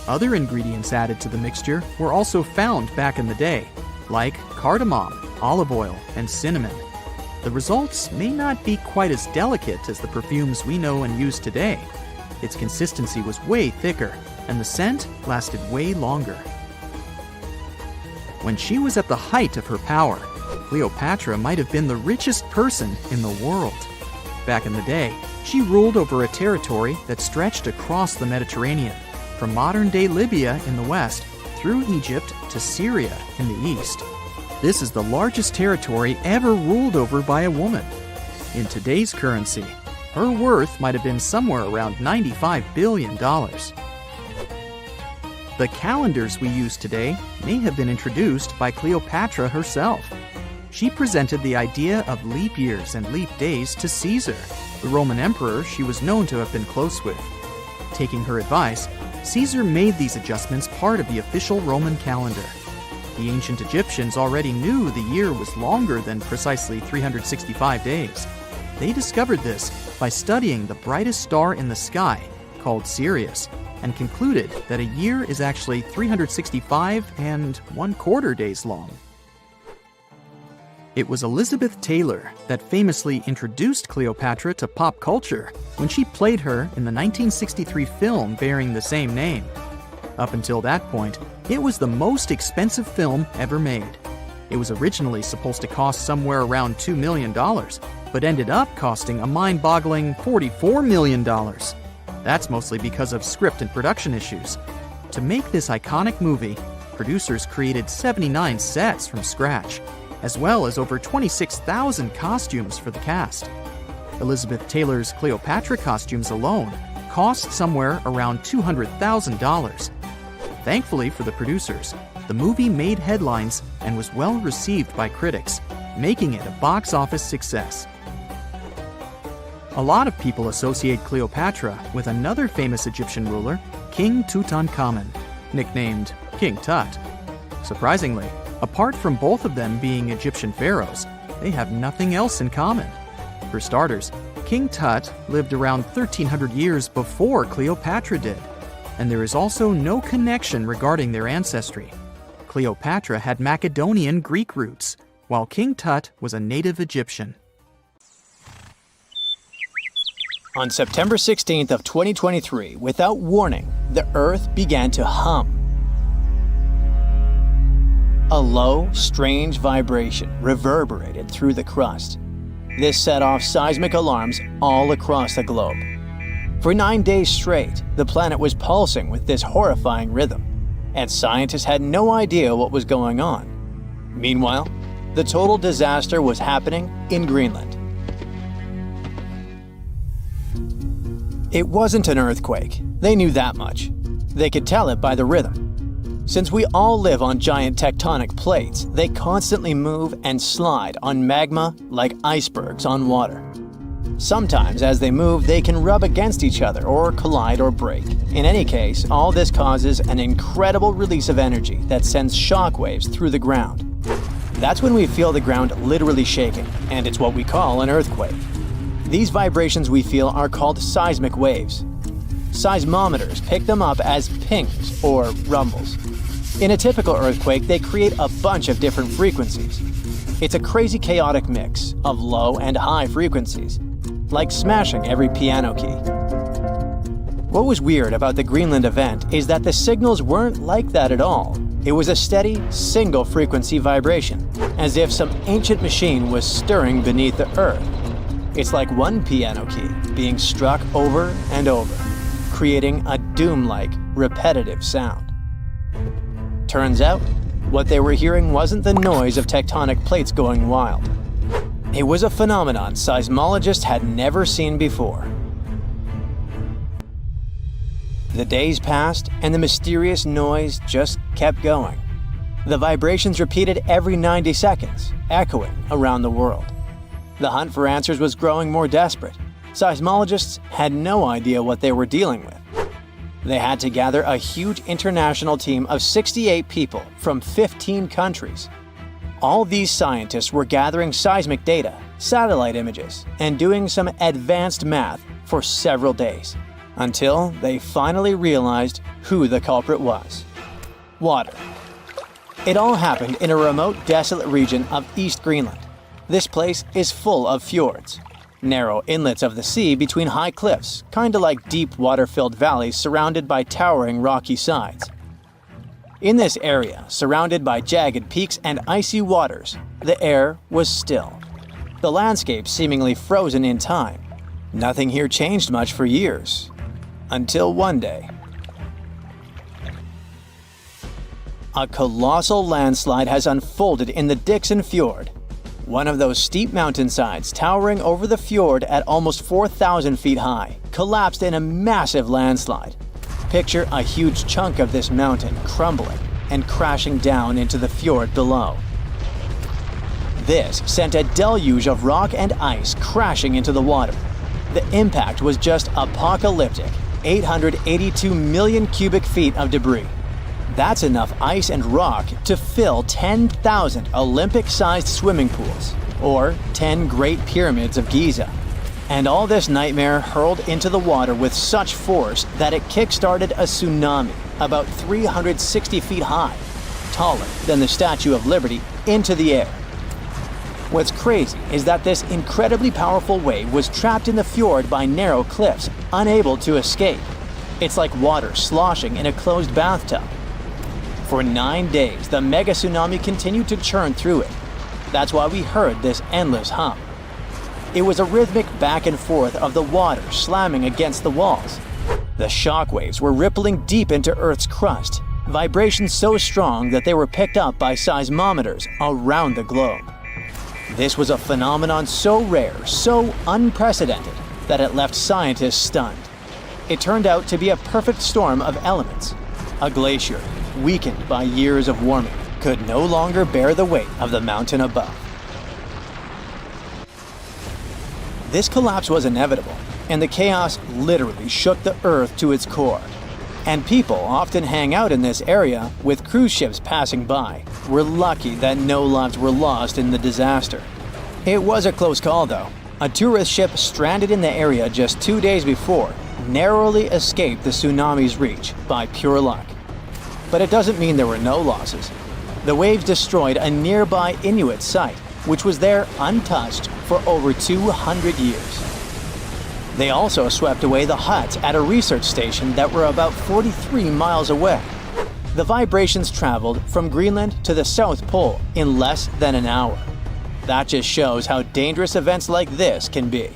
Other ingredients added to the mixture were also found back in the day, like cardamom, olive oil, and cinnamon. The results may not be quite as delicate as the perfumes we know and use today. Its consistency was way thicker, and the scent lasted way longer. When she was at the height of her power, Cleopatra might have been the richest person in the world. Back in the day, she ruled over a territory that stretched across the Mediterranean, from modern-day Libya in the west through Egypt to Syria in the east. This is the largest territory ever ruled over by a woman. In today's currency, her worth might have been somewhere around $95 billion. The calendars we use today may have been introduced by Cleopatra herself. She presented the idea of leap years and leap days to Caesar, the Roman emperor she was known to have been close with. Taking her advice, Caesar made these adjustments part of the official Roman calendar. The ancient Egyptians already knew the year was longer than precisely 365 days. They discovered this by studying the brightest star in the sky, called Sirius, and concluded that a year is actually 365 and 1/4 days long. It was Elizabeth Taylor that famously introduced Cleopatra to pop culture when she played her in the 1963 film bearing the same name. Up until that point, it was the most expensive film ever made. It was originally supposed to cost somewhere around $2 million, but ended up costing a mind-boggling $44 million. That's mostly because of script and production issues. To make this iconic movie, producers created 79 sets from scratch, as well as over 26,000 costumes for the cast. Elizabeth Taylor's Cleopatra costumes alone cost somewhere around $200,000. Thankfully for the producers, the movie made headlines and was well received by critics, making it a box office success. A lot of people associate Cleopatra with another famous Egyptian ruler, King Tutankhamun, nicknamed King Tut. Surprisingly, apart from both of them being Egyptian pharaohs, they have nothing else in common. For starters, King Tut lived around 1,300 years before Cleopatra did, and there is also no connection regarding their ancestry. Cleopatra had Macedonian Greek roots, while King Tut was a native Egyptian. On September 16th of 2023, without warning, the Earth began to hum. A low, strange vibration reverberated through the crust. This set off seismic alarms all across the globe. For 9 days straight, the planet was pulsing with this horrifying rhythm, and scientists had no idea what was going on. Meanwhile, the total disaster was happening in Greenland. It wasn't an earthquake. They knew that much. They could tell it by the rhythm. Since we all live on giant tectonic plates, they constantly move and slide on magma like icebergs on water. Sometimes, as they move, they can rub against each other or collide or break. In any case, all this causes an incredible release of energy that sends shockwaves through the ground. That's when we feel the ground literally shaking, and it's what we call an earthquake. These vibrations we feel are called seismic waves. Seismometers pick them up as pings or rumbles. In a typical earthquake, they create a bunch of different frequencies. It's a crazy chaotic mix of low and high frequencies, like smashing every piano key. What was weird about the Greenland event is that the signals weren't like that at all. It was a steady, single-frequency vibration, as if some ancient machine was stirring beneath the earth. It's like one piano key being struck over and over, creating a doom-like, repetitive sound. Turns out, what they were hearing wasn't the noise of tectonic plates going wild. It was a phenomenon seismologists had never seen before. The days passed, and the mysterious noise just kept going. The vibrations repeated every 90 seconds, echoing around the world. The hunt for answers was growing more desperate. Seismologists had no idea what they were dealing with. They had to gather a huge international team of 68 people from 15 countries. All these scientists were gathering seismic data, satellite images, and doing some advanced math for several days, until they finally realized who the culprit was. Water. It all happened in a remote, desolate region of East Greenland. This place is full of fjords, narrow inlets of the sea between high cliffs, kinda like deep water-filled valleys surrounded by towering rocky sides. In this area, surrounded by jagged peaks and icy waters, the air was still. The landscape seemingly frozen in time. Nothing here changed much for years. Until one day, a colossal landslide has unfolded in the Dixon Fjord. One of those steep mountainsides towering over the fjord at almost 4,000 feet high collapsed in a massive landslide. Picture a huge chunk of this mountain crumbling and crashing down into the fjord below. This sent a deluge of rock and ice crashing into the water. The impact was just apocalyptic. 882 million cubic feet of debris. That's enough ice and rock to fill 10,000 Olympic-sized swimming pools, or 10 Great Pyramids of Giza. And all this nightmare hurled into the water with such force that it kick-started a tsunami about 360 feet high, taller than the Statue of Liberty, into the air. What's crazy is that this incredibly powerful wave was trapped in the fjord by narrow cliffs, unable to escape. It's like water sloshing in a closed bathtub. For 9 days, the mega tsunami continued to churn through it. That's why we heard this endless hum. It was a rhythmic back and forth of the water slamming against the walls. The shock waves were rippling deep into Earth's crust, vibrations so strong that they were picked up by seismometers around the globe. This was a phenomenon so rare, so unprecedented, that it left scientists stunned. It turned out to be a perfect storm of elements. A glacier, weakened by years of warming, could no longer bear the weight of the mountain above. This collapse was inevitable, and the chaos literally shook the Earth to its core. And people often hang out in this area with cruise ships passing by. We're lucky that no lives were lost in the disaster. It was a close call though. A tourist ship stranded in the area just 2 days before narrowly escaped the tsunami's reach by pure luck. But it doesn't mean there were no losses. The waves destroyed a nearby Inuit site, which was there untouched for over 200 years. They also swept away the huts at a research station that were about 43 miles away. The vibrations traveled from Greenland to the South Pole in less than an hour. That just shows how dangerous events like this can be.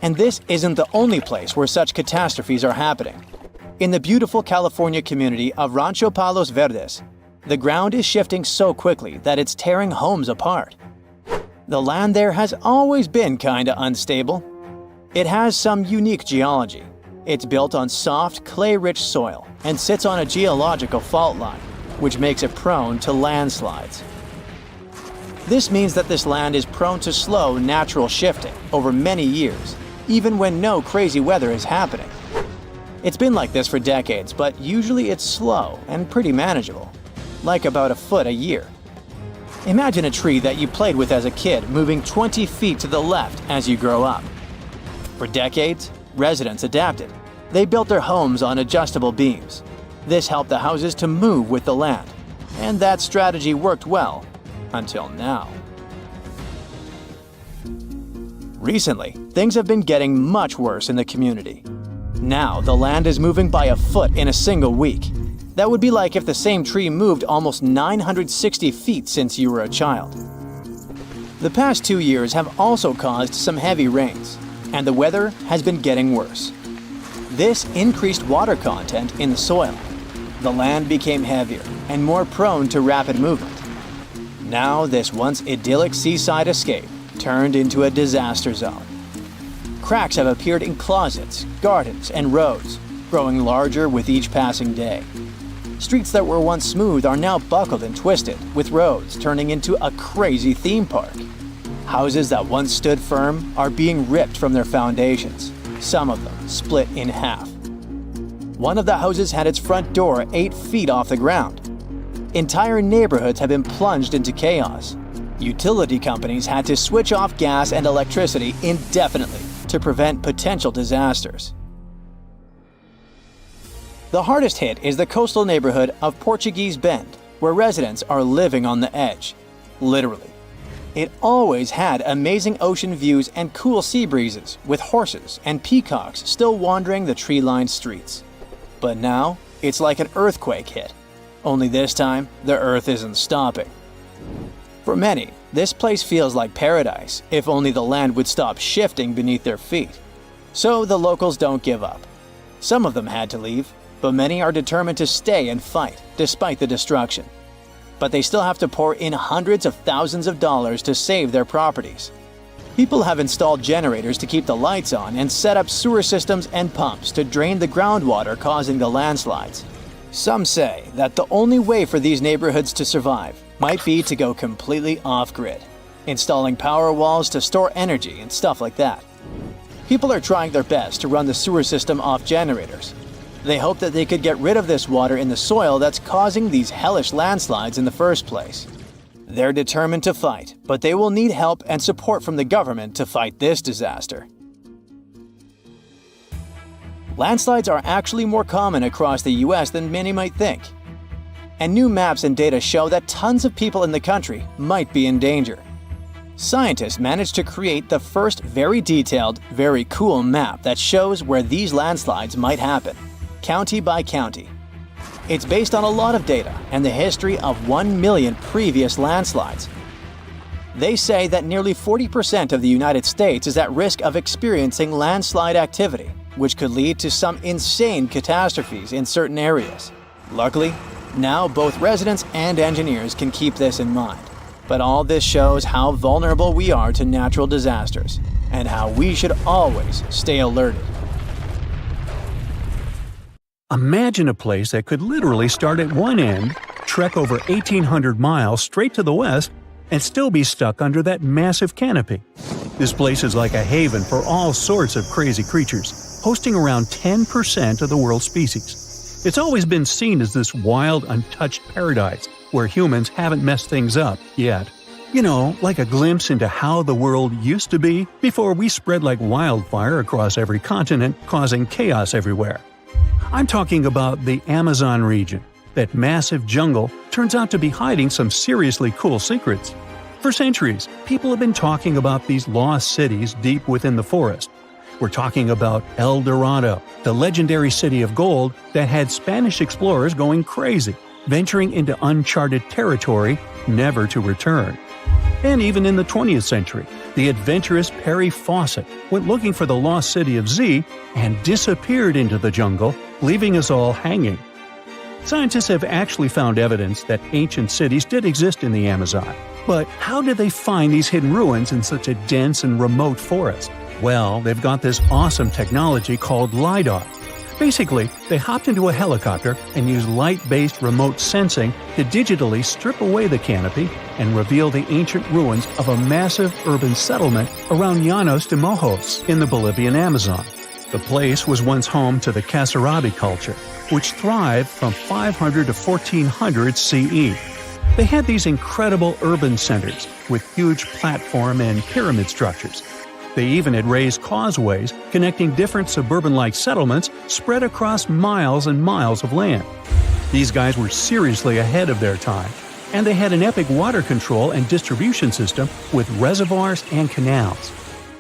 And this isn't the only place where such catastrophes are happening. In the beautiful California community of Rancho Palos Verdes, the ground is shifting so quickly that it's tearing homes apart. The land there has always been kinda unstable. It has some unique geology. It's built on soft, clay-rich soil and sits on a geological fault line, which makes it prone to landslides. This means that this land is prone to slow, natural shifting over many years, even when no crazy weather is happening. It's been like this for decades, but usually it's slow and pretty manageable, like about a foot a year. Imagine a tree that you played with as a kid moving 20 feet to the left as you grow up. For decades, residents adapted. They built their homes on adjustable beams. This helped the houses to move with the land, and that strategy worked well until now. Recently, things have been getting much worse in the community. Now, the land is moving by a foot in a single week. That would be like if the same tree moved almost 960 feet since you were a child. The past 2 years have also caused some heavy rains, and the weather has been getting worse. This increased water content in the soil. The land became heavier and more prone to rapid movement. Now, this once idyllic seaside escape turned into a disaster zone. Cracks have appeared in closets, gardens, and roads, growing larger with each passing day. Streets that were once smooth are now buckled and twisted, with roads turning into a crazy theme park. Houses that once stood firm are being ripped from their foundations, some of them split in half. One of the houses had its front door 8 feet off the ground. Entire neighborhoods have been plunged into chaos. Utility companies had to switch off gas and electricity indefinitely to prevent potential disasters. The hardest hit is the coastal neighborhood of Portuguese Bend, where residents are living on the edge, literally. It always had amazing ocean views and cool sea breezes, with horses and peacocks still wandering the tree-lined streets. But now, it's like an earthquake hit. Only this time, the earth isn't stopping. For many, this place feels like paradise, if only the land would stop shifting beneath their feet. So the locals don't give up. Some of them had to leave, but many are determined to stay and fight, despite the destruction. But they still have to pour in hundreds of thousands of dollars to save their properties. People have installed generators to keep the lights on and set up sewer systems and pumps to drain the groundwater causing the landslides. Some say that the only way for these neighborhoods to survive might be to go completely off-grid, installing power walls to store energy and stuff like that. People are trying their best to run the sewer system off generators. They hope that they could get rid of this water in the soil that's causing these hellish landslides in the first place. They're determined to fight, but they will need help and support from the government to fight this disaster. Landslides are actually more common across the US than many might think. And new maps and data show that tons of people in the country might be in danger. Scientists managed to create the first very detailed, very cool map that shows where these landslides might happen, county by county. It's based on a lot of data and the history of 1 million previous landslides. They say that nearly 40% of the United States is at risk of experiencing landslide activity, which could lead to some insane catastrophes in certain areas. Luckily, now both residents and engineers can keep this in mind. But all this shows how vulnerable we are to natural disasters, and how we should always stay alerted. Imagine a place that could literally start at one end, trek over 1,800 miles straight to the west, and still be stuck under that massive canopy. This place is like a haven for all sorts of crazy creatures, hosting around 10% of the world's species. It's always been seen as this wild, untouched paradise where humans haven't messed things up yet. You know, like a glimpse into how the world used to be before we spread like wildfire across every continent, causing chaos everywhere. I'm talking about the Amazon region. That massive jungle turns out to be hiding some seriously cool secrets. For centuries, people have been talking about these lost cities deep within the forest. We're talking about El Dorado, the legendary city of gold that had Spanish explorers going crazy, venturing into uncharted territory, never to return. And even in the 20th century, the adventurous Perry Fawcett went looking for the lost city of Z and disappeared into the jungle, leaving us all hanging. Scientists have actually found evidence that ancient cities did exist in the Amazon. But how did they find these hidden ruins in such a dense and remote forest? Well, they've got this awesome technology called LiDAR. Basically, they hopped into a helicopter and used light-based remote sensing to digitally strip away the canopy and reveal the ancient ruins of a massive urban settlement around Llanos de Mojos in the Bolivian Amazon. The place was once home to the Kasarabi culture, which thrived from 500 to 1400 CE. They had these incredible urban centers with huge platform and pyramid structures. They even had raised causeways connecting different suburban-like settlements spread across miles and miles of land. These guys were seriously ahead of their time, and they had an epic water control and distribution system with reservoirs and canals.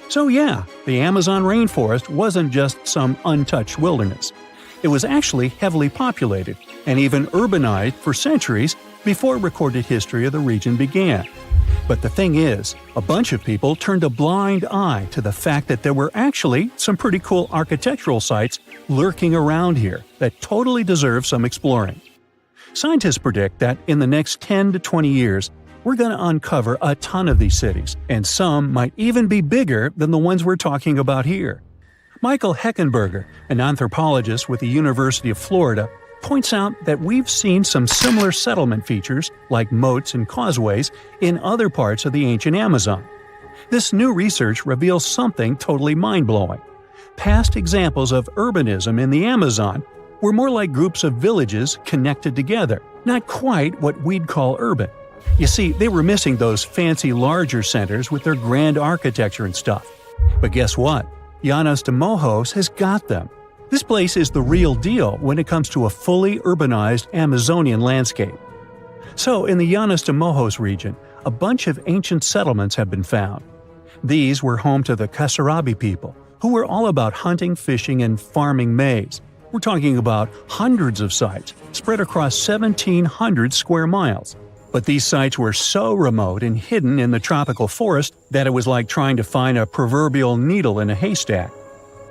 So yeah, the Amazon rainforest wasn't just some untouched wilderness. It was actually heavily populated and even urbanized for centuries before recorded history of the region began. But the thing is, a bunch of people turned a blind eye to the fact that there were actually some pretty cool architectural sites lurking around here that totally deserve some exploring. Scientists predict that in the next 10 to 20 years, we're going to uncover a ton of these cities, and some might even be bigger than the ones we're talking about here. Michael Heckenberger, an anthropologist with the University of Florida, points out that we've seen some similar settlement features, like moats and causeways, in other parts of the ancient Amazon. This new research reveals something totally mind-blowing. Past examples of urbanism in the Amazon were more like groups of villages connected together, not quite what we'd call urban. You see, they were missing those fancy larger centers with their grand architecture and stuff. But guess what? Llanos de Mojos has got them. This place is the real deal when it comes to a fully urbanized Amazonian landscape. So, in the Llanos de Mojos region, a bunch of ancient settlements have been found. These were home to the Kasarabi people, who were all about hunting, fishing, and farming maize. We're talking about hundreds of sites, spread across 1,700 square miles. But these sites were so remote and hidden in the tropical forest that it was like trying to find a proverbial needle in a haystack.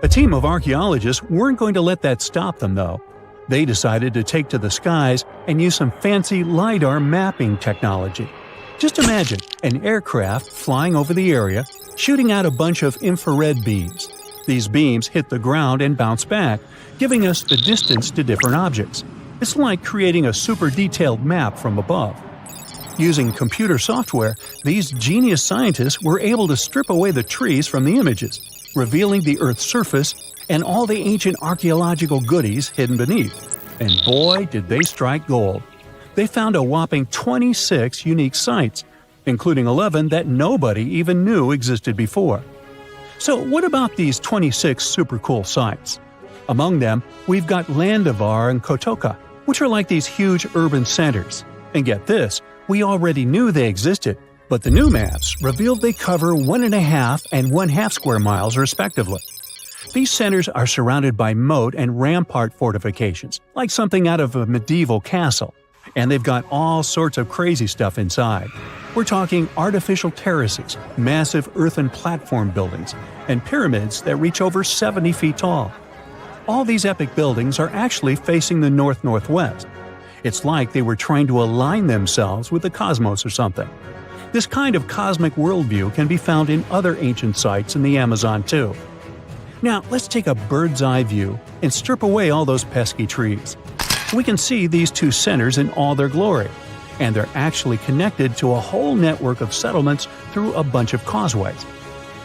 A team of archaeologists weren't going to let that stop them, though. They decided to take to the skies and use some fancy LiDAR mapping technology. Just imagine an aircraft flying over the area, shooting out a bunch of infrared beams. These beams hit the ground and bounce back, giving us the distance to different objects. It's like creating a super detailed map from above. Using computer software, these genius scientists were able to strip away the trees from the images, revealing the Earth's surface and all the ancient archaeological goodies hidden beneath. And boy, did they strike gold. They found a whopping 26 unique sites, including 11 that nobody even knew existed before. So what about these 26 super cool sites? Among them, we've got Landivar and Kotoka, which are like these huge urban centers. And get this, we already knew they existed, but the new maps revealed they cover 1.5 and 1/2 square miles respectively. These centers are surrounded by moat and rampart fortifications, like something out of a medieval castle. And they've got all sorts of crazy stuff inside. We're talking artificial terraces, massive earthen platform buildings, and pyramids that reach over 70 feet tall. All these epic buildings are actually facing the north-northwest. It's like they were trying to align themselves with the cosmos or something. This kind of cosmic worldview can be found in other ancient sites in the Amazon too. Now, let's take a bird's-eye view and strip away all those pesky trees. We can see these two centers in all their glory, and they're actually connected to a whole network of settlements through a bunch of causeways.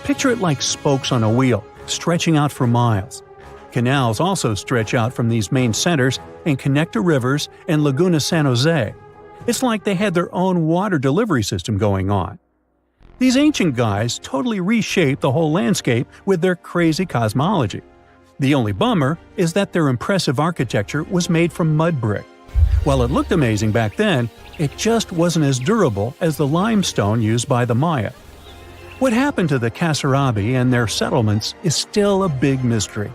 Picture it like spokes on a wheel, stretching out for miles. Canals also stretch out from these main centers and connect to rivers and Laguna San Jose. It's like they had their own water delivery system going on. These ancient guys totally reshaped the whole landscape with their crazy cosmology. The only bummer is that their impressive architecture was made from mud brick. While it looked amazing back then, it just wasn't as durable as the limestone used by the Maya. What happened to the Kasarabi and their settlements is still a big mystery.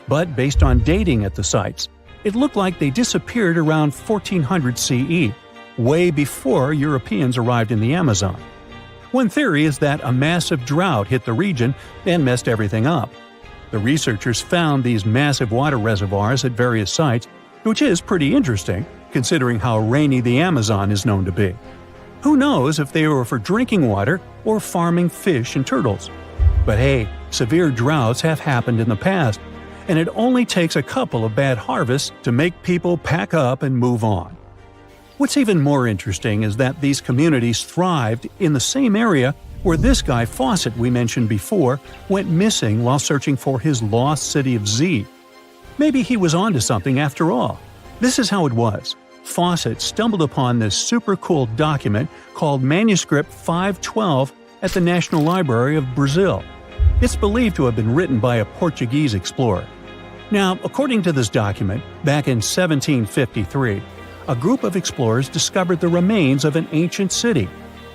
But based on dating at the sites, it looked like they disappeared around 1400 CE, way before Europeans arrived in the Amazon. One theory is that a massive drought hit the region and messed everything up. The researchers found these massive water reservoirs at various sites, which is pretty interesting, considering how rainy the Amazon is known to be. Who knows if they were for drinking water or farming fish and turtles? But hey, severe droughts have happened in the past, and it only takes a couple of bad harvests to make people pack up and move on. What's even more interesting is that these communities thrived in the same area where this guy Fawcett we mentioned before went missing while searching for his lost city of Z. Maybe he was onto something after all. This is how it was. Fawcett stumbled upon this super cool document called Manuscript 512 at the National Library of Brazil. It's believed to have been written by a Portuguese explorer. Now, according to this document, back in 1753, a group of explorers discovered the remains of an ancient city.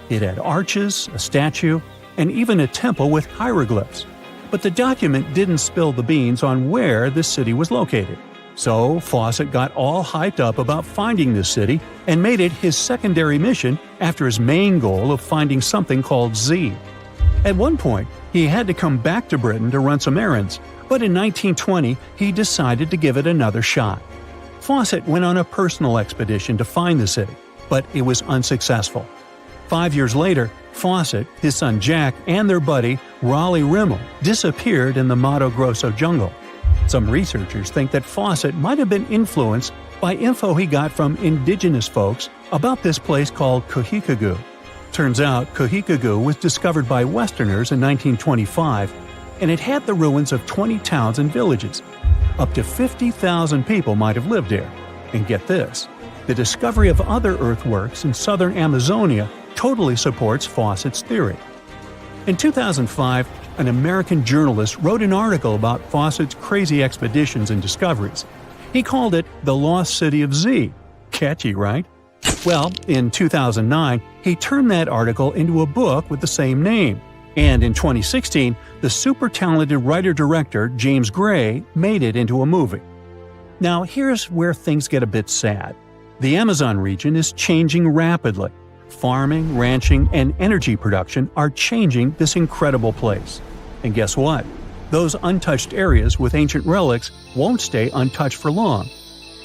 It had arches, a statue, and even a temple with hieroglyphs. But the document didn't spill the beans on where this city was located. So Fawcett got all hyped up about finding this city and made it his secondary mission after his main goal of finding something called Z. At one point, he had to come back to Britain to run some errands, but in 1920 he decided to give it another shot. Fawcett went on a personal expedition to find the city, but it was unsuccessful. 5 years later, Fawcett, his son Jack, and their buddy Raleigh Rimmel disappeared in the Mato Grosso jungle. Some researchers think that Fawcett might have been influenced by info he got from indigenous folks about this place called Kohikagu. Turns out Kohikagu was discovered by Westerners in 1925, and it had the ruins of 20 towns and villages. Up to 50,000 people might have lived there. And get this, the discovery of other earthworks in southern Amazonia totally supports Fawcett's theory. In 2005, an American journalist wrote an article about Fawcett's crazy expeditions and discoveries. He called it The Lost City of Z. Catchy, right? Well, in 2009, he turned that article into a book with the same name. And in 2016, the super talented writer-director James Gray made it into a movie. Now, here's where things get a bit sad. The Amazon region is changing rapidly. Farming, ranching, and energy production are changing this incredible place. And guess what? Those untouched areas with ancient relics won't stay untouched for long.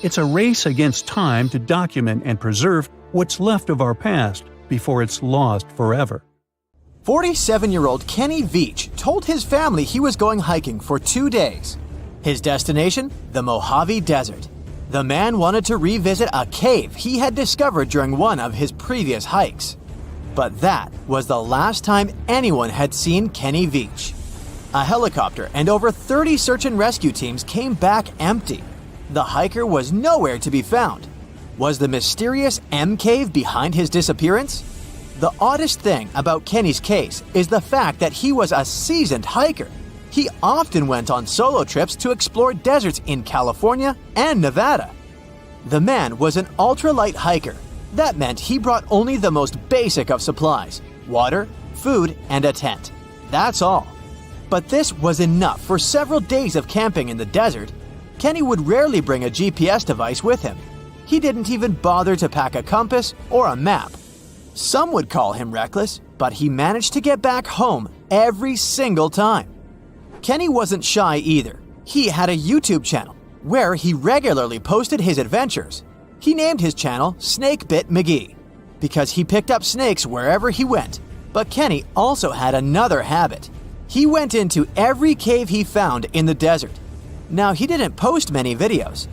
It's a race against time to document and preserve what's left of our past before it's lost forever. 47-year-old Kenny Veach told his family he was going hiking for 2 days. His destination? The Mojave Desert. The man wanted to revisit a cave he had discovered during one of his previous hikes. But that was the last time anyone had seen Kenny Veach. A helicopter and over 30 search and rescue teams came back empty. The hiker was nowhere to be found. Was the mysterious M Cave behind his disappearance? The oddest thing about Kenny's case is the fact that he was a seasoned hiker. He often went on solo trips to explore deserts in California and Nevada. The man was an ultralight hiker. That meant he brought only the most basic of supplies: water, food, and a tent. That's all. But this was enough for several days of camping in the desert. Kenny would rarely bring a GPS device with him. He didn't even bother to pack a compass or a map. Some would call him reckless, but he managed to get back home every single time. Kenny wasn't shy either. He had a YouTube channel where he regularly posted his adventures. He named his channel Snakebit McGee because he picked up snakes wherever he went. But Kenny also had another habit. He went into every cave he found in the desert. Now, he didn't post many videos.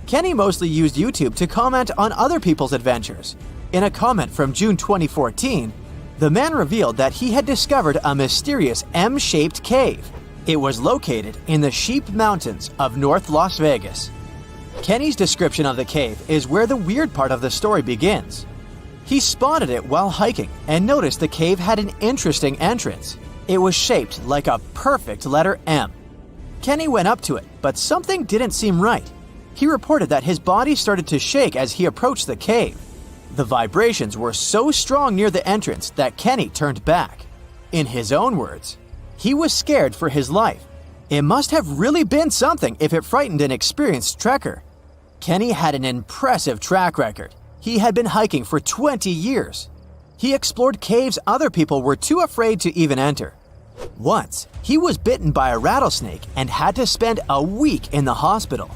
Kenny mostly used YouTube to comment on other people's adventures. In a comment from June 2014, the man revealed that he had discovered a mysterious M-shaped cave. It was located in the Sheep Mountains of North Las Vegas. Kenny's description of the cave is where the weird part of the story begins. He spotted it while hiking and noticed the cave had an interesting entrance. It was shaped like a perfect letter M. Kenny went up to it, but something didn't seem right. He reported that his body started to shake as he approached the cave. The vibrations were so strong near the entrance that Kenny turned back. In his own words, he was scared for his life. It must have really been something if it frightened an experienced trekker. Kenny had an impressive track record. He had been hiking for 20 years. He explored caves other people were too afraid to even enter. Once, he was bitten by a rattlesnake and had to spend a week in the hospital.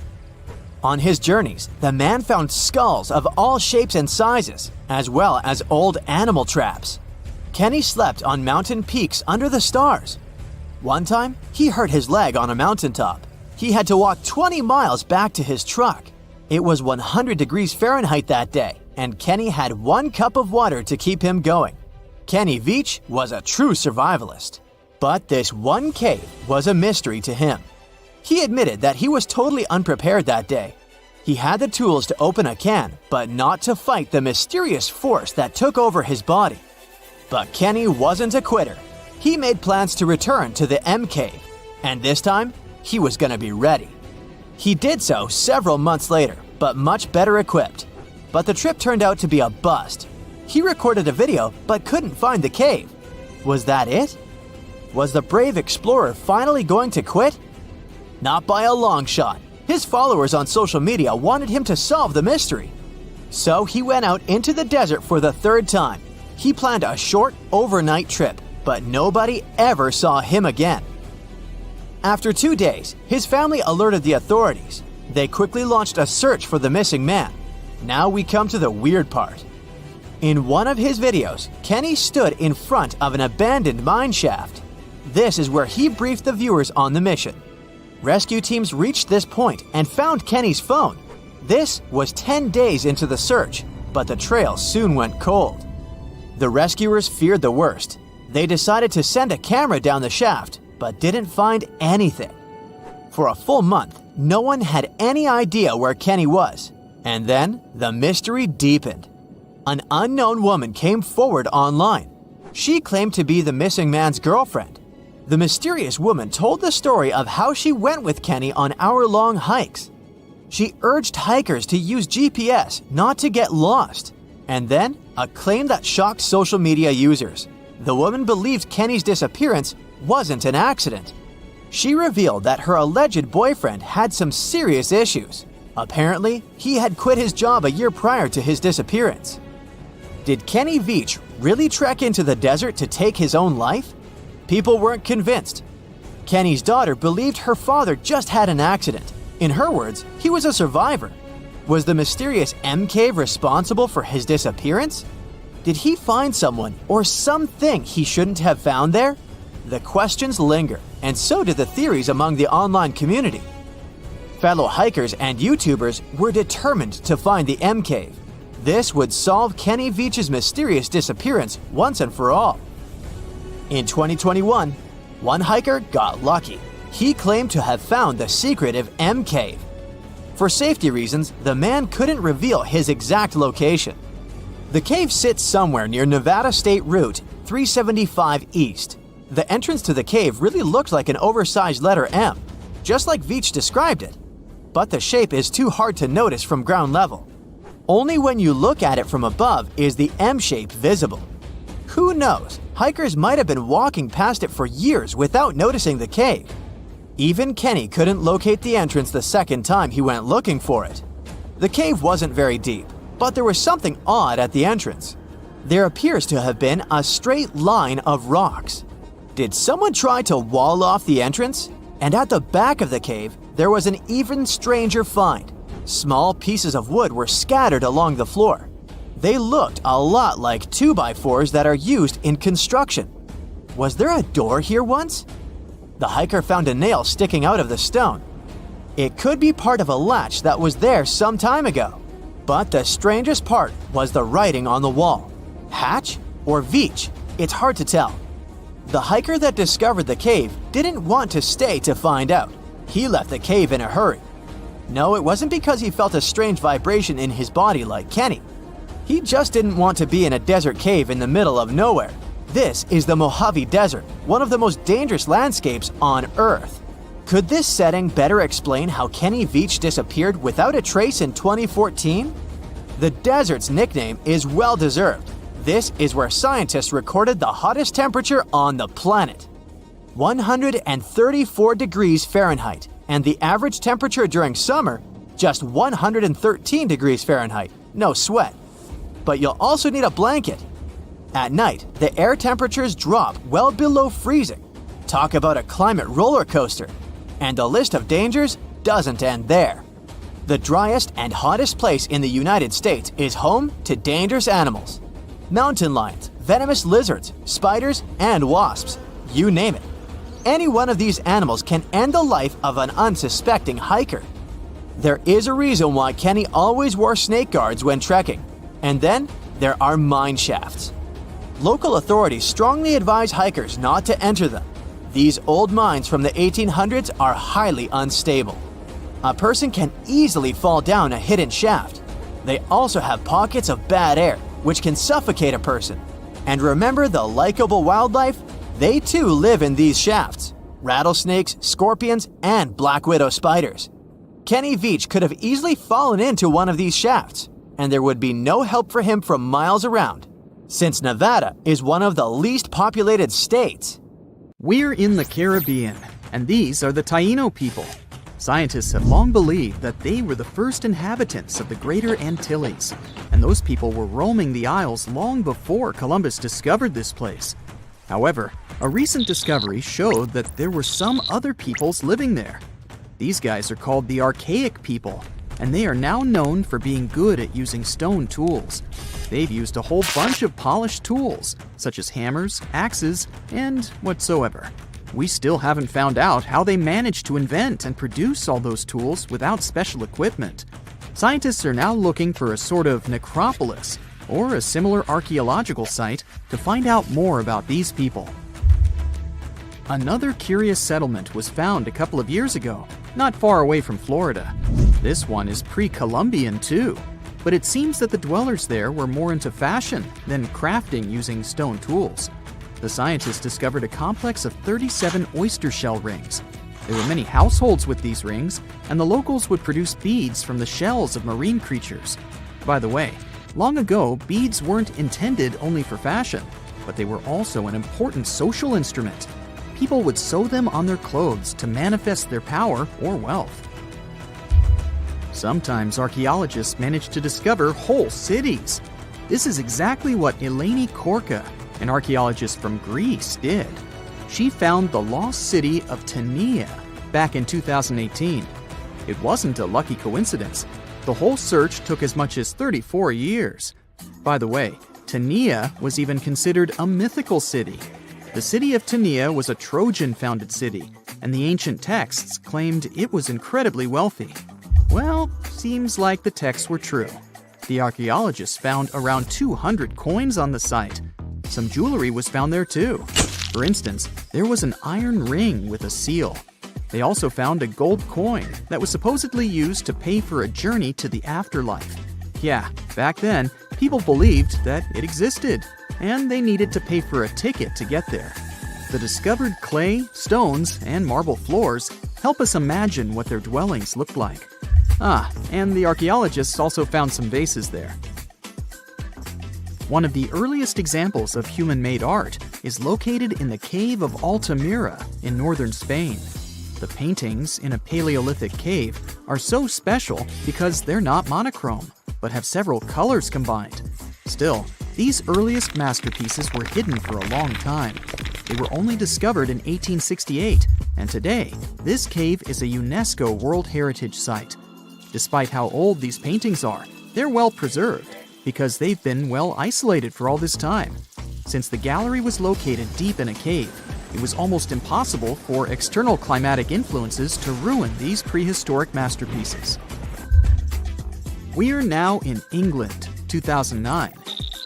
On his journeys, the man found skulls of all shapes and sizes, as well as old animal traps. Kenny slept on mountain peaks under the stars. One time, he hurt his leg on a mountaintop. He had to walk 20 miles back to his truck. It was 100 degrees Fahrenheit that day, and Kenny had 1 cup of water to keep him going. Kenny Veach was a true survivalist. But this one cave was a mystery to him. He admitted that he was totally unprepared that day. He had the tools to open a can, but not to fight the mysterious force that took over his body. But Kenny wasn't a quitter. he made plans to return to the M Cave, and this time, he was going to be ready. He did so several months later, but much better equipped. But the trip turned out to be a bust. He recorded a video but couldn't find the cave. Was that it? Was the brave explorer finally going to quit? Not by a long shot. His followers on social media wanted him to solve the mystery. So he went out into the desert for the third time. He planned a short, overnight trip, but nobody ever saw him again. After 2 days, his family alerted the authorities. They quickly launched a search for the missing man. Now we come to the weird part. In one of his videos, Kenny stood in front of an abandoned mine shaft. This is where he briefed the viewers on the mission. Rescue teams reached this point and found Kenny's phone. This was 10 days into the search, but the trail soon went cold. The rescuers feared the worst. They decided to send a camera down the shaft, but didn't find anything. For a full month, no one had any idea where Kenny was. And then, the mystery deepened. An unknown woman came forward online. She claimed to be the missing man's girlfriend. The mysterious woman told the story of how she went with Kenny on hour-long hikes. She urged hikers to use GPS not to get lost. And then, a claim that shocked social media users. The woman believed Kenny's disappearance wasn't an accident. She revealed that her alleged boyfriend had some serious issues. Apparently, he had quit his job a year prior to his disappearance. Did Kenny Veach really trek into the desert to take his own life? People weren't convinced. Kenny's daughter believed her father just had an accident. In her words, he was a survivor. Was the mysterious M Cave responsible for his disappearance? Did he find someone or something he shouldn't have found there? The questions linger, and so did the theories among the online community. Fellow hikers and YouTubers were determined to find the M Cave. This would solve Kenny Veach's mysterious disappearance once and for all. In 2021, one hiker got lucky. He claimed to have found the secretive M Cave. For safety reasons, the man couldn't reveal his exact location. The cave sits somewhere near Nevada State Route 375 East. The entrance to the cave really looked like an oversized letter M, just like Veach described it. But the shape is too hard to notice from ground level. Only when you look at it from above is the M shape visible. Who knows, hikers might have been walking past it for years without noticing the cave. Even Kenny couldn't locate the entrance the second time he went looking for it. The cave wasn't very deep, but there was something odd at the entrance. There appears to have been a straight line of rocks. Did someone try to wall off the entrance? And at the back of the cave, there was an even stranger find. Small pieces of wood were scattered along the floor. They looked a lot like 2x4s that are used in construction. Was there a door here once? The hiker found a nail sticking out of the stone. It could be part of a latch that was there some time ago. But the strangest part was the writing on the wall. Hatch or Veach? It's hard to tell. The hiker that discovered the cave didn't want to stay to find out. He left the cave in a hurry. No, it wasn't because he felt a strange vibration in his body like Kenny. He just didn't want to be in a desert cave in the middle of nowhere. This is the Mojave Desert, one of the most dangerous landscapes on Earth. Could this setting better explain how Kenny Veach disappeared without a trace in 2014? The desert's nickname is well-deserved. This is where scientists recorded the hottest temperature on the planet. 134 degrees Fahrenheit, and the average temperature during summer, just 113 degrees Fahrenheit. No sweat. But you'll also need a blanket. At night, the air temperatures drop well below freezing. Talk about a climate roller coaster. And the list of dangers doesn't end there. The driest and hottest place in the United States is home to dangerous animals. Mountain lions, venomous lizards, spiders, and wasps. You name it. Any one of these animals can end the life of an unsuspecting hiker. There is a reason why Kenny always wore snake guards when trekking. And then there are mine shafts. Local authorities strongly advise hikers not to enter them. These old mines from the 1800s are highly unstable. A person can easily fall down a hidden shaft. They also have pockets of bad air, which can suffocate a person. And remember the likable wildlife? They too live in these shafts: rattlesnakes, scorpions, and black widow spiders. Kenny Veach could have easily fallen into one of these shafts, and there would be no help for him from miles around, since Nevada is one of the least populated states. We're in the Caribbean, and these are the Taino people. Scientists have long believed that they were the first inhabitants of the Greater Antilles, and those people were roaming the Isles long before Columbus discovered this place. However, a recent discovery showed that there were some other peoples living there. These guys are called the Archaic people, and they are now known for being good at using stone tools. They've used a whole bunch of polished tools, such as hammers, axes, and whatsoever. We still haven't found out how they managed to invent and produce all those tools without special equipment. Scientists are now looking for a sort of necropolis, or a similar archaeological site, to find out more about these people. Another curious settlement was found a couple of years ago, not far away from Florida. This one is pre-Columbian too, but it seems that the dwellers there were more into fashion than crafting using stone tools. The scientists discovered a complex of 37 oyster shell rings. There were many households with these rings, and the locals would produce beads from the shells of marine creatures. By the way, long ago, beads weren't intended only for fashion, but they were also an important social instrument. People would sew them on their clothes to manifest their power or wealth. Sometimes archaeologists manage to discover whole cities. This is exactly what Eleni Korka, an archaeologist from Greece, did. She found the lost city of Tania back in 2018. It wasn't a lucky coincidence. The whole search took as much as 34 years. By the way, Tania was even considered a mythical city. The city of Tania was a Trojan-founded city, and the ancient texts claimed it was incredibly wealthy. Well, seems like the texts were true. The archaeologists found around 200 coins on the site. Some jewelry was found there too. For instance, there was an iron ring with a seal. They also found a gold coin that was supposedly used to pay for a journey to the afterlife. Yeah, back then, people believed that it existed, and they needed to pay for a ticket to get there. The discovered clay, stones, and marble floors help us imagine what their dwellings looked like. And the archaeologists also found some vases there. One of the earliest examples of human-made art is located in the cave of Altamira in northern Spain. The paintings in a Paleolithic cave are so special because they're not monochrome, but have several colors combined. Still, these earliest masterpieces were hidden for a long time. They were only discovered in 1868, and today, this cave is a UNESCO World Heritage Site. Despite how old these paintings are, they're well preserved because they've been well isolated for all this time. Since the gallery was located deep in a cave, it was almost impossible for external climatic influences to ruin these prehistoric masterpieces. We are now in England, 2009.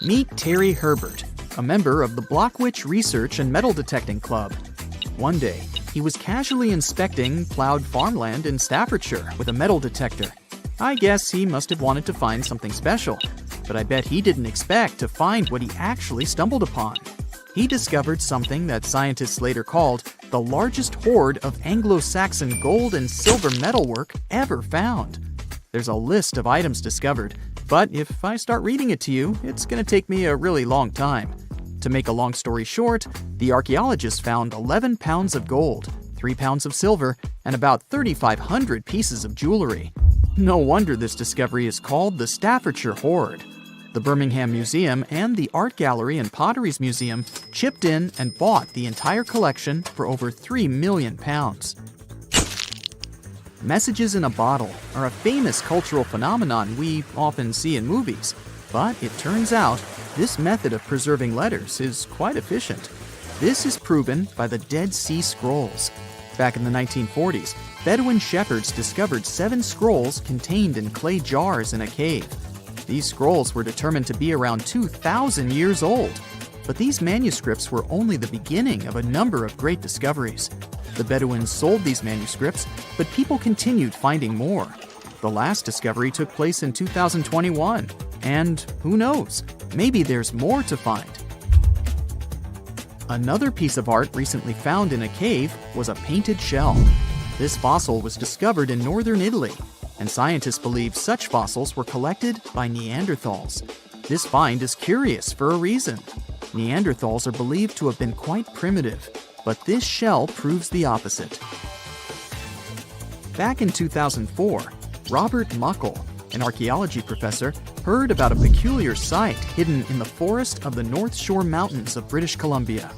Meet Terry Herbert, a member of the Blockwitch Research and Metal Detecting Club. One day, he was casually inspecting plowed farmland in Staffordshire with a metal detector. I guess he must have wanted to find something special, but I bet he didn't expect to find what he actually stumbled upon. He discovered something that scientists later called the largest hoard of Anglo-Saxon gold and silver metalwork ever found. There's a list of items discovered, but if I start reading it to you, it's going to take me a really long time. To make a long story short, the archaeologists found 11 pounds of gold, 3 pounds of silver, and about 3,500 pieces of jewelry. No wonder this discovery is called the Staffordshire Hoard. The Birmingham Museum and the Art Gallery and Potteries Museum chipped in and bought the entire collection for over £3 million. Messages in a bottle are a famous cultural phenomenon we often see in movies, but it turns out this method of preserving letters is quite efficient. This is proven by the Dead Sea Scrolls. Back in the 1940s, Bedouin shepherds discovered 7 scrolls contained in clay jars in a cave. These scrolls were determined to be around 2,000 years old. But these manuscripts were only the beginning of a number of great discoveries. The Bedouins sold these manuscripts, but people continued finding more. The last discovery took place in 2021, and who knows, maybe there's more to find. Another piece of art recently found in a cave was a painted shell. This fossil was discovered in northern Italy, and scientists believe such fossils were collected by Neanderthals. This find is curious for a reason. Neanderthals are believed to have been quite primitive, but this shell proves the opposite. Back in 2004, Robert Muckle, an archaeology professor, heard about a peculiar site hidden in the forest of the North Shore Mountains of British Columbia.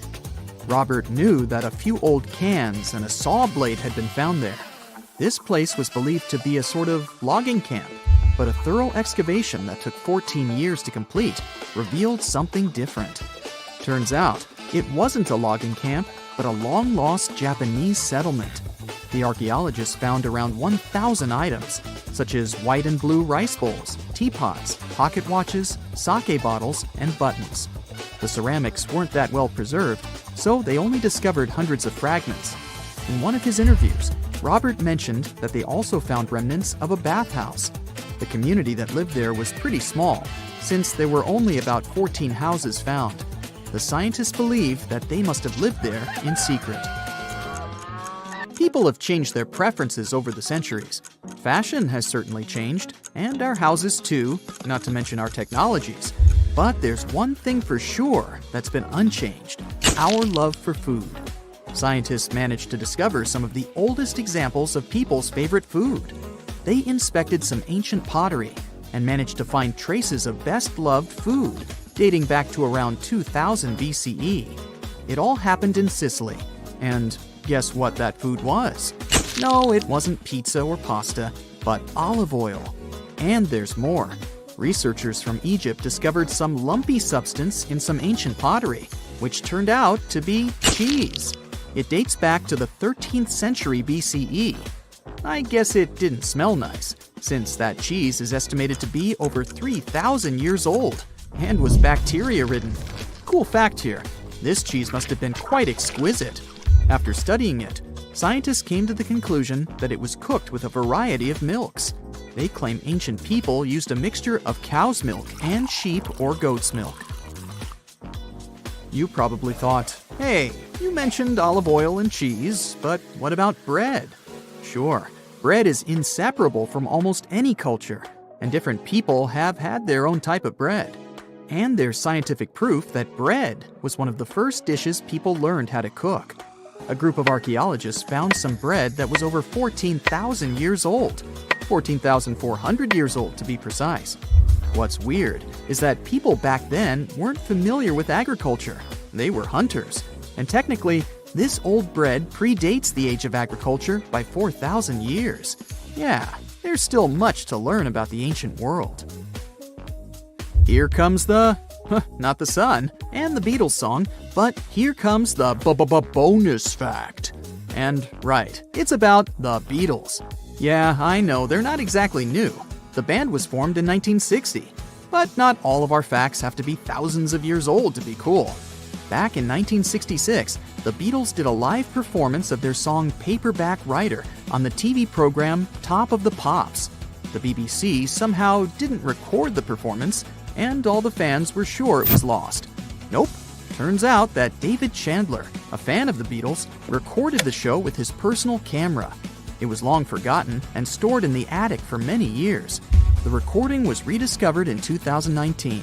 Robert knew that a few old cans and a saw blade had been found there. This place was believed to be a sort of logging camp, but a thorough excavation that took 14 years to complete revealed something different. Turns out, it wasn't a logging camp, but a long-lost Japanese settlement. The archaeologists found around 1,000 items, such as white and blue rice bowls, teapots, pocket watches, sake bottles, and buttons. The ceramics weren't that well preserved, so they only discovered hundreds of fragments. In one of his interviews, Robert mentioned that they also found remnants of a bathhouse. The community that lived there was pretty small, since there were only about 14 houses found. The scientists believe that they must have lived there in secret. People have changed their preferences over the centuries. Fashion has certainly changed, and our houses too, not to mention our technologies. But there's one thing for sure that's been unchanged: our love for food. Scientists managed to discover some of the oldest examples of people's favorite food. They inspected some ancient pottery and managed to find traces of best-loved food dating back to around 2000 BCE. It all happened in Sicily, and guess what that food was? No, it wasn't pizza or pasta, but olive oil. And there's more. Researchers from Egypt discovered some lumpy substance in some ancient pottery, which turned out to be cheese. It dates back to the 13th century BCE. I guess it didn't smell nice, since that cheese is estimated to be over 3,000 years old and was bacteria-ridden. Cool fact here, this cheese must have been quite exquisite. After studying it, scientists came to the conclusion that it was cooked with a variety of milks. They claim ancient people used a mixture of cow's milk and sheep or goat's milk. You probably thought, hey, you mentioned olive oil and cheese, but what about bread? Sure, bread is inseparable from almost any culture, and different people have had their own type of bread. And there's scientific proof that bread was one of the first dishes people learned how to cook. A group of archaeologists found some bread that was over 14,000 years old. 14,400 years old, to be precise. What's weird is that people back then weren't familiar with agriculture. They were hunters. And technically, this old bread predates the age of agriculture by 4,000 years. Yeah, there's still much to learn about the ancient world. Here comes not the sun, and the Beatles song, but here comes the bonus fact. And right, it's about the Beatles. Yeah, I know, they're not exactly new. The band was formed in 1960. But not all of our facts have to be thousands of years old to be cool. Back in 1966, the Beatles did a live performance of their song Paperback Writer on the TV program Top of the Pops. The BBC somehow didn't record the performance, and all the fans were sure it was lost. Nope. Turns out that David Chandler, a fan of the Beatles, recorded the show with his personal camera. It was long forgotten and stored in the attic for many years. The recording was rediscovered in 2019.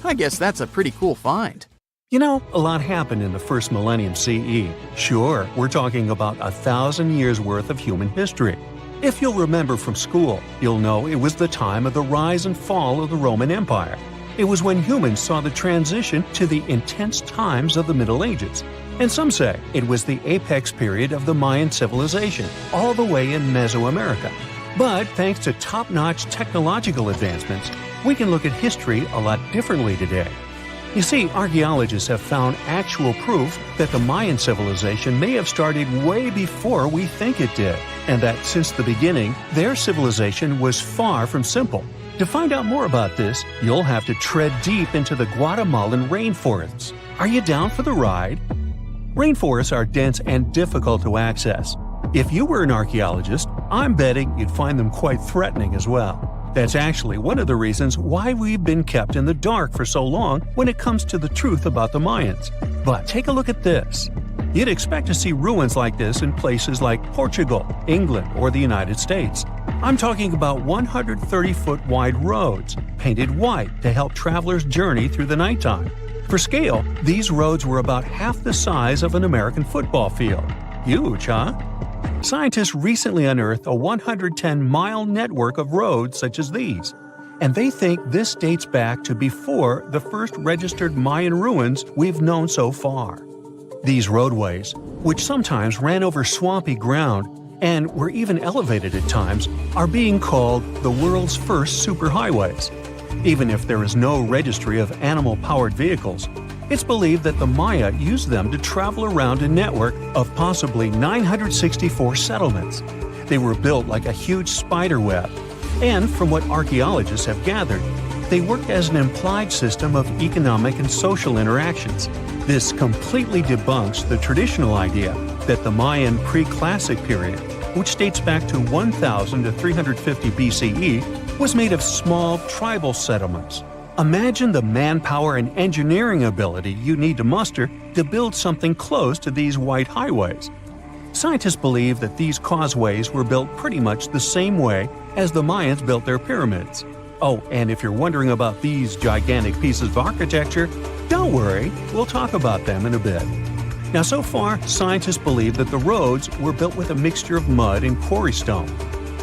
I guess that's a pretty cool find. You know, a lot happened in the first millennium CE. Sure, we're talking about 1,000 years worth of human history. If you'll remember from school, you'll know it was the time of the rise and fall of the Roman Empire. It was when humans saw the transition to the intense times of the Middle Ages. And some say it was the apex period of the Mayan civilization, all the way in Mesoamerica. But thanks to top-notch technological advancements, we can look at history a lot differently today. You see, archaeologists have found actual proof that the Mayan civilization may have started way before we think it did, and that since the beginning, their civilization was far from simple. To find out more about this, you'll have to tread deep into the Guatemalan rainforests. Are you down for the ride? Rainforests are dense and difficult to access. If you were an archaeologist, I'm betting you'd find them quite threatening as well. That's actually one of the reasons why we've been kept in the dark for so long when it comes to the truth about the Mayans. But take a look at this. You'd expect to see ruins like this in places like Portugal, England, or the United States. I'm talking about 130-foot wide roads, painted white to help travelers journey through the nighttime. For scale, these roads were about half the size of an American football field. Huge, huh? Scientists recently unearthed a 110-mile network of roads such as these, and they think this dates back to before the first registered Mayan ruins we've known so far. These roadways, which sometimes ran over swampy ground and were even elevated at times, are being called the world's first superhighways. Even if there is no registry of animal-powered vehicles, it's believed that the Maya used them to travel around a network of possibly 964 settlements. They were built like a huge spider web, and from what archaeologists have gathered, they work as an implied system of economic and social interactions. This completely debunks the traditional idea that the Mayan pre-classic period, which dates back to 1000 to 350 BCE, was made of small tribal settlements. Imagine the manpower and engineering ability you need to muster to build something close to these white highways. Scientists believe that these causeways were built pretty much the same way as the Mayans built their pyramids. Oh, and if you're wondering about these gigantic pieces of architecture, don't worry, we'll talk about them in a bit. Now, so far, scientists believe that the roads were built with a mixture of mud and quarry stone.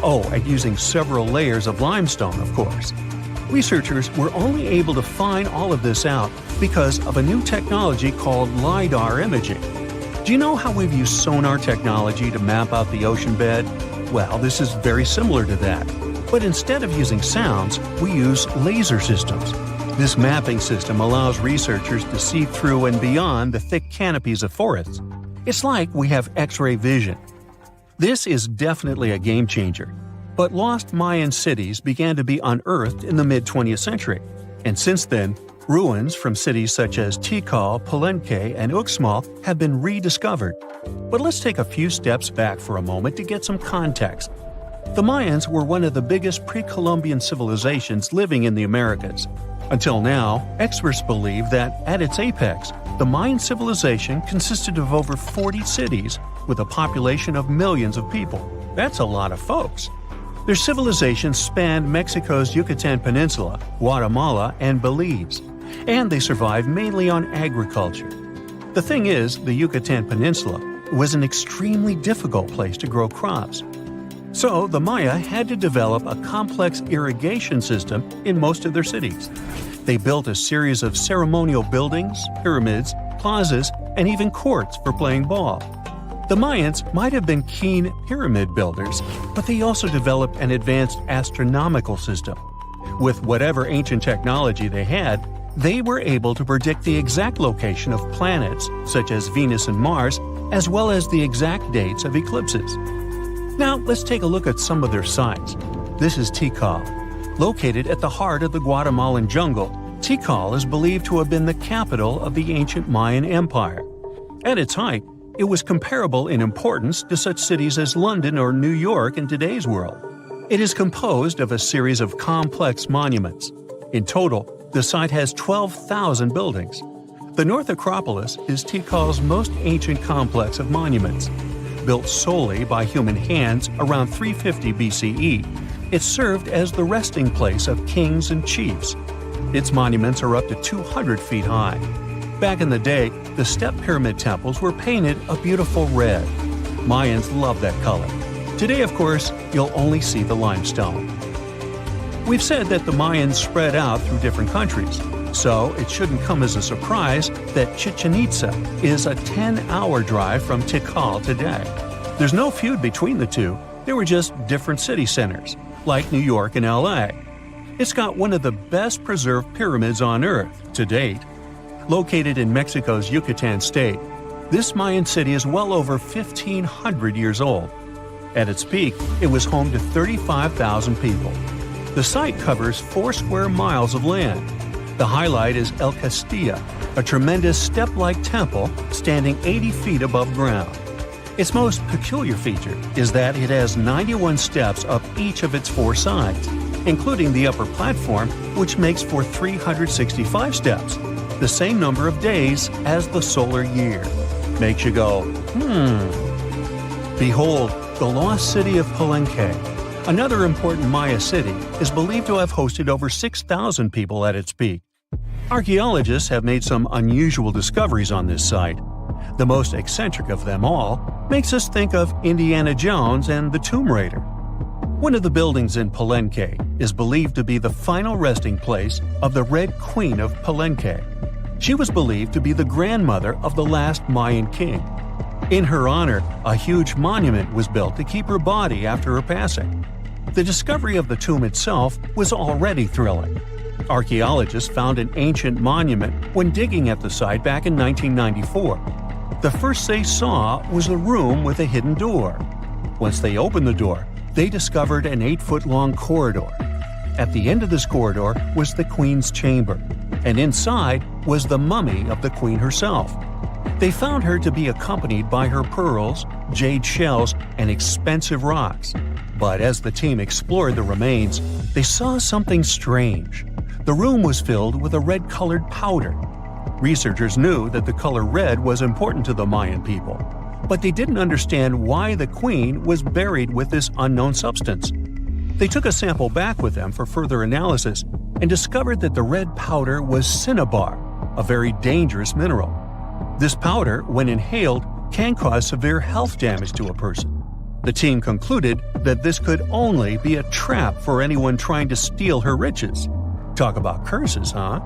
Oh, and using several layers of limestone, of course. Researchers were only able to find all of this out because of a new technology called LiDAR imaging. Do you know how we've used sonar technology to map out the ocean bed? Well, this is very similar to that. But instead of using sounds, we use laser systems. This mapping system allows researchers to see through and beyond the thick canopies of forests. It's like we have X-ray vision. This is definitely a game changer. But lost Mayan cities began to be unearthed in the mid-20th century. And since then, ruins from cities such as Tikal, Palenque, and Uxmal have been rediscovered. But let's take a few steps back for a moment to get some context. The Mayans were one of the biggest pre-Columbian civilizations living in the Americas. Until now, experts believe that, at its apex, the Mayan civilization consisted of over 40 cities with a population of millions of people. That's a lot of folks. Their civilization spanned Mexico's Yucatan Peninsula, Guatemala, and Belize, and they survived mainly on agriculture. The thing is, the Yucatan Peninsula was an extremely difficult place to grow crops. So the Maya had to develop a complex irrigation system in most of their cities. They built a series of ceremonial buildings, pyramids, plazas, and even courts for playing ball. The Mayans might have been keen pyramid builders, but they also developed an advanced astronomical system. With whatever ancient technology they had, they were able to predict the exact location of planets, such as Venus and Mars, as well as the exact dates of eclipses. Now, let's take a look at some of their sites. This is Tikal. Located at the heart of the Guatemalan jungle, Tikal is believed to have been the capital of the ancient Mayan Empire. At its height, it was comparable in importance to such cities as London or New York in today's world. It is composed of a series of complex monuments. In total, the site has 12,000 buildings. The North Acropolis is Tikal's most ancient complex of monuments. Built solely by human hands around 350 BCE, it served as the resting place of kings and chiefs. Its monuments are up to 200 feet high. Back in the day, the step pyramid temples were painted a beautiful red. Mayans loved that color. Today, of course, you'll only see the limestone. We've said that the Mayans spread out through different countries, so it shouldn't come as a surprise that Chichen Itza is a 10-hour drive from Tikal today. There's no feud between the two, they were just different city centers, like New York and LA. It's got one of the best preserved pyramids on Earth to date. Located in Mexico's Yucatan state, this Mayan city is well over 1,500 years old. At its peak, it was home to 35,000 people. The site covers 4 square miles of land. The highlight is El Castilla, a tremendous step-like temple standing 80 feet above ground. Its most peculiar feature is that it has 91 steps up each of its 4 sides, including the upper platform, which makes for 365 steps. the same number of days as the solar year. Makes you go, Behold, the lost city of Palenque. Another important Maya city is believed to have hosted over 6,000 people at its peak. Archaeologists have made some unusual discoveries on this site. The most eccentric of them all makes us think of Indiana Jones and the Tomb Raider. One of the buildings in Palenque is believed to be the final resting place of the Red Queen of Palenque. She was believed to be the grandmother of the last Mayan king. In her honor, a huge monument was built to keep her body after her passing. The discovery of the tomb itself was already thrilling. Archaeologists found an ancient monument when digging at the site back in 1994. The first they saw was a room with a hidden door. Once they opened the door, they discovered an 8-foot-long corridor. At the end of this corridor was the queen's chamber, and inside was the mummy of the queen herself. They found her to be accompanied by her pearls, jade shells, and expensive rocks. But as the team explored the remains, they saw something strange. The room was filled with a red-colored powder. Researchers knew that the color red was important to the Mayan people, but they didn't understand why the queen was buried with this unknown substance. They took a sample back with them for further analysis and discovered that the red powder was cinnabar, a very dangerous mineral. This powder, when inhaled, can cause severe health damage to a person. The team concluded that this could only be a trap for anyone trying to steal her riches. Talk about curses, huh?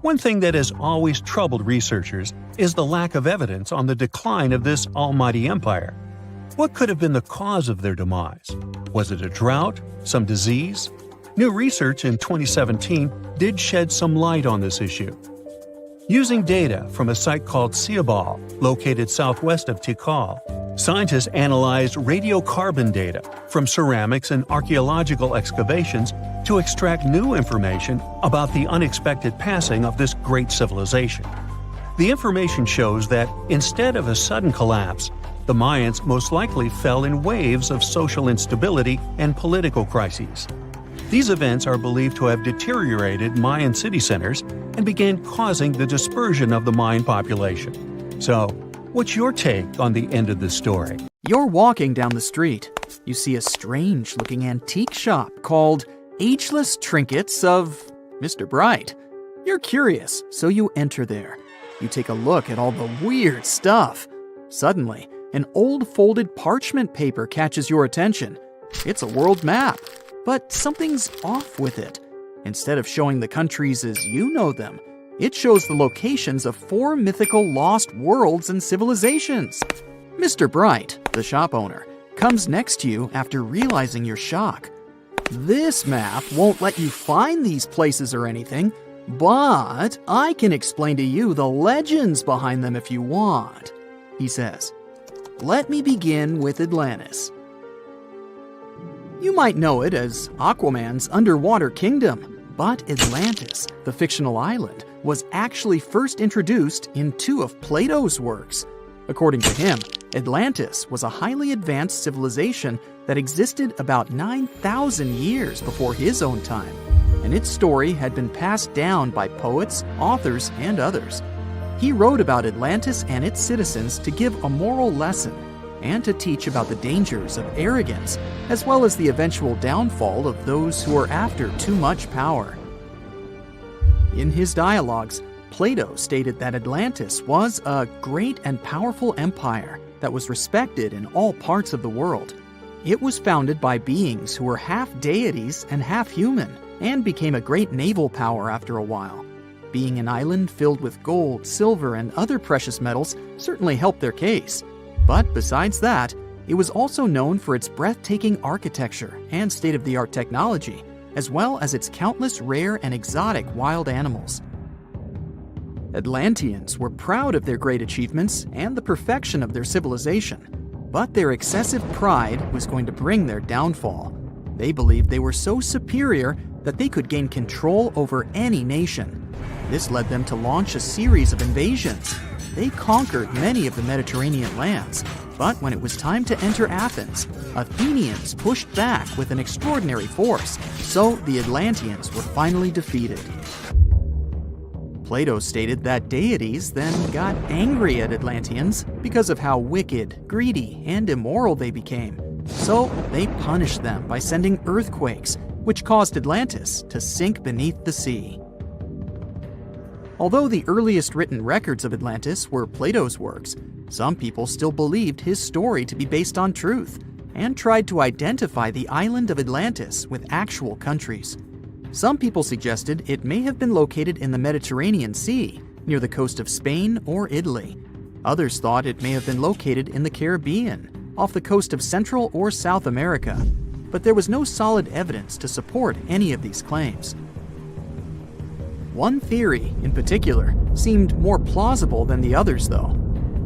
One thing that has always troubled researchers is the lack of evidence on the decline of this almighty empire. What could have been the cause of their demise? Was it a drought? Some disease? New research in 2017 did shed some light on this issue. Using data from a site called Ciabal, located southwest of Tikal, scientists analyzed radiocarbon data from ceramics and archaeological excavations to extract new information about the unexpected passing of this great civilization. The information shows that instead of a sudden collapse, the Mayans most likely fell in waves of social instability and political crises. These events are believed to have deteriorated Mayan city centers and began causing the dispersion of the Mayan population. So, what's your take on the end of this story? You're walking down the street. You see a strange-looking antique shop called Ageless Trinkets of Mr. Bright. You're curious, so you enter there. You take a look at all the weird stuff. Suddenly, an old folded parchment paper catches your attention. It's a world map, but something's off with it. Instead of showing the countries as you know them, it shows the locations of 4 mythical lost worlds and civilizations. Mr. Bright, the shop owner, comes next to you after realizing your shock. This map won't let you find these places or anything, but I can explain to you the legends behind them if you want, he says. Let me begin with Atlantis. You might know it as Aquaman's underwater kingdom, but Atlantis, the fictional island, was actually first introduced in 2 of Plato's works. According to him, Atlantis was a highly advanced civilization that existed about 9,000 years before his own time, and its story had been passed down by poets, authors, and others. He wrote about Atlantis and its citizens to give a moral lesson and to teach about the dangers of arrogance, as well as the eventual downfall of those who are after too much power. In his dialogues, Plato stated that Atlantis was a great and powerful empire that was respected in all parts of the world. It was founded by beings who were half deities and half human, and became a great naval power after a while. Being an island filled with gold, silver, and other precious metals certainly helped their case. But besides that, it was also known for its breathtaking architecture and state-of-the-art technology, as well as its countless rare and exotic wild animals. Atlanteans were proud of their great achievements and the perfection of their civilization, but their excessive pride was going to bring their downfall. They believed they were so superior that they could gain control over any nation. This led them to launch a series of invasions. They conquered many of the Mediterranean lands, but when it was time to enter Athens, Athenians pushed back with an extraordinary force, so the Atlanteans were finally defeated. Plato stated that deities then got angry at Atlanteans because of how wicked, greedy, and immoral they became. So they punished them by sending earthquakes, which caused Atlantis to sink beneath the sea. Although the earliest written records of Atlantis were Plato's works, some people still believed his story to be based on truth and tried to identify the island of Atlantis with actual countries. Some people suggested it may have been located in the Mediterranean Sea, near the coast of Spain or Italy. Others thought it may have been located in the Caribbean, off the coast of Central or South America, but there was no solid evidence to support any of these claims. One theory, in particular, seemed more plausible than the others, though.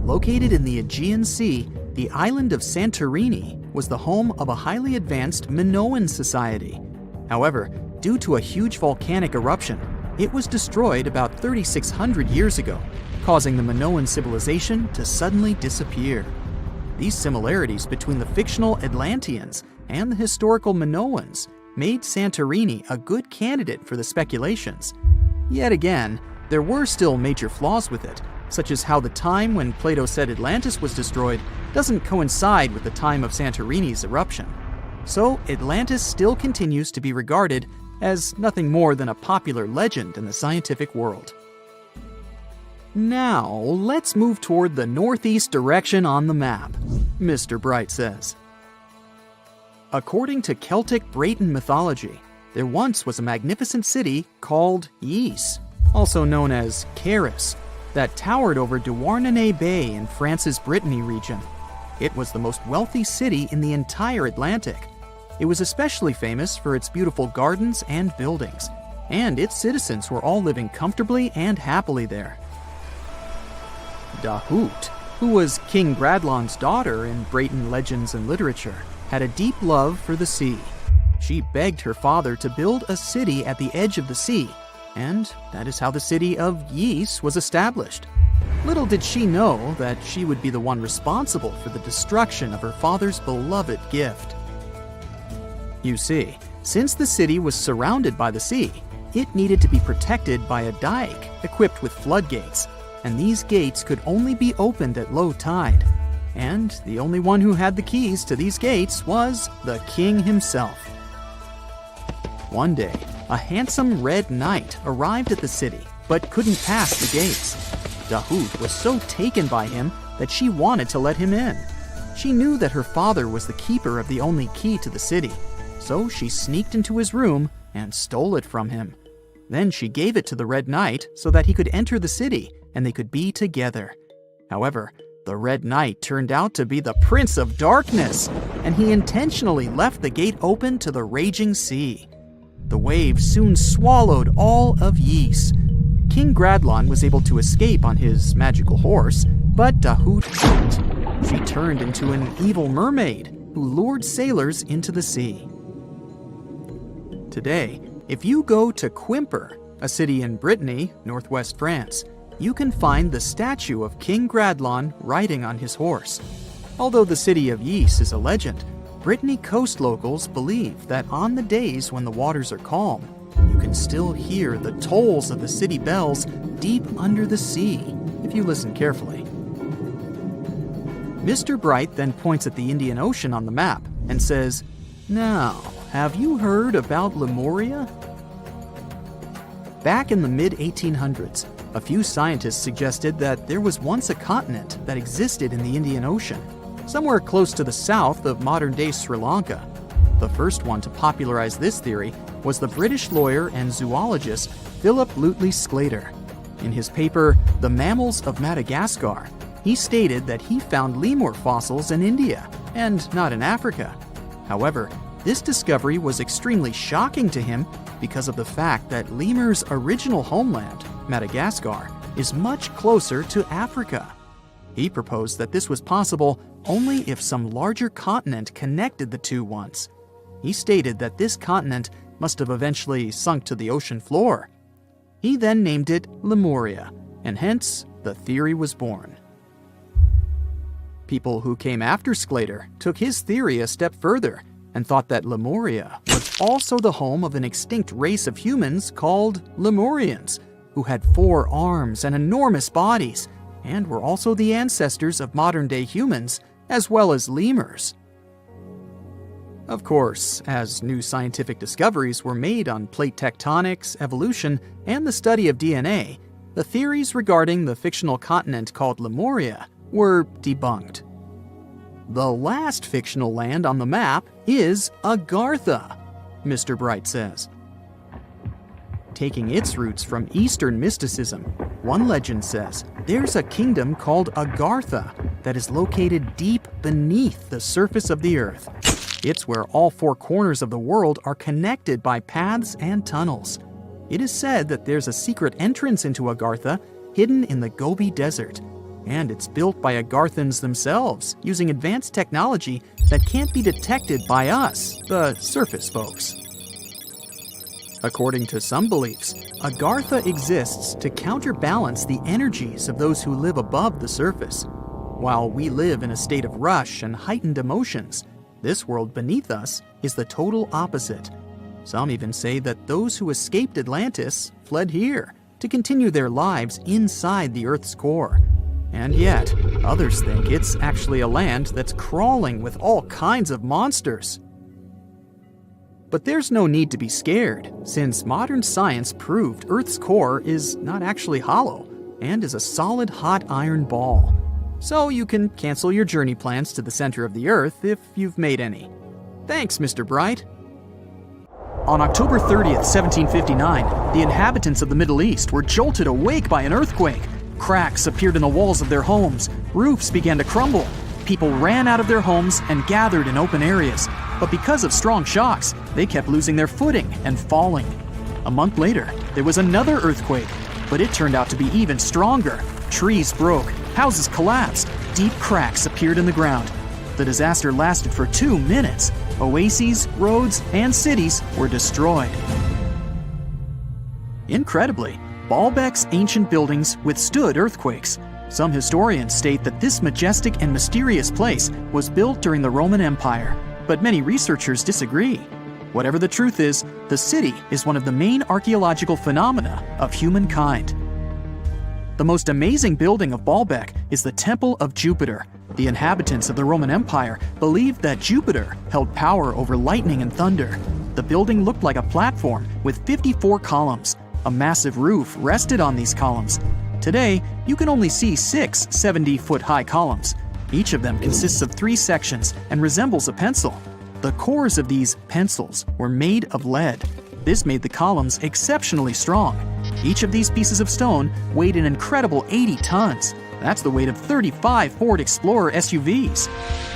Located in the Aegean Sea, the island of Santorini was the home of a highly advanced Minoan society. However, due to a huge volcanic eruption, it was destroyed about 3,600 years ago, causing the Minoan civilization to suddenly disappear. These similarities between the fictional Atlanteans and the historical Minoans made Santorini a good candidate for the speculations. Yet again, there were still major flaws with it, such as how the time when Plato said Atlantis was destroyed doesn't coincide with the time of Santorini's eruption. So Atlantis still continues to be regarded as nothing more than a popular legend in the scientific world. Now, let's move toward the northeast direction on the map, Mr. Bright says. According to Celtic Breton mythology, there once was a magnificent city called Ys, also known as Caris, that towered over Douarnenez Bay in France's Brittany region. It was the most wealthy city in the entire Atlantic. It was especially famous for its beautiful gardens and buildings, and its citizens were all living comfortably and happily there. Dahut, who was King Bradlon's daughter in Breton legends and literature, had a deep love for the sea. She begged her father to build a city at the edge of the sea, and that is how the city of Ys was established. Little did she know that she would be the one responsible for the destruction of her father's beloved gift. You see, since the city was surrounded by the sea, it needed to be protected by a dike equipped with floodgates, and these gates could only be opened at low tide. And the only one who had the keys to these gates was the king himself. One day, a handsome red knight arrived at the city, but couldn't pass the gates. Dahut was so taken by him that she wanted to let him in. She knew that her father was the keeper of the only key to the city, so she sneaked into his room and stole it from him. Then she gave it to the Red Knight so that he could enter the city and they could be together. However, the Red Knight turned out to be the Prince of Darkness, and he intentionally left the gate open to the raging sea. The waves soon swallowed all of Ys. King Gradlon was able to escape on his magical horse, but Dahut couldn't. She turned into an evil mermaid who lured sailors into the sea. Today, if you go to Quimper, a city in Brittany, northwest France, you can find the statue of King Gradlon riding on his horse. Although the city of Ys is a legend, Brittany coast locals believe that on the days when the waters are calm, you can still hear the tolls of the city bells deep under the sea, if you listen carefully. Mr. Bright then points at the Indian Ocean on the map and says, "Now, have you heard about Lemuria?" Back in the mid-1800s, a few scientists suggested that there was once a continent that existed in the Indian Ocean, somewhere close to the south of modern-day Sri Lanka. The first one to popularize this theory was the British lawyer and zoologist Philip Lutley Sclater. In his paper, The Mammals of Madagascar, he stated that he found lemur fossils in India, and not in Africa. However, this discovery was extremely shocking to him because of the fact that lemurs' original homeland, Madagascar, is much closer to Africa. He proposed that this was possible only if some larger continent connected the two once. He stated that this continent must have eventually sunk to the ocean floor. He then named it Lemuria, and hence the theory was born. People who came after Sclater took his theory a step further and thought that Lemuria was also the home of an extinct race of humans called Lemurians, who had 4 arms and enormous bodies, and were also the ancestors of modern-day humans, as well as lemurs. Of course, as new scientific discoveries were made on plate tectonics, evolution, and the study of DNA, the theories regarding the fictional continent called Lemuria were debunked. The last fictional land on the map is Agartha, Mr. Bright says. Taking its roots from Eastern mysticism, one legend says there's a kingdom called Agartha that is located deep beneath the surface of the earth. It's where all 4 corners of the world are connected by paths and tunnels. It is said that there's a secret entrance into Agartha hidden in the Gobi Desert, and it's built by Agarthans themselves using advanced technology that can't be detected by us, the surface folks. According to some beliefs, Agartha exists to counterbalance the energies of those who live above the surface. While we live in a state of rush and heightened emotions, this world beneath us is the total opposite. Some even say that those who escaped Atlantis fled here to continue their lives inside the Earth's core. And yet, others think it's actually a land that's crawling with all kinds of monsters. But there's no need to be scared, since modern science proved Earth's core is not actually hollow and is a solid hot iron ball. So you can cancel your journey plans to the center of the Earth if you've made any. Thanks, Mr. Bright. On October 30th, 1759, the inhabitants of the Middle East were jolted awake by an earthquake. Cracks appeared in the walls of their homes, roofs began to crumble. People ran out of their homes and gathered in open areas. But because of strong shocks, they kept losing their footing and falling. A month later, there was another earthquake, but it turned out to be even stronger. Trees broke, houses collapsed, deep cracks appeared in the ground. The disaster lasted for 2 minutes. Oases, roads, and cities were destroyed. Incredibly, Baalbek's ancient buildings withstood earthquakes. Some historians state that this majestic and mysterious place was built during the Roman Empire, but many researchers disagree. Whatever the truth is, the city is one of the main archaeological phenomena of humankind. The most amazing building of Baalbek is the Temple of Jupiter. The inhabitants of the Roman Empire believed that Jupiter held power over lightning and thunder. The building looked like a platform with 54 columns. A massive roof rested on these columns. Today, you can only see 6 70-foot-high columns. Each of them consists of 3 sections and resembles a pencil. The cores of these pencils were made of lead. This made the columns exceptionally strong. Each of these pieces of stone weighed an incredible 80 tons. That's the weight of 35 Ford Explorer SUVs.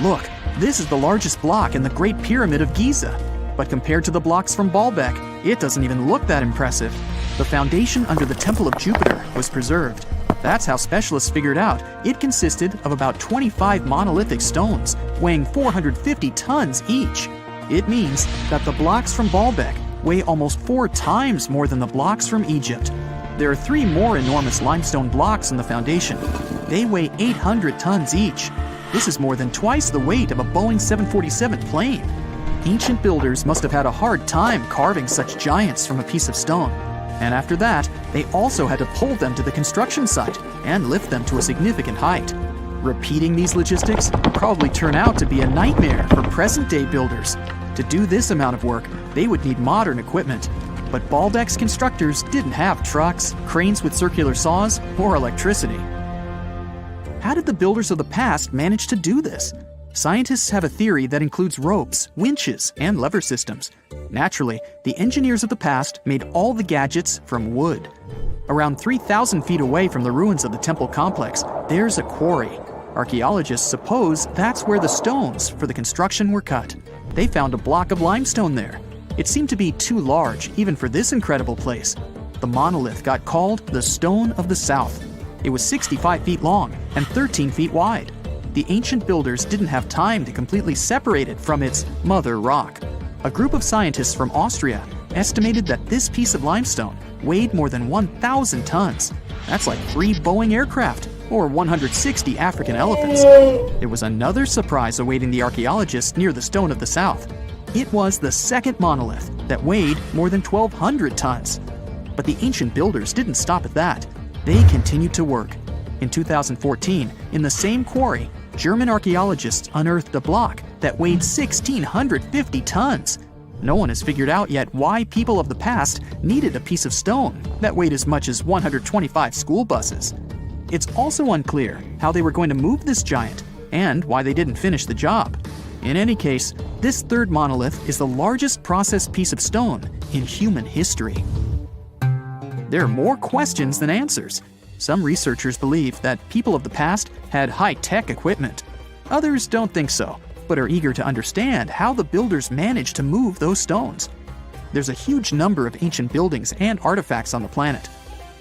Look, this is the largest block in the Great Pyramid of Giza. But compared to the blocks from Baalbek, it doesn't even look that impressive. The foundation under the Temple of Jupiter was preserved. That's how specialists figured out it consisted of about 25 monolithic stones, weighing 450 tons each. It means that the blocks from Baalbek weigh almost 4 times more than the blocks from Egypt. There are 3 more enormous limestone blocks in the foundation. They weigh 800 tons each. This is more than twice the weight of a Boeing 747 plane. Ancient builders must have had a hard time carving such giants from a piece of stone. And after that, they also had to pull them to the construction site and lift them to a significant height. Repeating these logistics would probably turn out to be a nightmare for present-day builders. To do this amount of work, they would need modern equipment. But Baalbek's constructors didn't have trucks, cranes with circular saws, or electricity. How did the builders of the past manage to do this? Scientists have a theory that includes ropes, winches, and lever systems. Naturally, the engineers of the past made all the gadgets from wood. Around 3,000 feet away from the ruins of the temple complex, there's a quarry. Archaeologists suppose that's where the stones for the construction were cut. They found a block of limestone there. It seemed to be too large, even for this incredible place. The monolith got called the Stone of the South. It was 65 feet long and 13 feet wide. The ancient builders didn't have time to completely separate it from its mother rock. A group of scientists from Austria estimated that this piece of limestone weighed more than 1,000 tons. That's like 3 Boeing aircraft or 160 African elephants. There was another surprise awaiting the archaeologists near the Stone of the South. It was the second monolith that weighed more than 1,200 tons. But the ancient builders didn't stop at that. They continued to work. In 2014, in the same quarry, German archaeologists unearthed a block that weighed 1,650 tons. No one has figured out yet why people of the past needed a piece of stone that weighed as much as 125 school buses. It's also unclear how they were going to move this giant and why they didn't finish the job. In any case, this third monolith is the largest processed piece of stone in human history. There are more questions than answers. Some researchers believe that people of the past had high-tech equipment. Others don't think so, but are eager to understand how the builders managed to move those stones. There's a huge number of ancient buildings and artifacts on the planet.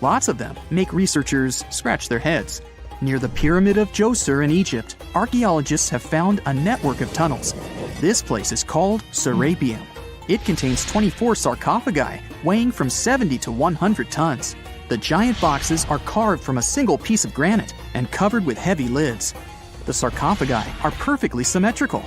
Lots of them make researchers scratch their heads. Near the Pyramid of Djoser in Egypt, archaeologists have found a network of tunnels. This place is called Serapeum. It contains 24 sarcophagi weighing from 70 to 100 tons. The giant boxes are carved from a single piece of granite and covered with heavy lids. The sarcophagi are perfectly symmetrical.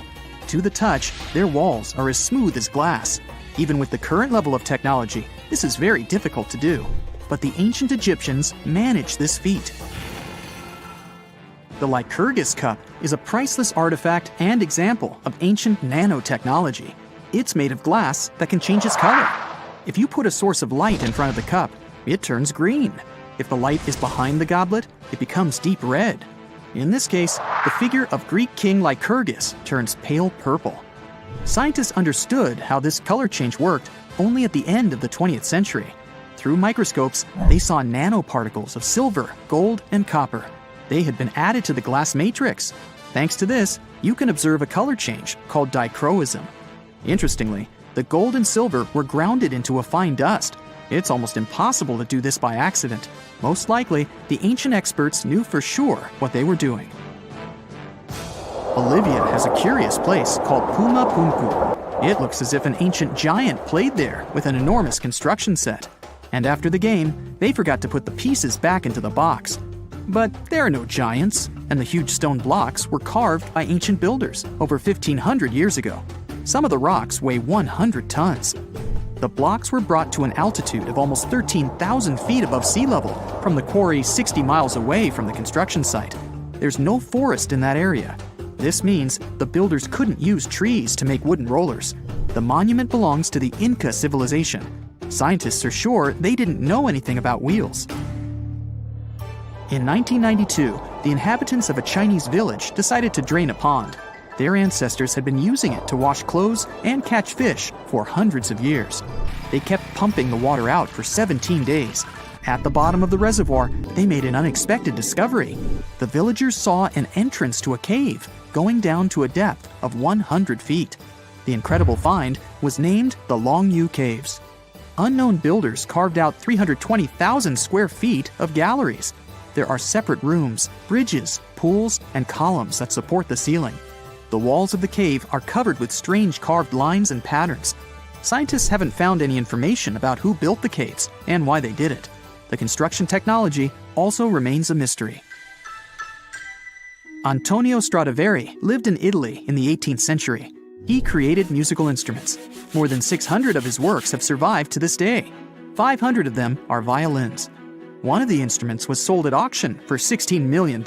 To the touch, their walls are as smooth as glass. Even with the current level of technology, this is very difficult to do. But the ancient Egyptians managed this feat. The Lycurgus cup is a priceless artifact and example of ancient nanotechnology. It's made of glass that can change its color. If you put a source of light in front of the cup, it turns green. If the light is behind the goblet, it becomes deep red. In this case, the figure of Greek king Lycurgus turns pale purple. Scientists understood how this color change worked only at the end of the 20th century. Through microscopes, they saw nanoparticles of silver, gold, and copper. They had been added to the glass matrix. Thanks to this, you can observe a color change called dichroism. Interestingly, the gold and silver were grounded into a fine dust. It's almost impossible to do this by accident. Most likely, the ancient experts knew for sure what they were doing. Bolivia has a curious place called Puma Punku. It looks as if an ancient giant played there with an enormous construction set. And after the game, they forgot to put the pieces back into the box. But there are no giants, and the huge stone blocks were carved by ancient builders over 1,500 years ago. Some of the rocks weigh 100 tons. The blocks were brought to an altitude of almost 13,000 feet above sea level from the quarry 60 miles away from the construction site. There's no forest in that area. This means the builders couldn't use trees to make wooden rollers. The monument belongs to the Inca civilization. Scientists are sure they didn't know anything about wheels. In 1992, the inhabitants of a Chinese village decided to drain a pond. Their ancestors had been using it to wash clothes and catch fish for hundreds of years. They kept pumping the water out for 17 days. At the bottom of the reservoir, they made an unexpected discovery. The villagers saw an entrance to a cave going down to a depth of 100 feet. The incredible find was named the Longyu Caves. Unknown builders carved out 320,000 square feet of galleries. There are separate rooms, bridges, pools, and columns that support the ceiling. The walls of the cave are covered with strange carved lines and patterns. Scientists haven't found any information about who built the caves and why they did it. The construction technology also remains a mystery. Antonio Stradivari lived in Italy in the 18th century. He created musical instruments. More than 600 of his works have survived to this day. 500 of them are violins. One of the instruments was sold at auction for $16 million.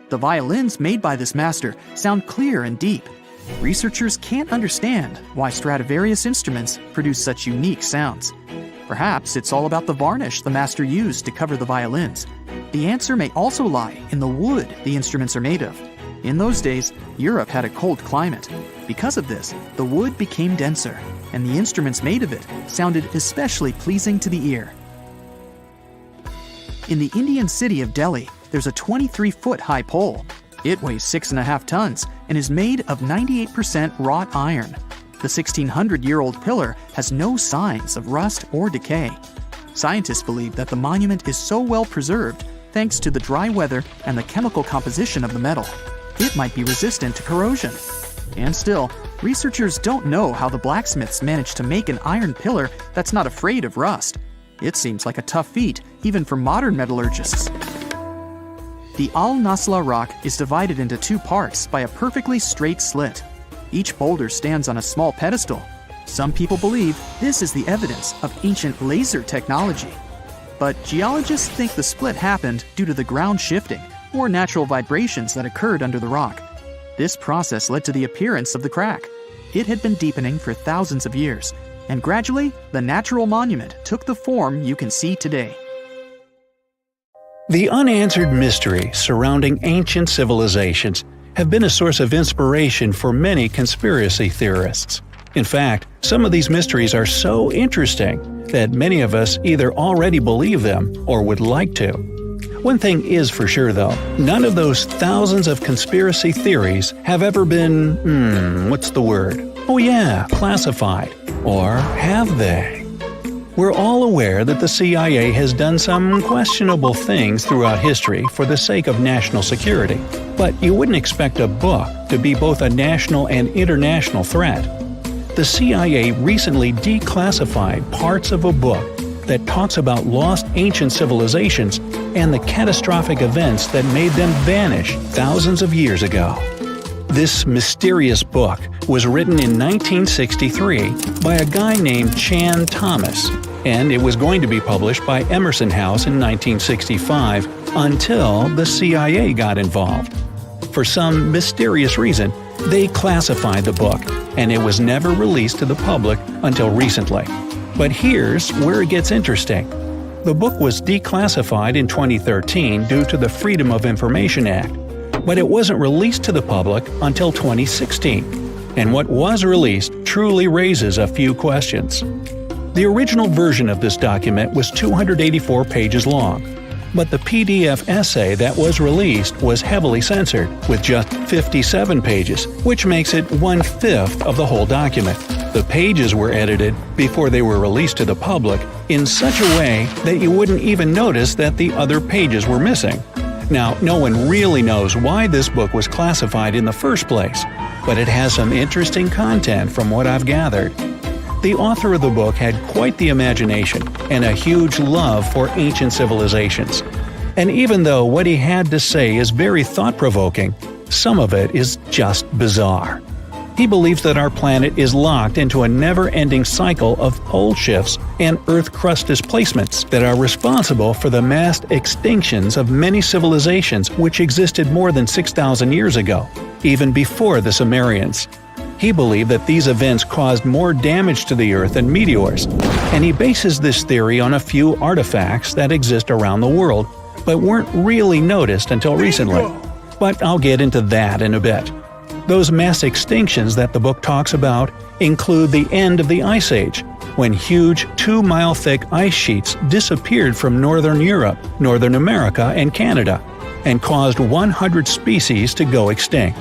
The violins made by this master sound clear and deep. Researchers can't understand why Stradivarius instruments produce such unique sounds. Perhaps it's all about the varnish the master used to cover the violins. The answer may also lie in the wood the instruments are made of. In those days, Europe had a cold climate. Because of this, the wood became denser, and the instruments made of it sounded especially pleasing to the ear. In the Indian city of Delhi, there's a 23-foot-high pole. It weighs 6.5 tons and is made of 98% wrought iron. The 1,600-year-old pillar has no signs of rust or decay. Scientists believe that the monument is so well preserved thanks to the dry weather and the chemical composition of the metal. It might be resistant to corrosion. And still, researchers don't know how the blacksmiths managed to make an iron pillar that's not afraid of rust. It seems like a tough feat, even for modern metallurgists. The Al-Nasla rock is divided into two parts by a perfectly straight slit. Each boulder stands on a small pedestal. Some people believe this is the evidence of ancient laser technology. But geologists think the split happened due to the ground shifting or natural vibrations that occurred under the rock. This process led to the appearance of the crack. It had been deepening for thousands of years, and gradually, the natural monument took the form you can see today. The unanswered mysteries surrounding ancient civilizations have been a source of inspiration for many conspiracy theorists. In fact, some of these mysteries are so interesting that many of us either already believe them or would like to. One thing is for sure though, none of those thousands of conspiracy theories have ever been, classified. Or have they? We're all aware that the CIA has done some questionable things throughout history for the sake of national security, but you wouldn't expect a book to be both a national and international threat. The CIA recently declassified parts of a book that talks about lost ancient civilizations and the catastrophic events that made them vanish thousands of years ago. This mysterious book was written in 1963 by a guy named Chan Thomas, and it was going to be published by Emerson House in 1965 until the CIA got involved. For some mysterious reason, they classified the book, and it was never released to the public until recently. But here's where it gets interesting. The book was declassified in 2013 due to the Freedom of Information Act, but it wasn't released to the public until 2016. And what was released truly raises a few questions. The original version of this document was 284 pages long, but the PDF essay that was released was heavily censored, with just 57 pages, which makes it 1/5 of the whole document. The pages were edited before they were released to the public in such a way that you wouldn't even notice that the other pages were missing. Now, no one really knows why this book was classified in the first place, but it has some interesting content from what I've gathered. The author of the book had quite the imagination and a huge love for ancient civilizations. And even though what he had to say is very thought-provoking, some of it is just bizarre. He believes that our planet is locked into a never-ending cycle of pole shifts and Earth crust displacements that are responsible for the mass extinctions of many civilizations which existed more than 6,000 years ago, even before the Sumerians. He believed that these events caused more damage to the Earth than meteors, and he bases this theory on a few artifacts that exist around the world, but weren't really noticed until recently. But I'll get into that in a bit. Those mass extinctions that the book talks about include the end of the Ice Age, when huge 2-mile-thick ice sheets disappeared from northern Europe, Northern America, and Canada, and caused 100 species to go extinct.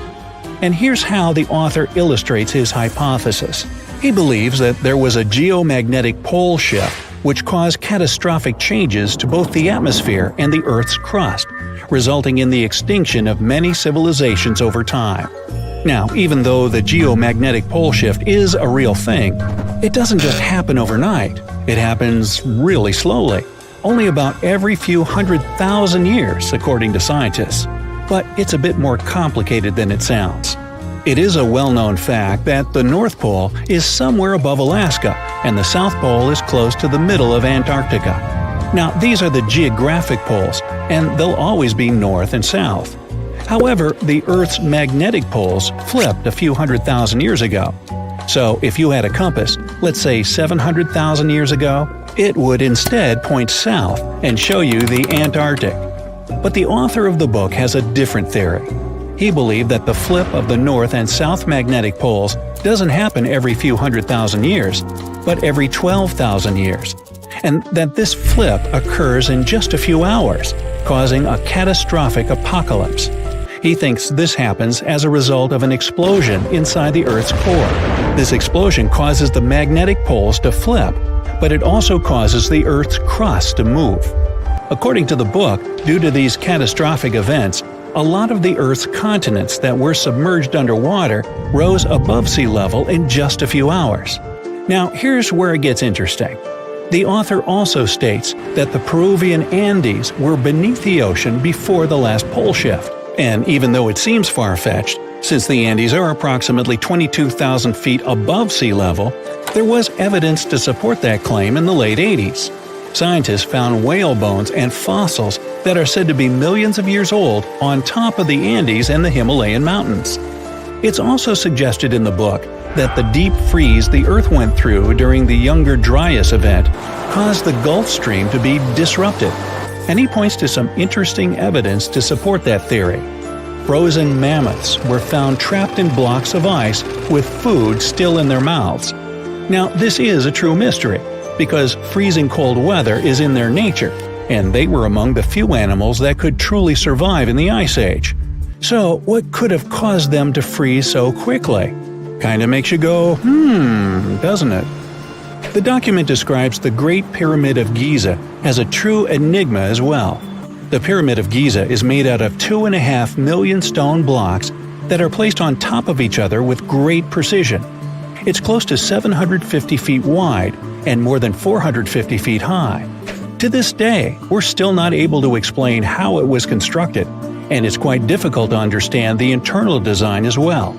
And here's how the author illustrates his hypothesis. He believes that there was a geomagnetic pole shift which caused catastrophic changes to both the atmosphere and the Earth's crust, resulting in the extinction of many civilizations over time. Now, even though the geomagnetic pole shift is a real thing, it doesn't just happen overnight. It happens really slowly, only about every few 100,000 years, according to scientists. But it's a bit more complicated than it sounds. It is a well-known fact that the North Pole is somewhere above Alaska, and the South Pole is close to the middle of Antarctica. Now, these are the geographic poles, and they'll always be north and south. However, the Earth's magnetic poles flipped a few 100,000 years ago. So if you had a compass, let's say 700,000 years ago, it would instead point south and show you the Antarctic. But the author of the book has a different theory. He believed that the flip of the north and south magnetic poles doesn't happen every few 100,000 years, but every 12,000 years, and that this flip occurs in just a few hours, causing a catastrophic apocalypse. He thinks this happens as a result of an explosion inside the Earth's core. This explosion causes the magnetic poles to flip, but it also causes the Earth's crust to move. According to the book, due to these catastrophic events, a lot of the Earth's continents that were submerged underwater rose above sea level in just a few hours. Now, here's where it gets interesting. The author also states that the Peruvian Andes were beneath the ocean before the last pole shift, And even though it seems far-fetched, since the Andes are approximately 22,000 feet above sea level, there was evidence to support that claim in the late 80s. Scientists found whale bones and fossils that are said to be millions of years old on top of the Andes and the Himalayan mountains. It's also suggested in the book that the deep freeze the Earth went through during the Younger Dryas event caused the Gulf Stream to be disrupted, and he points to some interesting evidence to support that theory. Frozen mammoths were found trapped in blocks of ice with food still in their mouths. Now, this is a true mystery, because freezing cold weather is in their nature, and they were among the few animals that could truly survive in the Ice Age. So, what could have caused them to freeze so quickly? Kinda makes you go, doesn't it? The document describes the Great Pyramid of Giza as a true enigma as well. The Pyramid of Giza is made out of 2.5 million stone blocks that are placed on top of each other with great precision. It's close to 750 feet wide and more than 450 feet high. To this day, we're still not able to explain how it was constructed, and it's quite difficult to understand the internal design as well.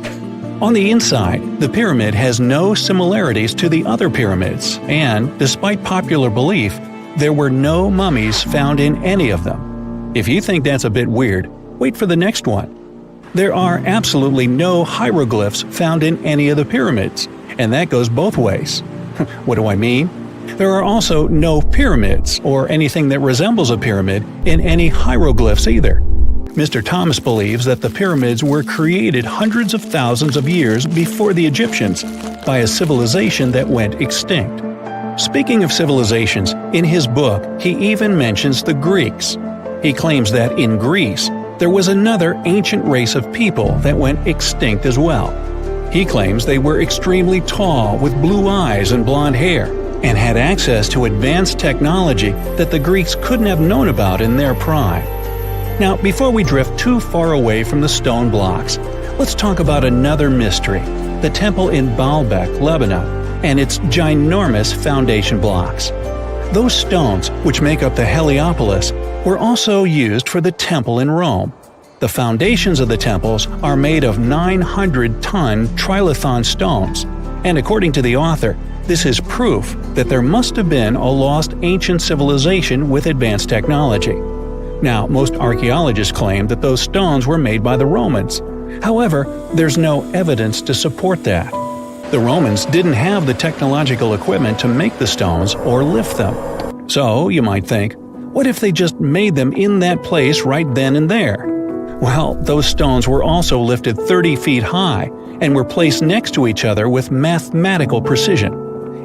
On the inside, the pyramid has no similarities to the other pyramids, and, despite popular belief, there were no mummies found in any of them. If you think that's a bit weird, wait for the next one. There are absolutely no hieroglyphs found in any of the pyramids, and that goes both ways. What do I mean? There are also no pyramids, or anything that resembles a pyramid, in any hieroglyphs either. Mr. Thomas believes that the pyramids were created hundreds of thousands of years before the Egyptians, by a civilization that went extinct. Speaking of civilizations, in his book he even mentions the Greeks. He claims that in Greece, there was another ancient race of people that went extinct as well. He claims they were extremely tall with blue eyes and blonde hair, and had access to advanced technology that the Greeks couldn't have known about in their prime. Now, before we drift too far away from the stone blocks, let's talk about another mystery, the temple in Baalbek, Lebanon, and its ginormous foundation blocks. Those stones, which make up the Heliopolis, were also used for the temple in Rome. The foundations of the temples are made of 900-ton trilithon stones, and according to the author, this is proof that there must have been a lost ancient civilization with advanced technology. Now, most archaeologists claim that those stones were made by the Romans. However, there's no evidence to support that. The Romans didn't have the technological equipment to make the stones or lift them. So, you might think, what if they just made them in that place right then and there? Well, those stones were also lifted 30 feet high and were placed next to each other with mathematical precision.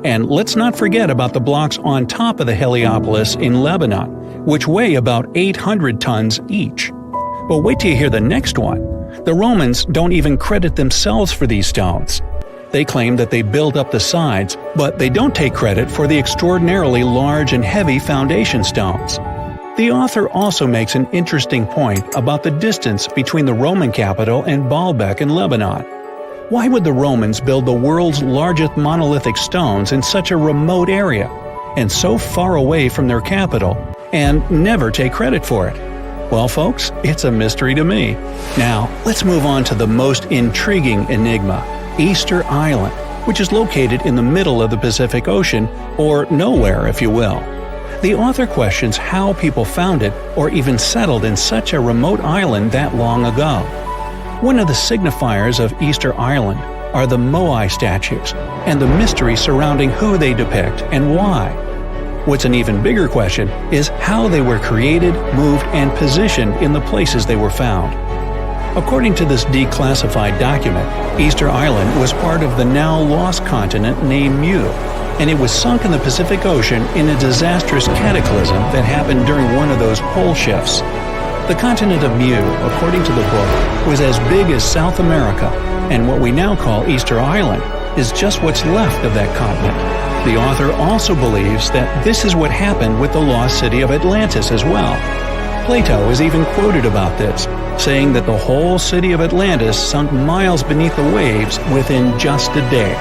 And let's not forget about the blocks on top of the Heliopolis in Lebanon, which weigh about 800 tons each. But wait till you hear the next one. The Romans don't even credit themselves for these stones. They claim that they built up the sides, but they don't take credit for the extraordinarily large and heavy foundation stones. The author also makes an interesting point about the distance between the Roman capital and Baalbek in Lebanon. Why would the Romans build the world's largest monolithic stones in such a remote area, and so far away from their capital, and never take credit for it? Well, folks, it's a mystery to me. Now, let's move on to the most intriguing enigma, Easter Island, which is located in the middle of the Pacific Ocean, or nowhere, if you will. The author questions how people found it or even settled in such a remote island that long ago. One of the signifiers of Easter Island are the Moai statues, and the mystery surrounding who they depict and why. What's an even bigger question is how they were created, moved, and positioned in the places they were found. According to this declassified document, Easter Island was part of the now lost continent named Mu, and it was sunk in the Pacific Ocean in a disastrous cataclysm that happened during one of those pole shifts. The continent of Mu, according to the book, was as big as South America, and what we now call Easter Island is just what's left of that continent. The author also believes that this is what happened with the lost city of Atlantis as well. Plato is even quoted about this, saying that the whole city of Atlantis sunk miles beneath the waves within just a day.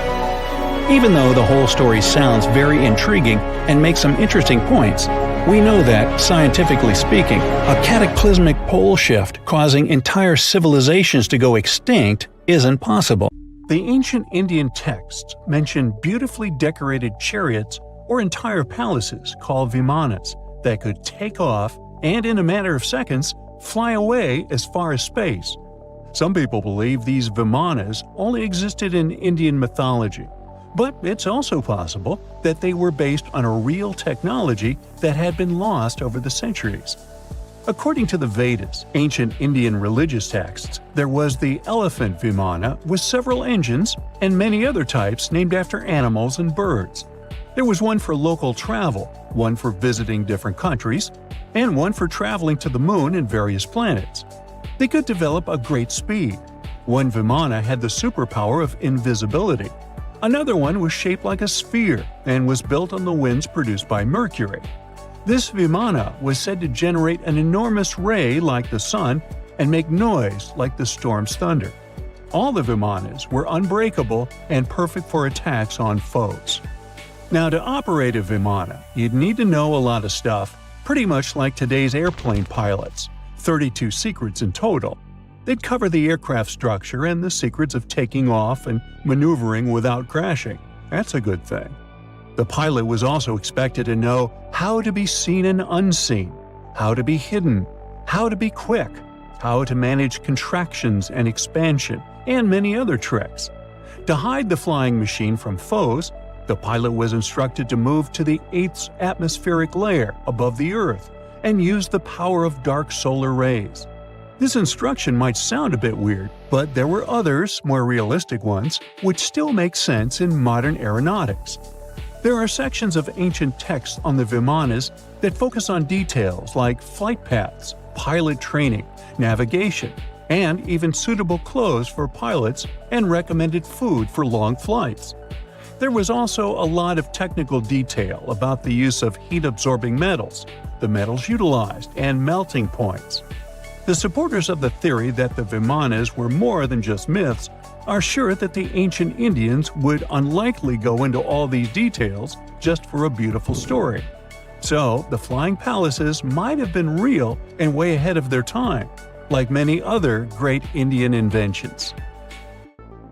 Even though the whole story sounds very intriguing and makes some interesting points, We know that, scientifically speaking, a cataclysmic pole shift causing entire civilizations to go extinct isn't possible. The ancient Indian texts mention beautifully decorated chariots or entire palaces called vimanas that could take off and, in a matter of seconds, fly away as far as space. Some people believe these vimanas only existed in Indian mythology, but it's also possible that they were based on a real technology that had been lost over the centuries. According to the Vedas, ancient Indian religious texts, there was the elephant vimana with several engines and many other types named after animals and birds. There was one for local travel, one for visiting different countries, and one for traveling to the moon and various planets. They could develop a great speed. One vimana had the superpower of invisibility. Another one was shaped like a sphere and was built on the winds produced by Mercury. This vimana was said to generate an enormous ray like the sun and make noise like the storm's thunder. All the vimanas were unbreakable and perfect for attacks on foes. Now, to operate a vimana, you'd need to know a lot of stuff, pretty much like today's airplane pilots, 32 secrets in total. They'd cover the aircraft structure and the secrets of taking off and maneuvering without crashing. That's a good thing. The pilot was also expected to know how to be seen and unseen, how to be hidden, how to be quick, how to manage contractions and expansion, and many other tricks. To hide the flying machine from foes, the pilot was instructed to move to the 8th atmospheric layer above the Earth and use the power of dark solar rays. This instruction might sound a bit weird, but there were others, more realistic ones, which still make sense in modern aeronautics. There are sections of ancient texts on the vimanas that focus on details like flight paths, pilot training, navigation, and even suitable clothes for pilots and recommended food for long flights. There was also a lot of technical detail about the use of heat-absorbing metals, the metals utilized, and melting points. The supporters of the theory that the vimanas were more than just myths are sure that the ancient Indians would unlikely go into all these details just for a beautiful story. So, the flying palaces might have been real and way ahead of their time, like many other great Indian inventions.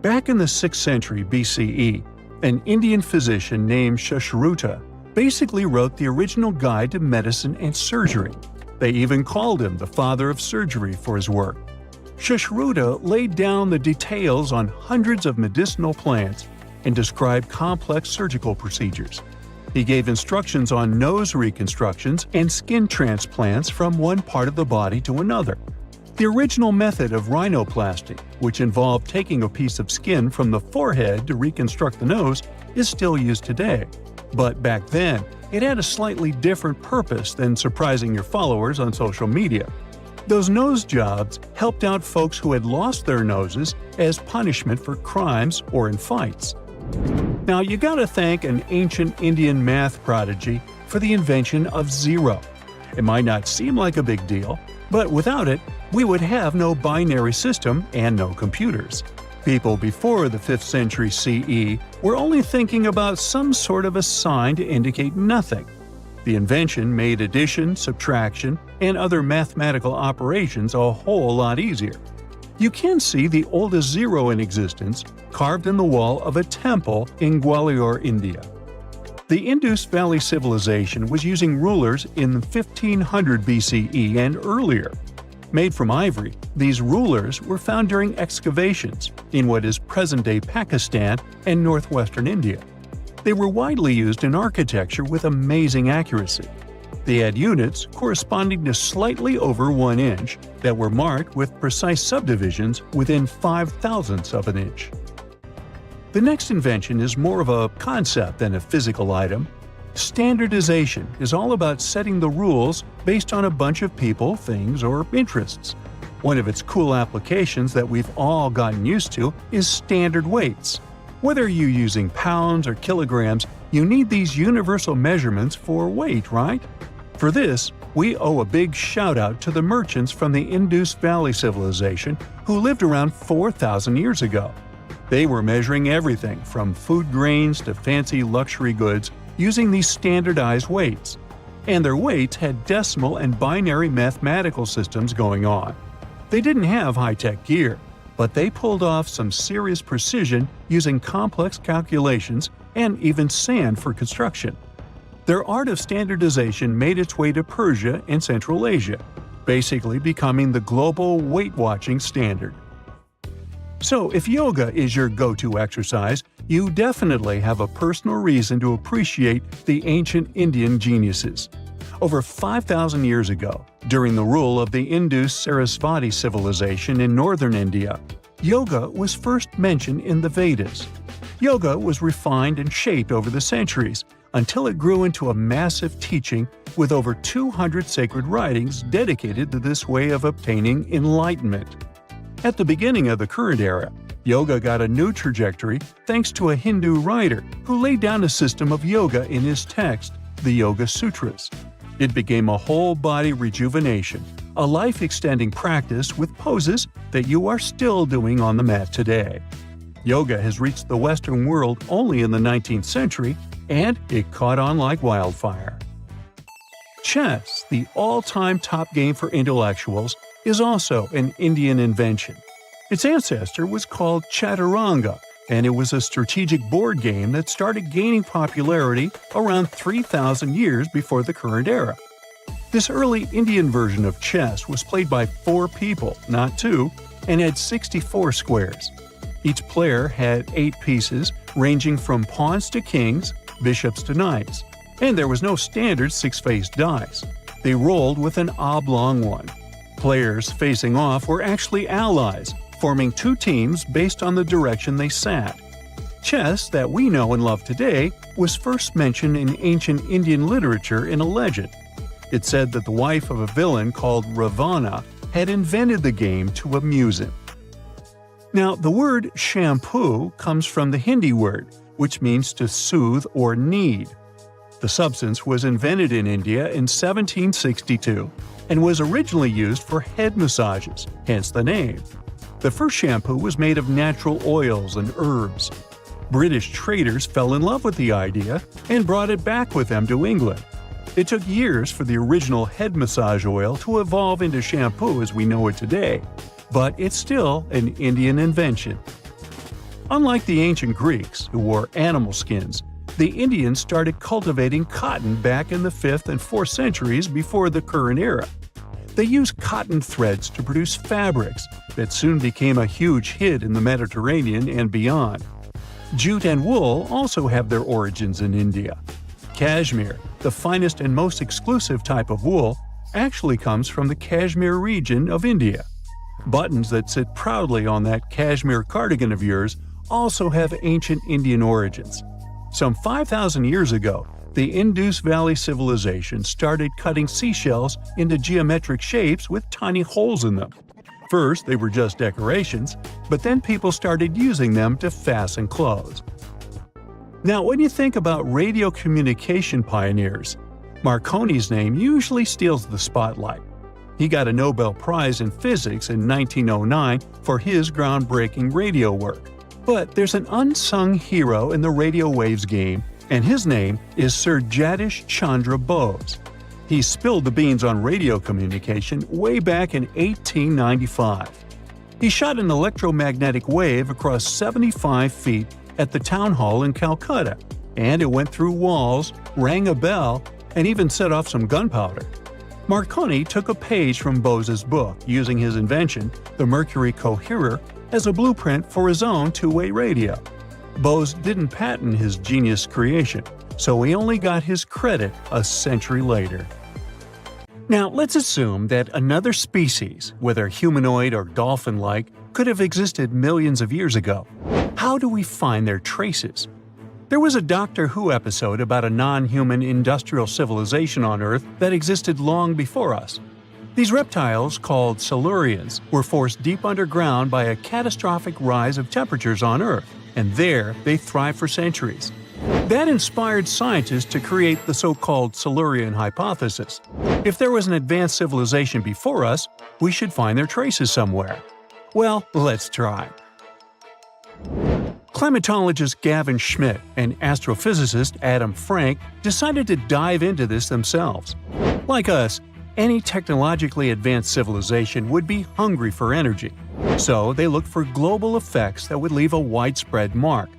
Back in the 6th century BCE, an Indian physician named Sushruta basically wrote the original guide to medicine and surgery. They even called him the father of surgery for his work. Sushruta laid down the details on hundreds of medicinal plants and described complex surgical procedures. He gave instructions on nose reconstructions and skin transplants from one part of the body to another. The original method of rhinoplasty, which involved taking a piece of skin from the forehead to reconstruct the nose, is still used today. But back then, it had a slightly different purpose than surprising your followers on social media. Those nose jobs helped out folks who had lost their noses as punishment for crimes or in fights. Now, you gotta thank an ancient Indian math prodigy for the invention of zero. It might not seem like a big deal, but without it, we would have no binary system and no computers. People before the 5th century CE were only thinking about some sort of a sign to indicate nothing. The invention made addition, subtraction, and other mathematical operations a whole lot easier. You can see the oldest zero in existence carved in the wall of a temple in Gwalior, India. The Indus Valley Civilization was using rulers in 1500 BCE and earlier. Made from ivory, these rulers were found during excavations in what is present-day Pakistan and northwestern India. They were widely used in architecture with amazing accuracy. They had units corresponding to slightly over 1 inch that were marked with precise subdivisions within 5/1000ths of an inch. The next invention is more of a concept than a physical item. Standardization is all about setting the rules based on a bunch of people, things, or interests. One of its cool applications that we've all gotten used to is standard weights. Whether you're using pounds or kilograms, you need these universal measurements for weight, right? For this, we owe a big shout-out to the merchants from the Indus Valley Civilization who lived around 4,000 years ago. They were measuring everything from food grains to fancy luxury goods using these standardized weights. and their weights had decimal and binary mathematical systems going on. They didn't have high-tech gear, but they pulled off some serious precision using complex calculations and even sand for construction. Their art of standardization made its way to Persia and Central Asia, basically becoming the global weight-watching standard. So, if yoga is your go-to exercise, you definitely have a personal reason to appreciate the ancient Indian geniuses. Over 5,000 years ago, during the rule of the Indus-Sarasvati civilization in northern India, yoga was first mentioned in the Vedas. Yoga was refined and shaped over the centuries, until it grew into a massive teaching with over 200 sacred writings dedicated to this way of obtaining enlightenment. At the beginning of the current era, yoga got a new trajectory thanks to a Hindu writer who laid down a system of yoga in his text, the Yoga Sutras. It became a whole-body rejuvenation, a life-extending practice with poses that you are still doing on the mat today. Yoga has reached the Western world only in the 19th century, and it caught on like wildfire. Chess, the all-time top game for intellectuals, is also an Indian invention. Its ancestor was called Chaturanga, and it was a strategic board game that started gaining popularity around 3,000 years before the current era. This early Indian version of chess was played by 4 people, not 2, and had 64 squares. Each player had 8 pieces, ranging from pawns to kings, bishops to knights, and there was no standard 6-faced dice. They rolled with an oblong one. Players facing off were actually allies, forming 2 teams based on the direction they sat. Chess, that we know and love today, was first mentioned in ancient Indian literature in a legend. It said that the wife of a villain called Ravana had invented the game to amuse him. Now, the word shampoo comes from the Hindi word, which means to soothe or knead. The substance was invented in India in 1762 and was originally used for head massages, hence the name. The first shampoo was made of natural oils and herbs. British traders fell in love with the idea and brought it back with them to England. It took years for the original head massage oil to evolve into shampoo as we know it today, but it's still an Indian invention. Unlike the ancient Greeks, who wore animal skins, the Indians started cultivating cotton back in the 5th and 4th centuries before the current era. They used cotton threads to produce fabrics that soon became a huge hit in the Mediterranean and beyond. Jute and wool also have their origins in India. Cashmere, the finest and most exclusive type of wool, actually comes from the Kashmir region of India. Buttons that sit proudly on that cashmere cardigan of yours also have ancient Indian origins. Some 5,000 years ago, the Indus Valley Civilization started cutting seashells into geometric shapes with tiny holes in them. First, they were just decorations, but then people started using them to fasten clothes. Now, when you think about radio communication pioneers, Marconi's name usually steals the spotlight. He got a Nobel Prize in Physics in 1909 for his groundbreaking radio work. But there's an unsung hero in the radio waves game, and his name is Sir Jagdish Chandra Bose. He spilled the beans on radio communication way back in 1895. He shot an electromagnetic wave across 75 feet at the town hall in Calcutta, and it went through walls, rang a bell, and even set off some gunpowder. Marconi took a page from Bose's book, using his invention, the Mercury Coherer, as a blueprint for his own two-way radio. Bose didn't patent his genius creation, so he only got his credit a century later. Now, let's assume that another species, whether humanoid or dolphin-like, could have existed millions of years ago. How do we find their traces? There was a Doctor Who episode about a non-human industrial civilization on Earth that existed long before us. These reptiles, called Silurians, were forced deep underground by a catastrophic rise of temperatures on Earth, and there they thrived for centuries. That inspired scientists to create the so-called Silurian hypothesis. If there was an advanced civilization before us, we should find their traces somewhere. Well, let's try. Climatologist Gavin Schmidt and astrophysicist Adam Frank decided to dive into this themselves. Like us, any technologically advanced civilization would be hungry for energy, so they looked for global effects that would leave a widespread mark.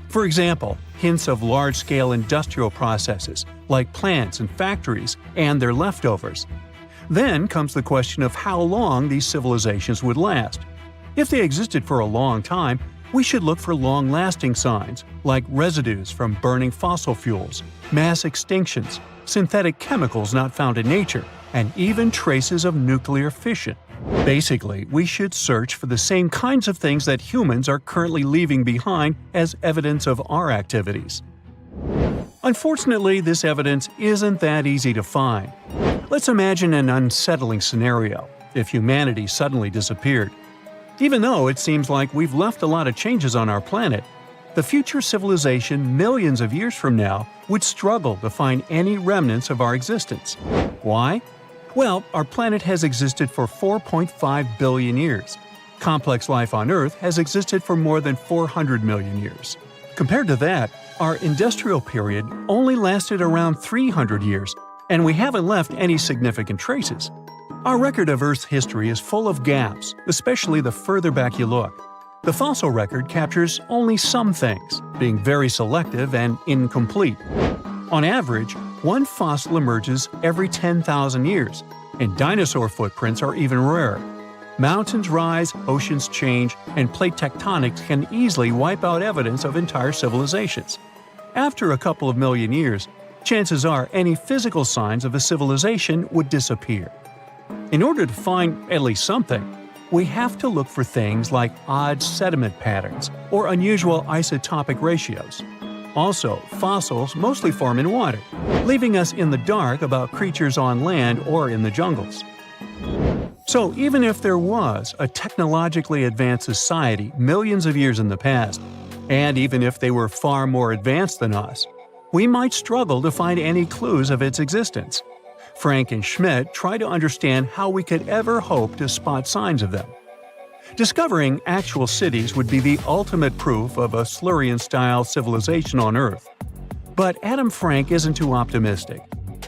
For example, hints of large-scale industrial processes, like plants and factories, and their leftovers. Then comes the question of how long these civilizations would last. If they existed for a long time, we should look for long-lasting signs, like residues from burning fossil fuels, mass extinctions, synthetic chemicals not found in nature, and even traces of nuclear fission. Basically, we should search for the same kinds of things that humans are currently leaving behind as evidence of our activities. Unfortunately, this evidence isn't that easy to find. Let's imagine an unsettling scenario if humanity suddenly disappeared. Even though it seems like we've left a lot of changes on our planet, the future civilization millions of years from now would struggle to find any remnants of our existence. Why? Well, our planet has existed for 4.5 billion years. Complex life on Earth has existed for more than 400 million years. Compared to that, our industrial period only lasted around 300 years, and we haven't left any significant traces. Our record of Earth's history is full of gaps, especially the further back you look. The fossil record captures only some things, being very selective and incomplete. On average, one fossil emerges every 10,000 years, and dinosaur footprints are even rarer. Mountains rise, oceans change, and plate tectonics can easily wipe out evidence of entire civilizations. After a couple of million years, chances are any physical signs of a civilization would disappear. In order to find at least something, we have to look for things like odd sediment patterns or unusual isotopic ratios. Also, fossils mostly form in water, leaving us in the dark about creatures on land or in the jungles. So even if there was a technologically advanced society millions of years in the past, and even if they were far more advanced than us, we might struggle to find any clues of its existence. Frank and Schmidt try to understand how we could ever hope to spot signs of them. Discovering actual cities would be the ultimate proof of a Silurian-style civilization on Earth. But Adam Frank isn't too optimistic.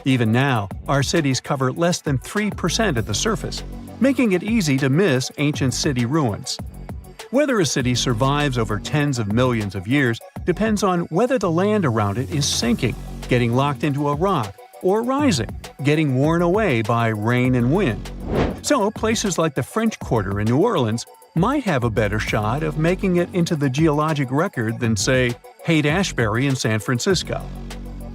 Even now, our cities cover less than 3% of the surface, making it easy to miss ancient city ruins. Whether a city survives over tens of millions of years depends on whether the land around it is sinking, getting locked into a rock, or rising, getting worn away by rain and wind. So, places like the French Quarter in New Orleans might have a better shot of making it into the geologic record than, say, Haight-Ashbury in San Francisco.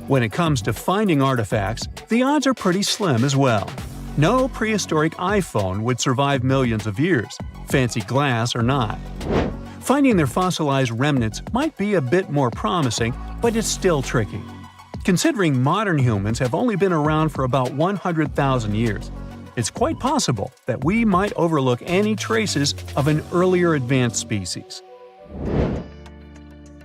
When it comes to finding artifacts, the odds are pretty slim as well. No prehistoric iPhone would survive millions of years, fancy glass or not. Finding their fossilized remnants might be a bit more promising, but it's still tricky. Considering modern humans have only been around for about 100,000 years, it's quite possible that we might overlook any traces of an earlier advanced species.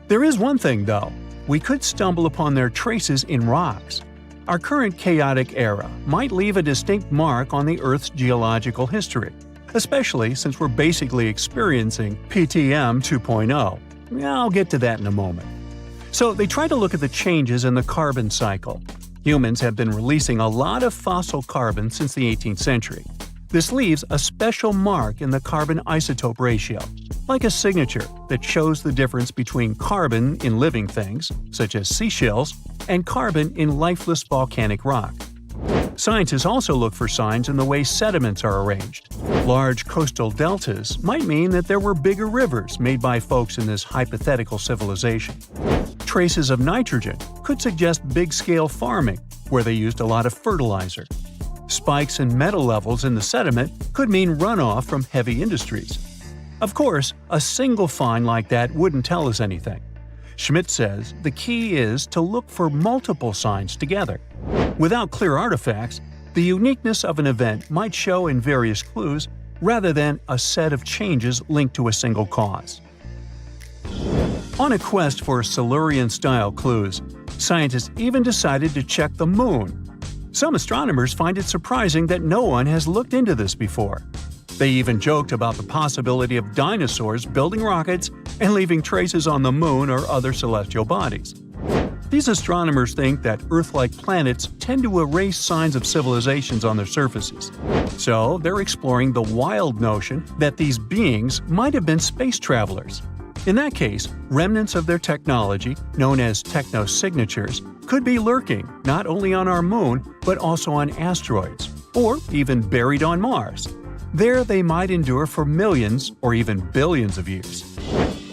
There is one thing, though. We could stumble upon their traces in rocks. Our current chaotic era might leave a distinct mark on the Earth's geological history, especially since we're basically experiencing PTM 2.0. I'll get to that in a moment. So they try to look at the changes in the carbon cycle. Humans have been releasing a lot of fossil carbon since the 18th century. This leaves a special mark in the carbon isotope ratio, like a signature that shows the difference between carbon in living things, such as seashells, and carbon in lifeless volcanic rock. Scientists also look for signs in the way sediments are arranged. Large coastal deltas might mean that there were bigger rivers made by folks in this hypothetical civilization. Traces of nitrogen could suggest big-scale farming, where they used a lot of fertilizer. Spikes in metal levels in the sediment could mean runoff from heavy industries. Of course, a single find like that wouldn't tell us anything. Schmidt says the key is to look for multiple signs together. Without clear artifacts, the uniqueness of an event might show in various clues rather than a set of changes linked to a single cause. On a quest for Silurian-style clues, scientists even decided to check the Moon. Some astronomers find it surprising that no one has looked into this before. They even joked about the possibility of dinosaurs building rockets and leaving traces on the moon or other celestial bodies. These astronomers think that Earth-like planets tend to erase signs of civilizations on their surfaces. So they're exploring the wild notion that these beings might have been space travelers. In that case, remnants of their technology, known as technosignatures, could be lurking not only on our moon but also on asteroids, or even buried on Mars. There they might endure for millions or even billions of years.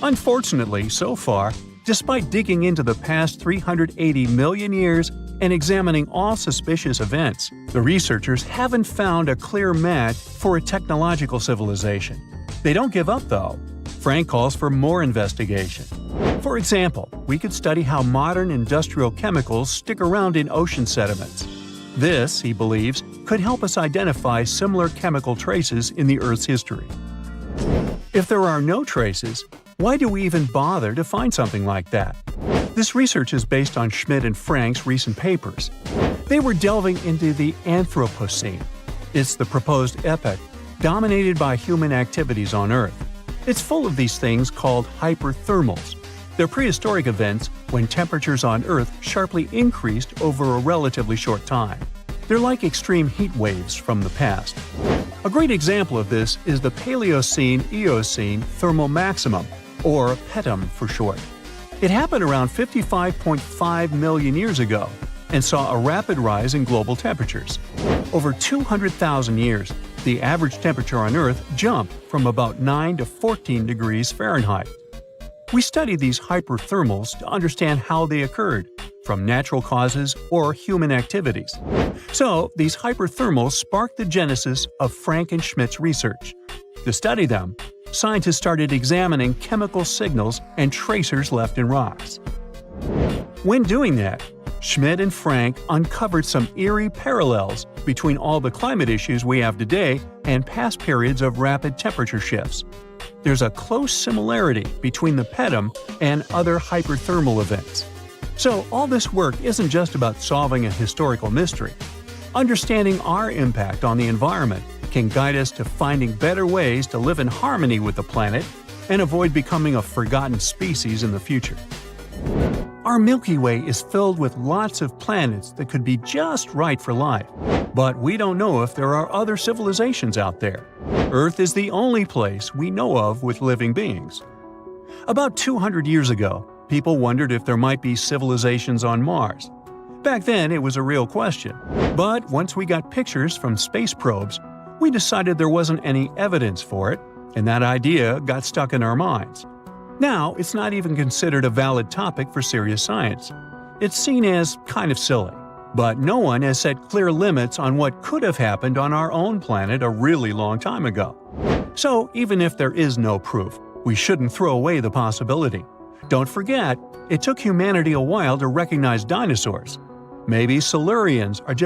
Unfortunately, so far, despite digging into the past 380 million years and examining all suspicious events, the researchers haven't found a clear match for a technological civilization. They don't give up, though. Frank calls for more investigation. For example, we could study how modern industrial chemicals stick around in ocean sediments. This, he believes, could help us identify similar chemical traces in the Earth's history. If there are no traces, why do we even bother to find something like that? This research is based on Schmidt and Frank's recent papers. They were delving into the Anthropocene. It's the proposed epoch, dominated by human activities on Earth. It's full of these things called hyperthermals. They're prehistoric events when temperatures on Earth sharply increased over a relatively short time. They're like extreme heat waves from the past. A great example of this is the Paleocene-Eocene thermal maximum, or PETM for short. It happened around 55.5 million years ago and saw a rapid rise in global temperatures. Over 200,000 years, the average temperature on Earth jumped from about 9 to 14 degrees Fahrenheit. We studied these hyperthermals to understand how they occurred, from natural causes or human activities. So, these hyperthermals sparked the genesis of Frank and Schmidt's research. To study them, scientists started examining chemical signals and tracers left in rocks. When doing that, Schmidt and Frank uncovered some eerie parallels between all the climate issues we have today and past periods of rapid temperature shifts. There's a close similarity between the PETM and other hyperthermal events. So all this work isn't just about solving a historical mystery. Understanding our impact on the environment can guide us to finding better ways to live in harmony with the planet and avoid becoming a forgotten species in the future. Our Milky Way is filled with lots of planets that could be just right for life, but we don't know if there are other civilizations out there. Earth is the only place we know of with living beings. About 200 years ago, people wondered if there might be civilizations on Mars. Back then, it was a real question. But once we got pictures from space probes, we decided there wasn't any evidence for it, and that idea got stuck in our minds. Now, it's not even considered a valid topic for serious science. It's seen as kind of silly. But no one has set clear limits on what could have happened on our own planet a really long time ago. So, even if there is no proof, we shouldn't throw away the possibility. Don't forget, it took humanity a while to recognize dinosaurs. Maybe Silurians are just